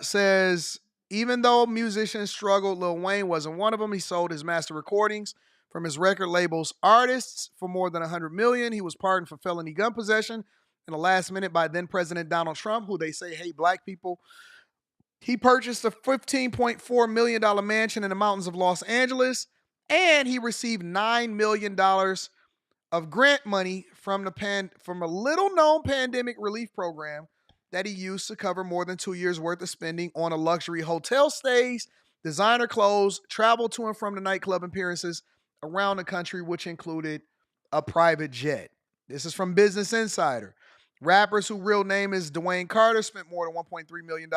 Says, even though musicians struggled, Lil Wayne wasn't one of them. He sold his master recordings from his record label's artists for more than $100 million. He was pardoned for felony gun possession in the last minute by then-President Donald Trump, who they say hate black people. He purchased a $15.4 million mansion in the mountains of Los Angeles. And he received $9 million of grant money from a little-known pandemic relief program that he used to cover more than 2 years' worth of spending on a luxury hotel stays, designer clothes, travel to and from the nightclub appearances around the country, which included a private jet. This is from Business Insider. Rappers whose real name is Dwayne Carter spent more than $1.3 million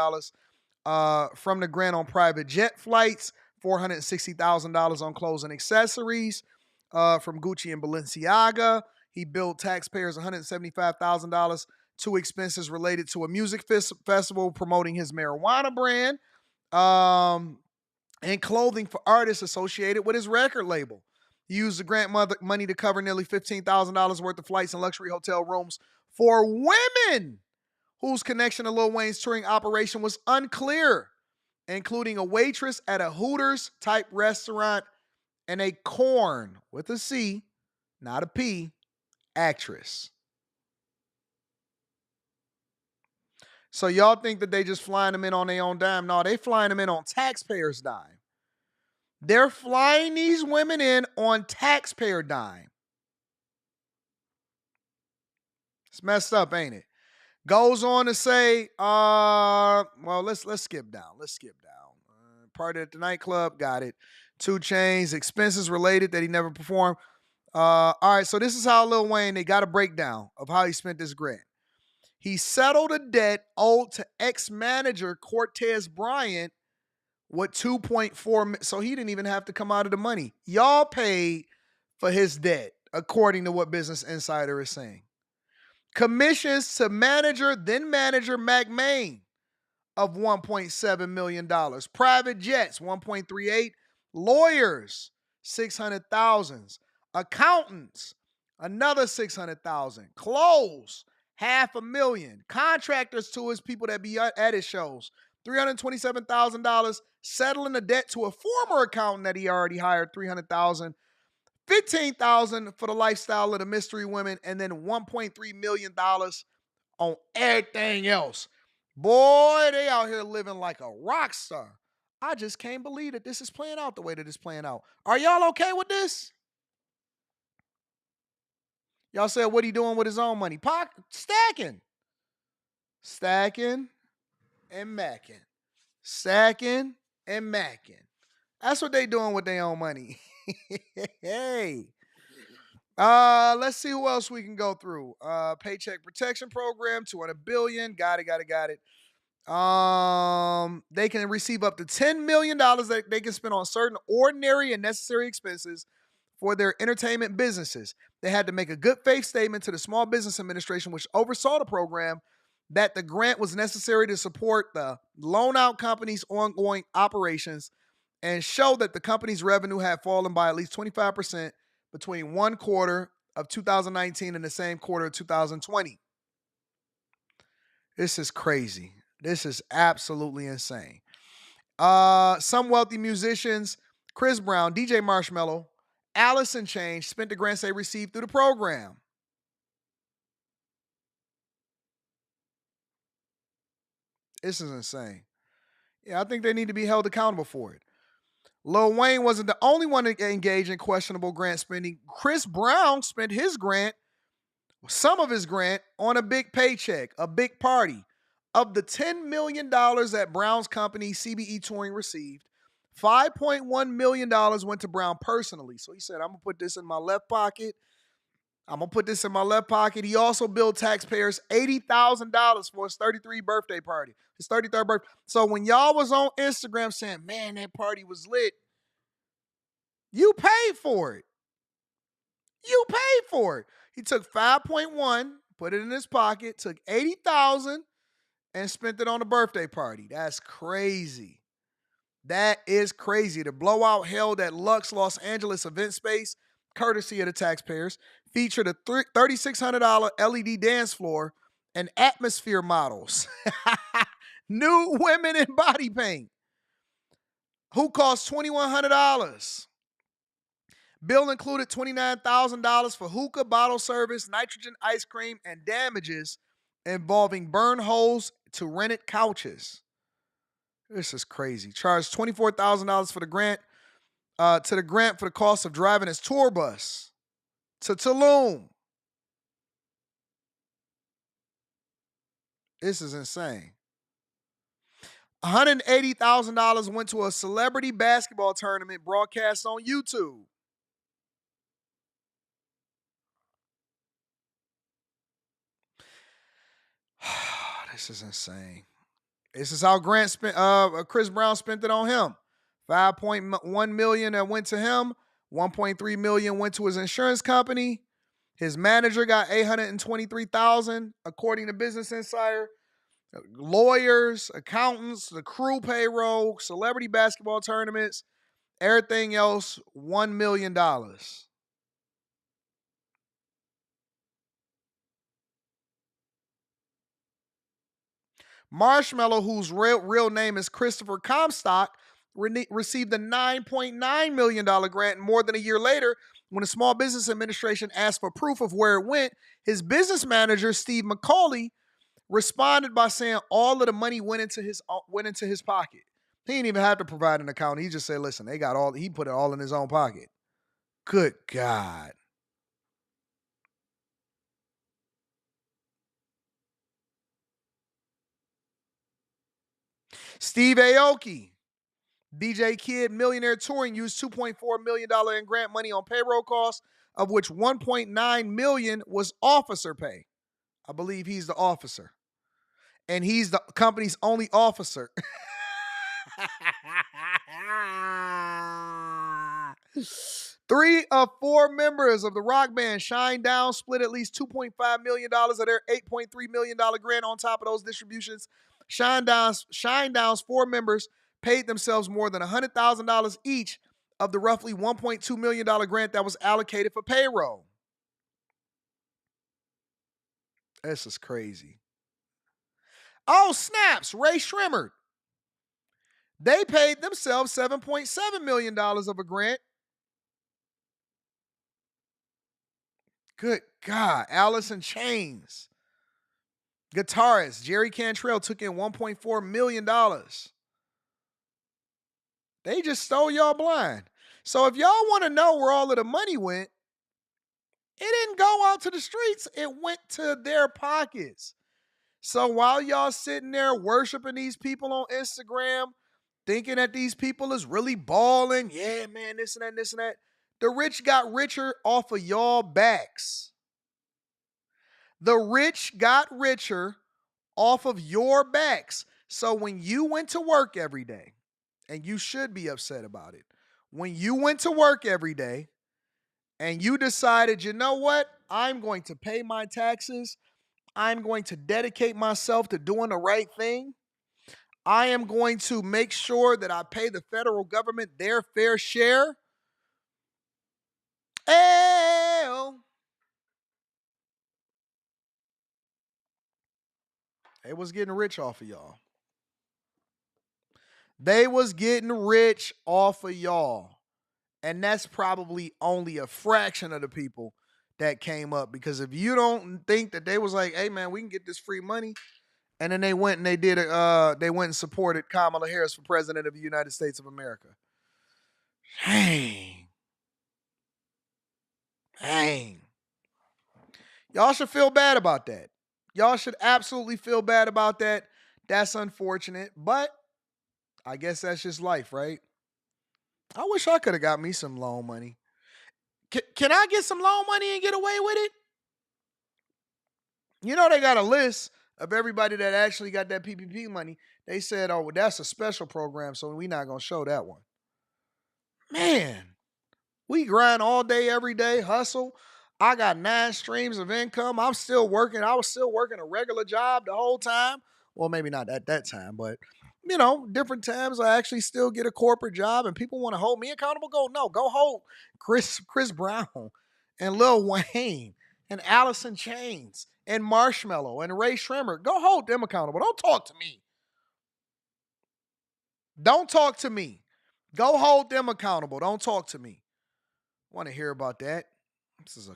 from the grant on private jet flights, $460,000 on clothes and accessories from Gucci and Balenciaga. He billed taxpayers $175,000 to expenses related to a music festival promoting his marijuana brand and clothing for artists associated with his record label. He used the grant money to cover nearly $15,000 worth of flights and luxury hotel rooms for women whose connection to Lil Wayne's touring operation was unclear, including a waitress at a Hooters-type restaurant and a corn, with a C, not a P, actress. So y'all think that they just flying them in on their own dime? No, they flying them in on taxpayers' dime. They're flying these women in on taxpayer dime. It's messed up, ain't it? Goes on to say, well, let's skip down. Let's skip down. Party at the nightclub, got it. 2 Chainz, expenses related that he never performed. All right, so this is how Lil Wayne, they got a breakdown of how he spent this grant. He settled a debt owed to ex-manager Cortez Bryant with 2.4, so he didn't even have to come out of the money. Y'all paid for his debt, according to what Business Insider is saying. Commissions to then manager McMahon of $1.7 million. Private jets, 1.38. Lawyers, 600,000. Accountants, another 600,000. Clothes, $500,000. Contractors to his people that be at his shows, $327,000. Settling the debt to a former accountant that he already hired, $300,000. $15,000 for the lifestyle of the mystery women, and then $1.3 million on everything else. Boy, they out here living like a rock star. I just can't believe that this is playing out the way that it's playing out. Are y'all okay with this? Y'all said, what he doing with his own money? Stacking and macking. Stacking and macking. That's what they doing with their own money. Hey. Let's see who else we can go through. Paycheck Protection Program, $200 billion. Got it. They can receive up to $10 million that they can spend on certain ordinary and necessary expenses for their entertainment businesses. They had to make a good faith statement to the Small Business Administration, which oversaw the program, that the grant was necessary to support the loan out company's ongoing operations and show that the company's revenue had fallen by at least 25% between one quarter of 2019 and the same quarter of 2020. This is crazy. This is absolutely insane. Some wealthy musicians, Chris Brown, DJ Marshmello, Alice in Chains, spent the grants they received through the program. This is insane. Yeah, I think they need to be held accountable for it. Lil Wayne wasn't the only one to engage in questionable grant spending. Chris Brown spent some of his grant on a big paycheck, a big party. Of the $10 million that Brown's company, CBE Touring, received, $5.1 million went to Brown personally. So he said, I'm going to put this in my left pocket. He also billed taxpayers $80,000 for his 33rd birthday party. His 33rd birthday. So when y'all was on Instagram saying, man, that party was lit, you paid for it. He took 5.1, put it in his pocket, took 80,000 and spent it on a birthday party. That's crazy. That is crazy. The blowout held at Lux Los Angeles event space, courtesy of the taxpayers, featured a $3,600 LED dance floor and atmosphere models. Nude women in body paint, who cost $2,100. Bill included $29,000 for hookah, bottle service, nitrogen ice cream, and damages involving burn holes to rented couches. This is crazy. Charged $24,000 for the grant, for the cost of driving his tour bus to Tulum. This is insane. $180,000 went to a celebrity basketball tournament broadcast on YouTube. This is insane. This is how Chris Brown spent it on him. $5.1 million that went to him. $1.3 million went to his insurance company. His manager got $823,000, according to Business Insider. Lawyers, accountants, the crew payroll, celebrity basketball tournaments, everything else, $1 million. Marshmello, whose real name is Christopher Comstock, received a $9.9 million grant. More than a year later, when the Small Business Administration asked for proof of where it went, his business manager, Steve McCauley, responded by saying all of the money went into his pocket. He didn't even have to provide an account. He just said, listen, he put it all in his own pocket. Good God. Steve Aoki, DJ Kid Millionaire Touring, used $2.4 million in grant money on payroll costs, of which $1.9 million was officer pay. I believe he's the officer. And he's the company's only officer. Three of four members of the rock band Shutdown split at least $2.5 million of their $8.3 million grant on top of those distributions. Shutdown's four members paid themselves more than $100,000 each of the roughly $1.2 million grant that was allocated for payroll. This is crazy. Oh, snaps. Ray Shrimmer. They paid themselves $7.7 million of a grant. Good God. Alice in Chains. Guitarist Jerry Cantrell took in $1.4 million. They just stole y'all blind. So if y'all want to know where all of the money went, it didn't go out to the streets. It went to their pockets. So while y'all sitting there worshiping these people on Instagram, thinking that these people is really balling, yeah, man, this and that, this and that, the rich got richer off of y'all backs. The rich got richer off of your backs. So when you went to work every day, and you should be upset about it, when you went to work every day and you decided, you know what, I'm going to pay my taxes, I'm going to dedicate myself to doing the right thing, I am going to make sure that I pay the federal government their fair share. They was getting rich off of y'all. They was getting rich off of y'all. And that's probably only a fraction of the people that came up. Because if you don't think that they was like, hey man, we can get this free money, and then they went and they went and supported Kamala Harris for president of the United States of America. Dang. Y'all should feel bad about that. Y'all should absolutely feel bad about that. That's unfortunate, but I guess that's just life, right? I wish I could have got me some loan money. Can I get some loan money and get away with it? You know, they got a list of everybody that actually got that PPP money. They said, oh, well, that's a special program, so we're not going to show that one. Man, we grind all day, every day, hustle. I got 9 streams of income. I'm still working. I was still working a regular job the whole time. Well, maybe not at that time, but, you know, different times I actually still get a corporate job and people want to hold me accountable. Go hold Chris Brown and Lil Wayne and Alice in Chains and Marshmello and Ray Shrimmer. Go hold them accountable. Don't talk to me. Don't talk to me. Go hold them accountable. Don't talk to me. I want to hear about that. This is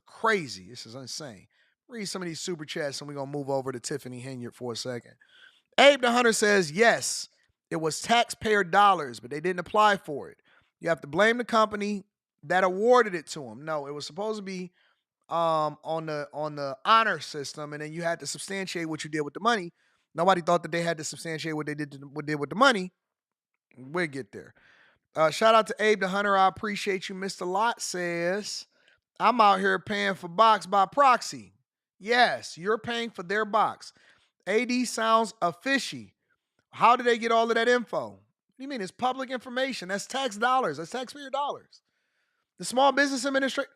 insane. Read some of these super chats and we're going to move over to Tiffany Henyard for a second. Abe the Hunter says, yes, it was taxpayer dollars, but they didn't apply for it. You have to blame the company that awarded it to them. No, it was supposed to be on the honor system, and then you had to substantiate what you did with the money. Nobody thought that they had to substantiate what they did with the money. We'll get there. Shout out to Abe the Hunter. I appreciate you. Mr. Lot says, I'm out here paying for box by proxy. Yes, you're paying for their box. AD sounds fishy. How did they get all of that info? What do you mean? It's public information. That's tax dollars. That's taxpayer dollars. The Small Business Administration.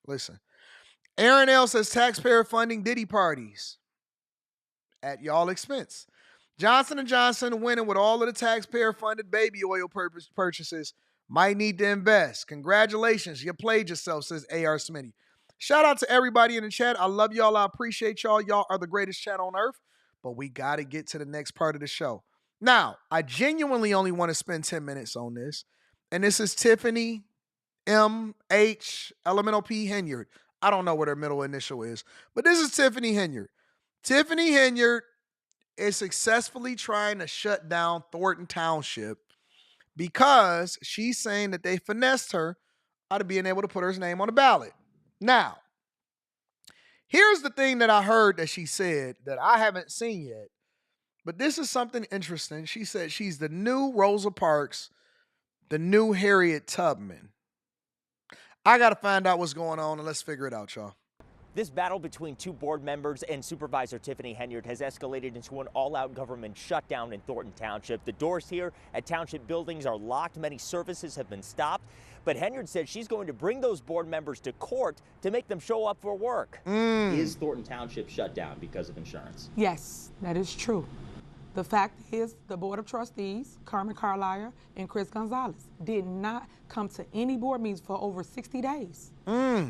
Listen. Aaron L. says taxpayer funding Diddy parties at y'all expense. Johnson & Johnson winning with all of the taxpayer-funded baby oil purchases might need to invest. Congratulations. You played yourself, says A.R. Smitty. Shout out to everybody in the chat. I love y'all. I appreciate y'all. Y'all are the greatest chat on earth. But we got to get to the next part of the show. Now, I genuinely only want to spend 10 minutes on this. And this is Tiffany M.H. Elemental P. Henyard. I don't know what her middle initial is. But this is Tiffany Henyard. Tiffany Henyard is successfully trying to shut down Thornton Township because she's saying that they finessed her out of being able to put her name on the ballot. Now, here's the thing that I heard that she said that I haven't seen yet, but this is something interesting. She said she's the new Rosa Parks, the new Harriet Tubman. I got to find out what's going on, and let's figure it out, y'all. This battle between two board members and Supervisor Tiffany Henyard has escalated into an all-out government shutdown in Thornton Township. The doors here at township buildings are locked. Many services have been stopped. But Henyard said she's going to bring those board members to court to make them show up for work. Is Thornton Township shut down because of insurance? Yes, that is true. The fact is, the Board of Trustees, Carmen Carlisle and Chris Gonzalez, did not come to any board meetings for over 60 days,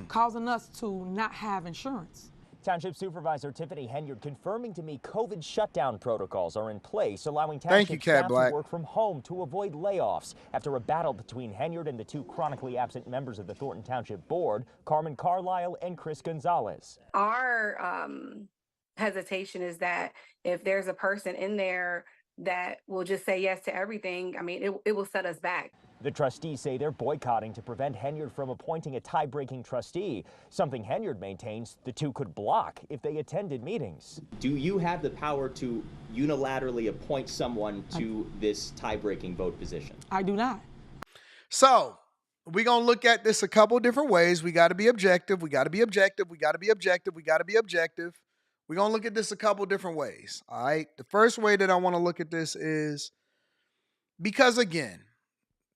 causing us to not have insurance. Township Supervisor Tiffany Henyard confirming to me COVID shutdown protocols are in place, allowing township staff to work from home to avoid layoffs. After a battle between Henyard and the two chronically absent members of the Thornton Township Board, Carmen Carlisle and Chris Gonzalez. Our hesitation is that if there's a person in there that will just say yes to everything, I mean, it will set us back. The trustees say they're boycotting to prevent Henyard from appointing a tie-breaking trustee, something Henyard maintains the two could block if they attended meetings. Do you have the power to unilaterally appoint someone to this tie-breaking vote position? I do not. So we're going to look at this a couple different ways. We got to be objective. We got to be objective. We got to be objective. We got to be objective. We're going to look at this a couple different ways. All right. The first way that I want to look at this is because, again,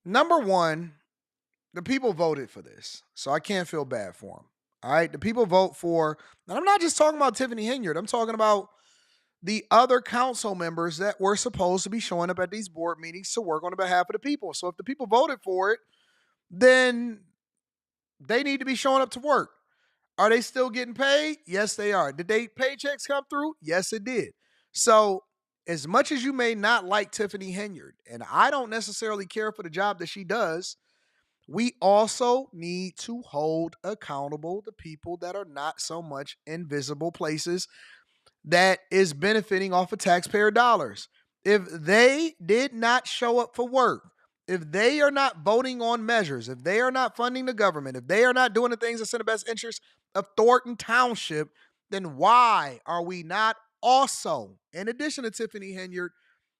number one, the people voted for this, so I can't feel bad for them. All right, the people vote for, and I'm not just talking about Tiffany Henyard. I'm talking about the other council members that were supposed to be showing up at these board meetings to work on behalf of the people. So if the people voted for it, then they need to be showing up to work. Are they still getting paid? Yes, they are. Did they paychecks come through? Yes, it did. So as much as you may not like Tiffany Henyard, and I don't necessarily care for the job that she does, we also need to hold accountable the people that are not so much in visible places that is benefiting off of taxpayer dollars. If they did not show up for work, if they are not voting on measures, if they are not funding the government, if they are not doing the things that's in the best interest of Thornton Township, then why are we not also, in addition to Tiffany Henyard,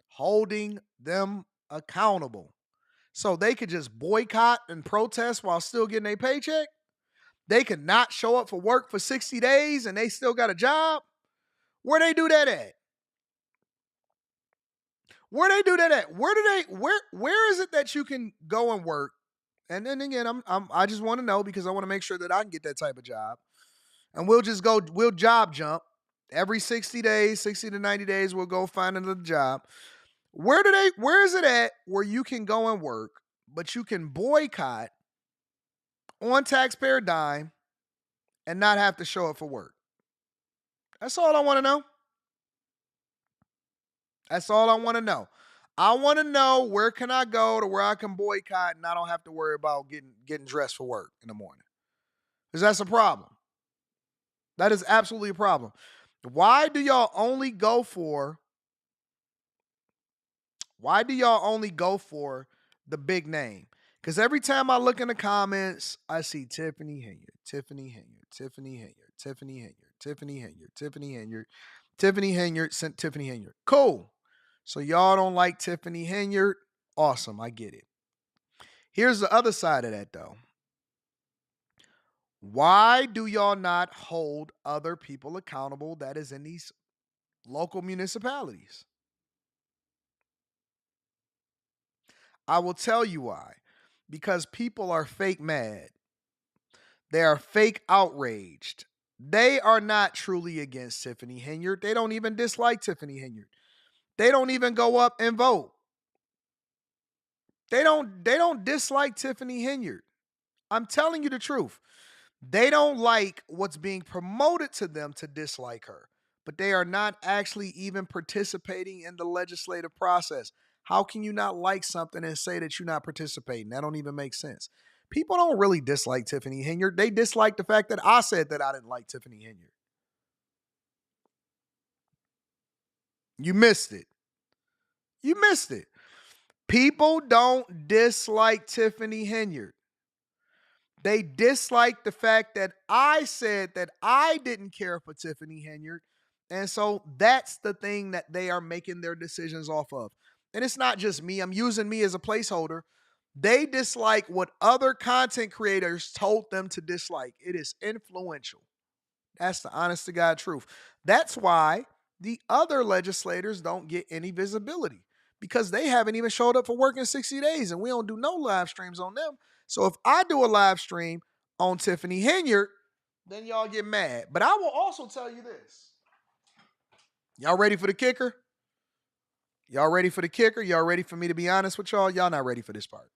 holding them accountable? So they could just boycott and protest while still getting a paycheck? They could not show up for work for 60 days and they still got a job? Where they do that at? Where they do that at? Where is it that you can go and work? And then again, I just want to know because I want to make sure that I can get that type of job. And we'll job jump every 60 days, 60 to 90 days, we'll go find another job. Where is it at where you can go and work, but you can boycott on taxpayer dime and not have to show up for work? That's all I want to know. That's all I want to know. I want to know where can I go to where I can boycott and I don't have to worry about getting dressed for work in the morning. Because that's a problem. That is absolutely a problem. Why do y'all only go for the big name? Because every time I look in the comments, I see Tiffany Henyard, Tiffany Henyard, Tiffany Henyard, Tiffany Henyard, Tiffany Henyard, Tiffany Henyard, Tiffany Henyard, sent Tiffany Henyard. Cool. So y'all don't like Tiffany Henyard? Awesome, I get it. Here's the other side of that, though. Why do y'all not hold other people accountable that is in these local municipalities? I will tell you why. Because people are fake mad. They are fake outraged. They are not truly against Tiffany Henyard. They don't even dislike Tiffany Henyard. They don't even go up and vote. They don't dislike Tiffany Henyard. I'm telling you the truth. They don't like what's being promoted to them to dislike her, but they are not actually even participating in the legislative process. How can you not like something and say that you're not participating? That don't even make sense. People don't really dislike Tiffany Henyard. They dislike the fact that I said that I didn't like Tiffany Henyard. You missed it. You missed it. People don't dislike Tiffany Henyard. They dislike the fact that I said that I didn't care for Tiffany Henyard. And so that's the thing that they are making their decisions off of. And it's not just me. I'm using me as a placeholder. They dislike what other content creators told them to dislike. It is influential. That's the honest to God truth. That's why the other legislators don't get any visibility because they haven't even showed up for work in 60 days and we don't do no live streams on them. So if I do a live stream on Tiffany Henyard, then y'all get mad. But I will also tell you this. Y'all ready for the kicker? Y'all ready for the kicker? Y'all ready for me to be honest with y'all? Y'all not ready for this part.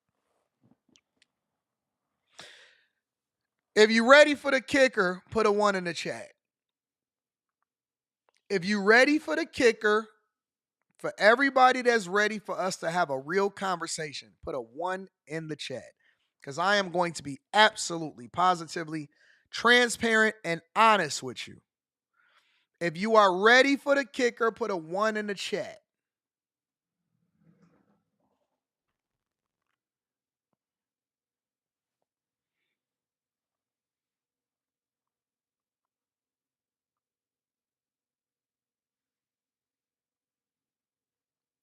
If you ready for the kicker, put a 1 in the chat. If you ready for the kicker, for everybody that's ready for us to have a real conversation, put a 1 in the chat. Because I am going to be absolutely, positively transparent and honest with you. If you are ready for the kicker, put a 1 in the chat.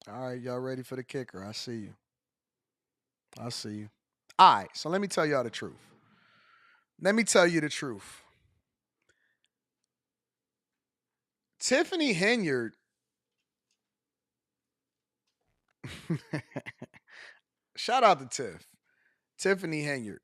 All right, y'all ready for the kicker? I see you. I see you. All right, so let me tell y'all the truth. Let me tell you the truth. Tiffany Henyard. Shout out to Tiff. Tiffany Henyard.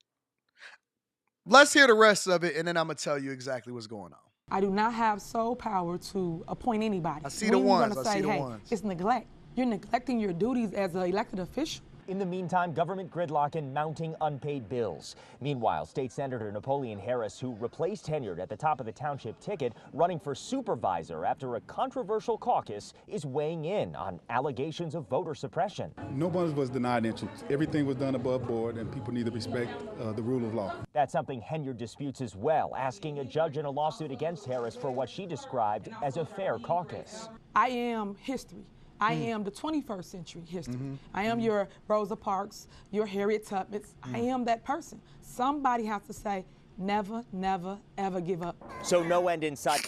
Let's hear the rest of it, and then I'm going to tell you exactly what's going on. I do not have sole power to appoint anybody. I see the ones. I see the ones. It's neglect. You're neglecting your duties as an elected official. In the meantime, government gridlock and mounting unpaid bills. Meanwhile, State Senator Napoleon Harris, who replaced Henyard at the top of the township ticket, running for supervisor after a controversial caucus, is weighing in on allegations of voter suppression. No one was denied entrance. Everything was done above board, and people need to respect the rule of law. That's something Henyard disputes as well, asking a judge in a lawsuit against Harris for what she described as a fair caucus. I am history. I am the 21st century history. I am your Rosa Parks, your Harriet Tubman. I am that person. Somebody has to say, never, never, ever give up. So no end in sight.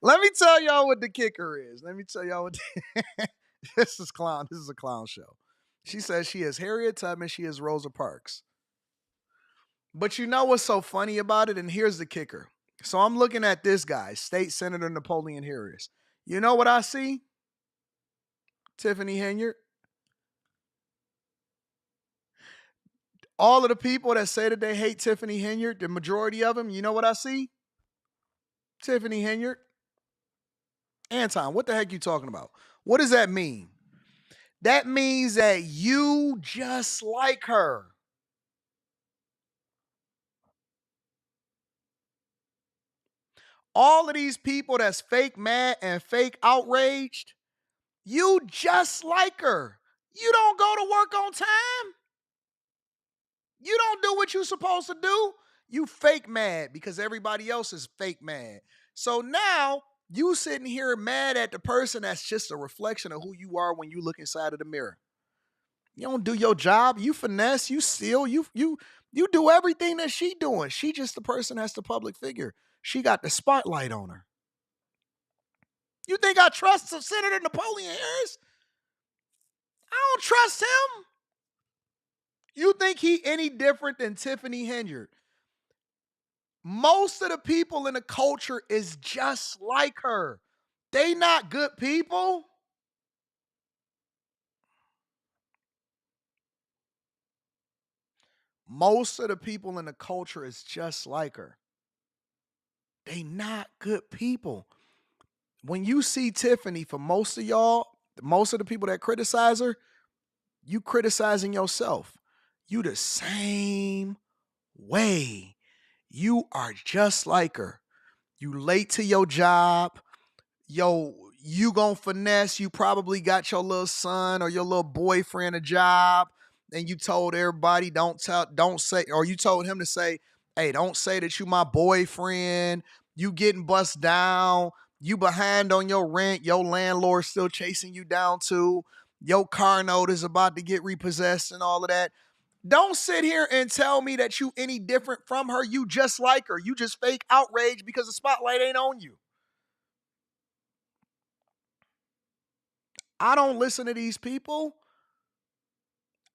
Let me tell y'all what the kicker is. Let me tell y'all what this is clown. This is a clown show. She says she is Harriet Tubman, she is Rosa Parks. But you know what's so funny about it? And here's the kicker. So I'm looking at this guy, State Senator Napoleon Harris. You know what I see? Tiffany Henyard. All of the people that say that they hate Tiffany Henyard, the majority of them, you know what I see? Tiffany Henyard. Anton, what the heck are you talking about? What does that mean? That means that you just like her. All of these people that's fake mad and fake outraged, you just like her. You don't go to work on time. You don't do what you're supposed to do. You fake mad because everybody else is fake mad. So now you sitting here mad at the person that's just a reflection of who you are when you look inside of the mirror. You don't do your job. You finesse. You steal. You do everything that she doing. She just the person that's the public figure. She got the spotlight on her. You think I trust Senator Napoleon Harris? I don't trust him. You think he any different than Tiffany Henyard? Most of the people in the culture is just like her. They not good people. Most of the people in the culture is just like her. They not good people. When you see Tiffany, for most of y'all, most of the people that criticize her, you criticizing yourself. You the same way. You are just like her. You late to your job. Yo, you gonna finesse. You probably got your little son or your little boyfriend a job, and you told everybody don't say, or you told him to say, hey, don't say that you my boyfriend. You getting bust down. You behind on your rent. Your landlord still chasing you down too. Your car note is about to get repossessed and all of that. Don't sit here and tell me that you any different from her. You just like her. You just fake outrage because the spotlight ain't on you. I don't listen to these people.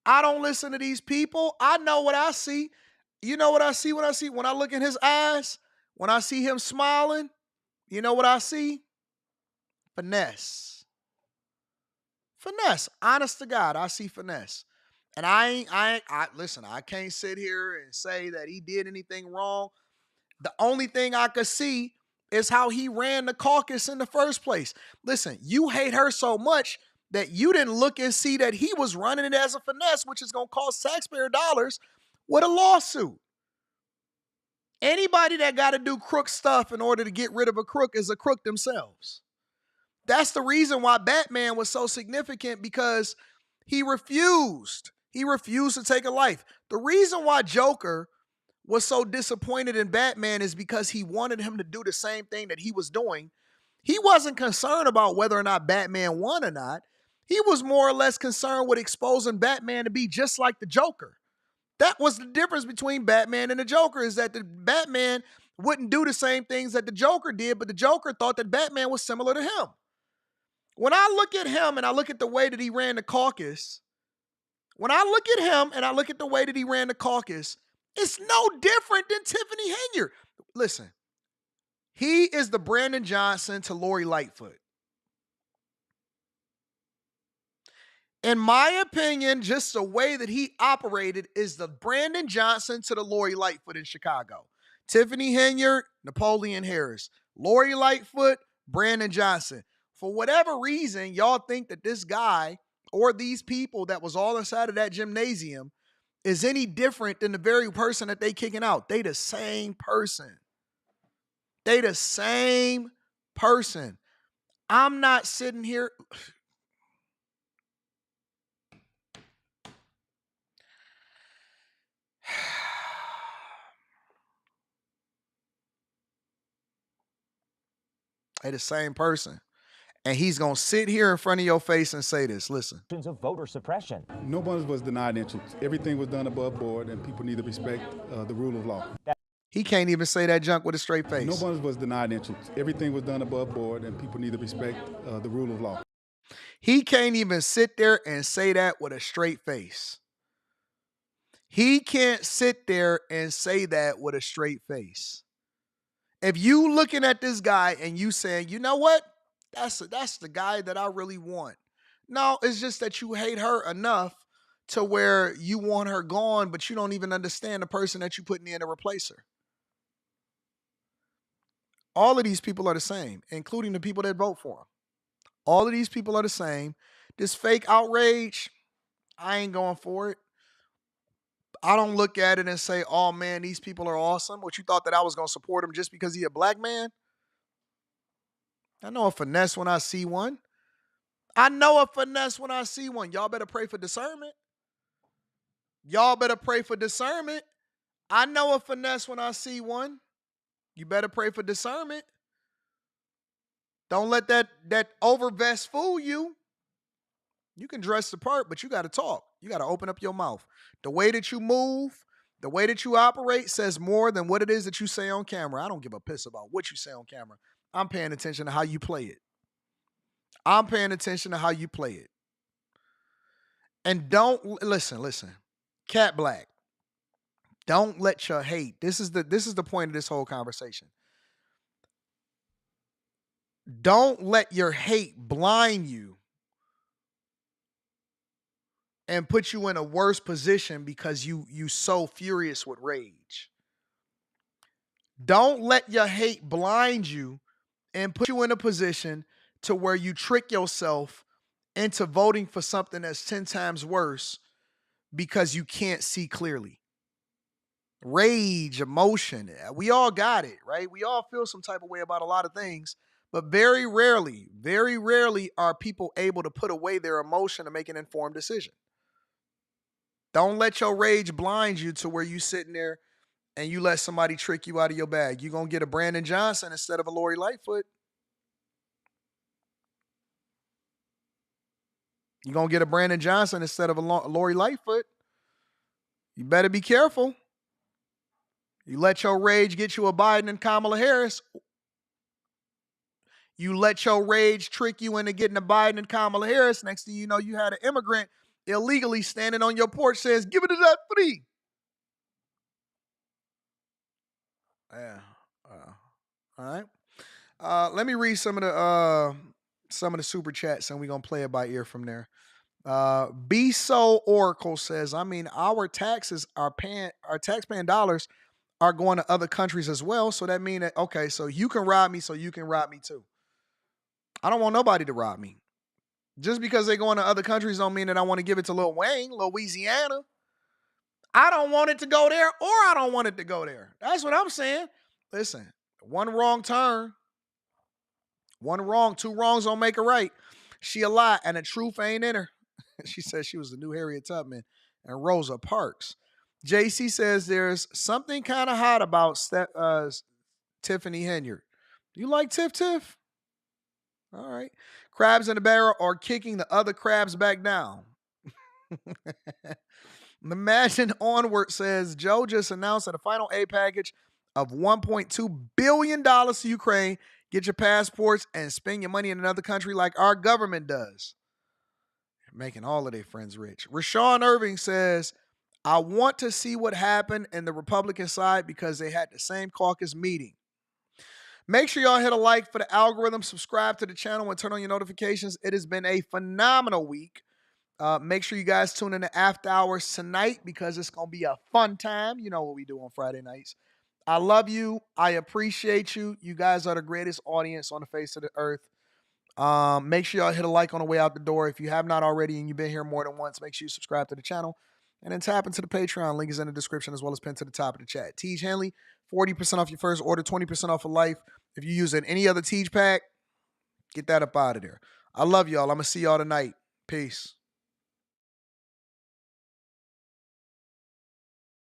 I don't listen to these people. I know what I see. You know what I see when I look in his eyes? When I see him smiling, you know what I see? Finesse. Finesse. Honest to God, I see finesse. And listen, I can't sit here and say that he did anything wrong. The only thing I could see is how he ran the caucus in the first place. Listen, you hate her so much that you didn't look and see that he was running it as a finesse, which is going to cost taxpayer dollars with a lawsuit. Anybody that got to do crook stuff in order to get rid of a crook is a crook themselves. That's the reason why Batman was so significant, because he refused. He refused to take a life. The reason why Joker was so disappointed in Batman is because he wanted him to do the same thing that he was doing. He wasn't concerned about whether or not Batman won or not. He was more or less concerned with exposing Batman to be just like the Joker. That was the difference between Batman and the Joker, is that the Batman wouldn't do the same things that the Joker did, but the Joker thought that Batman was similar to him. When I look at him and I look at the way that he ran the caucus, it's no different than Tiffany Henyard. Listen, he is the Brandon Johnson to Lori Lightfoot. In my opinion, just the way that he operated is the Brandon Johnson to the Lori Lightfoot in Chicago. Tiffany Henyard, Napoleon Harris. Lori Lightfoot, Brandon Johnson. For whatever reason, y'all think that this guy or these people that was all inside of that gymnasium is any different than the very person that they kicking out. They the same person. They the same person. I'm not sitting here. They the same person. And he's going to sit here in front of your face and say this. Listen. Of voter suppression. Nobody was denied entrance. Everything was done above board, and people need to respect the rule of law. He can't even say that junk with a straight face. Nobody was denied entrance. Everything was done above board, and people need to respect the rule of law. He can't even sit there and say that with a straight face. He can't sit there and say that with a straight face. If you looking at this guy and you saying, you know what? That's the guy that I really want. No, it's just that you hate her enough to where you want her gone, but you don't even understand the person that you're putting in to replace her. All of these people are the same, including the people that vote for him. All of these people are the same. This fake outrage, I ain't going for it. I don't look at it and say, oh man, these people are awesome. What, you thought that I was going to support him just because he a black man? I know a finesse when I see one. Y'all better pray for discernment. I know a finesse when I see one. You better pray for discernment. Don't let that overvest fool you. You can dress the part, but you got to talk. You got to open up your mouth. The way that you move, the way that you operate says more than what it is that you say on camera. I don't give a piss about what you say on camera. I'm paying attention to how you play it. And don't listen. Cat Black. Don't let your hate. This is the point of this whole conversation. Don't let your hate blind you and put you in a worse position because you so furious with rage. Don't let your hate blind you and put you in a position to where you trick yourself into voting for something that's 10 times worse because you can't see clearly. Rage, emotion, we all got it, right? We all feel some type of way about a lot of things, but very rarely are people able to put away their emotion and make an informed decision. Don't let your rage blind you to where you sitting there and you let somebody trick you out of your bag. You're going to get a Brandon Johnson instead of a Lori Lightfoot. You're going to get a Brandon Johnson instead of a Lori Lightfoot. You better be careful. You let your rage get you a Biden and Kamala Harris. You let your rage trick you into getting a Biden and Kamala Harris. Next thing you know, you had an immigrant illegally standing on your porch says, give it to that free. Yeah. All right. Let me read some of the super chats, and we're gonna play it by ear from there. B So Oracle says, I mean, our taxes are paying, our tax-paying dollars are going to other countries as well. So that means that, okay, so you can rob me, so you can rob me too. I don't want nobody to rob me. Just because they go into other countries don't mean that I want to give it to Lil Wayne, Louisiana. I don't want it to go there, or I don't want it to go there. That's what I'm saying. Listen, one wrong turn, one wrong, two wrongs don't make a right. She a lie, and the truth ain't in her. She says she was the new Harriet Tubman and Rosa Parks. JC says there's something kind of hot about Tiffany Henyard. You like Tiff? All right. Crabs in the barrel are kicking the other crabs back down. Imagine Onward says Joe just announced that a final aid package of $1.2 billion to Ukraine. Get your passports and spend your money in another country like our government does. Making all of their friends rich. Rashawn Irving says, I want to see what happened in the Republican side because they had the same caucus meeting. Make sure y'all hit a like for the algorithm, subscribe to the channel, and turn on your notifications. It has been a phenomenal week. Make sure you guys tune in to After Hours tonight because it's going to be a fun time. You know what we do on Friday nights. I love you. I appreciate you. You guys are the greatest audience on the face of the earth. Make sure y'all hit a like on the way out the door. If you have not already and you've been here more than once, make sure you subscribe to the channel. And then tap into the Patreon. Link is in the description as well as pinned to the top of the chat. Tiege Hanley, 40% off your first order, 20% off for life. If you're using any other Tiege pack, get that up out of there. I love y'all. I'm going to see y'all tonight. Peace.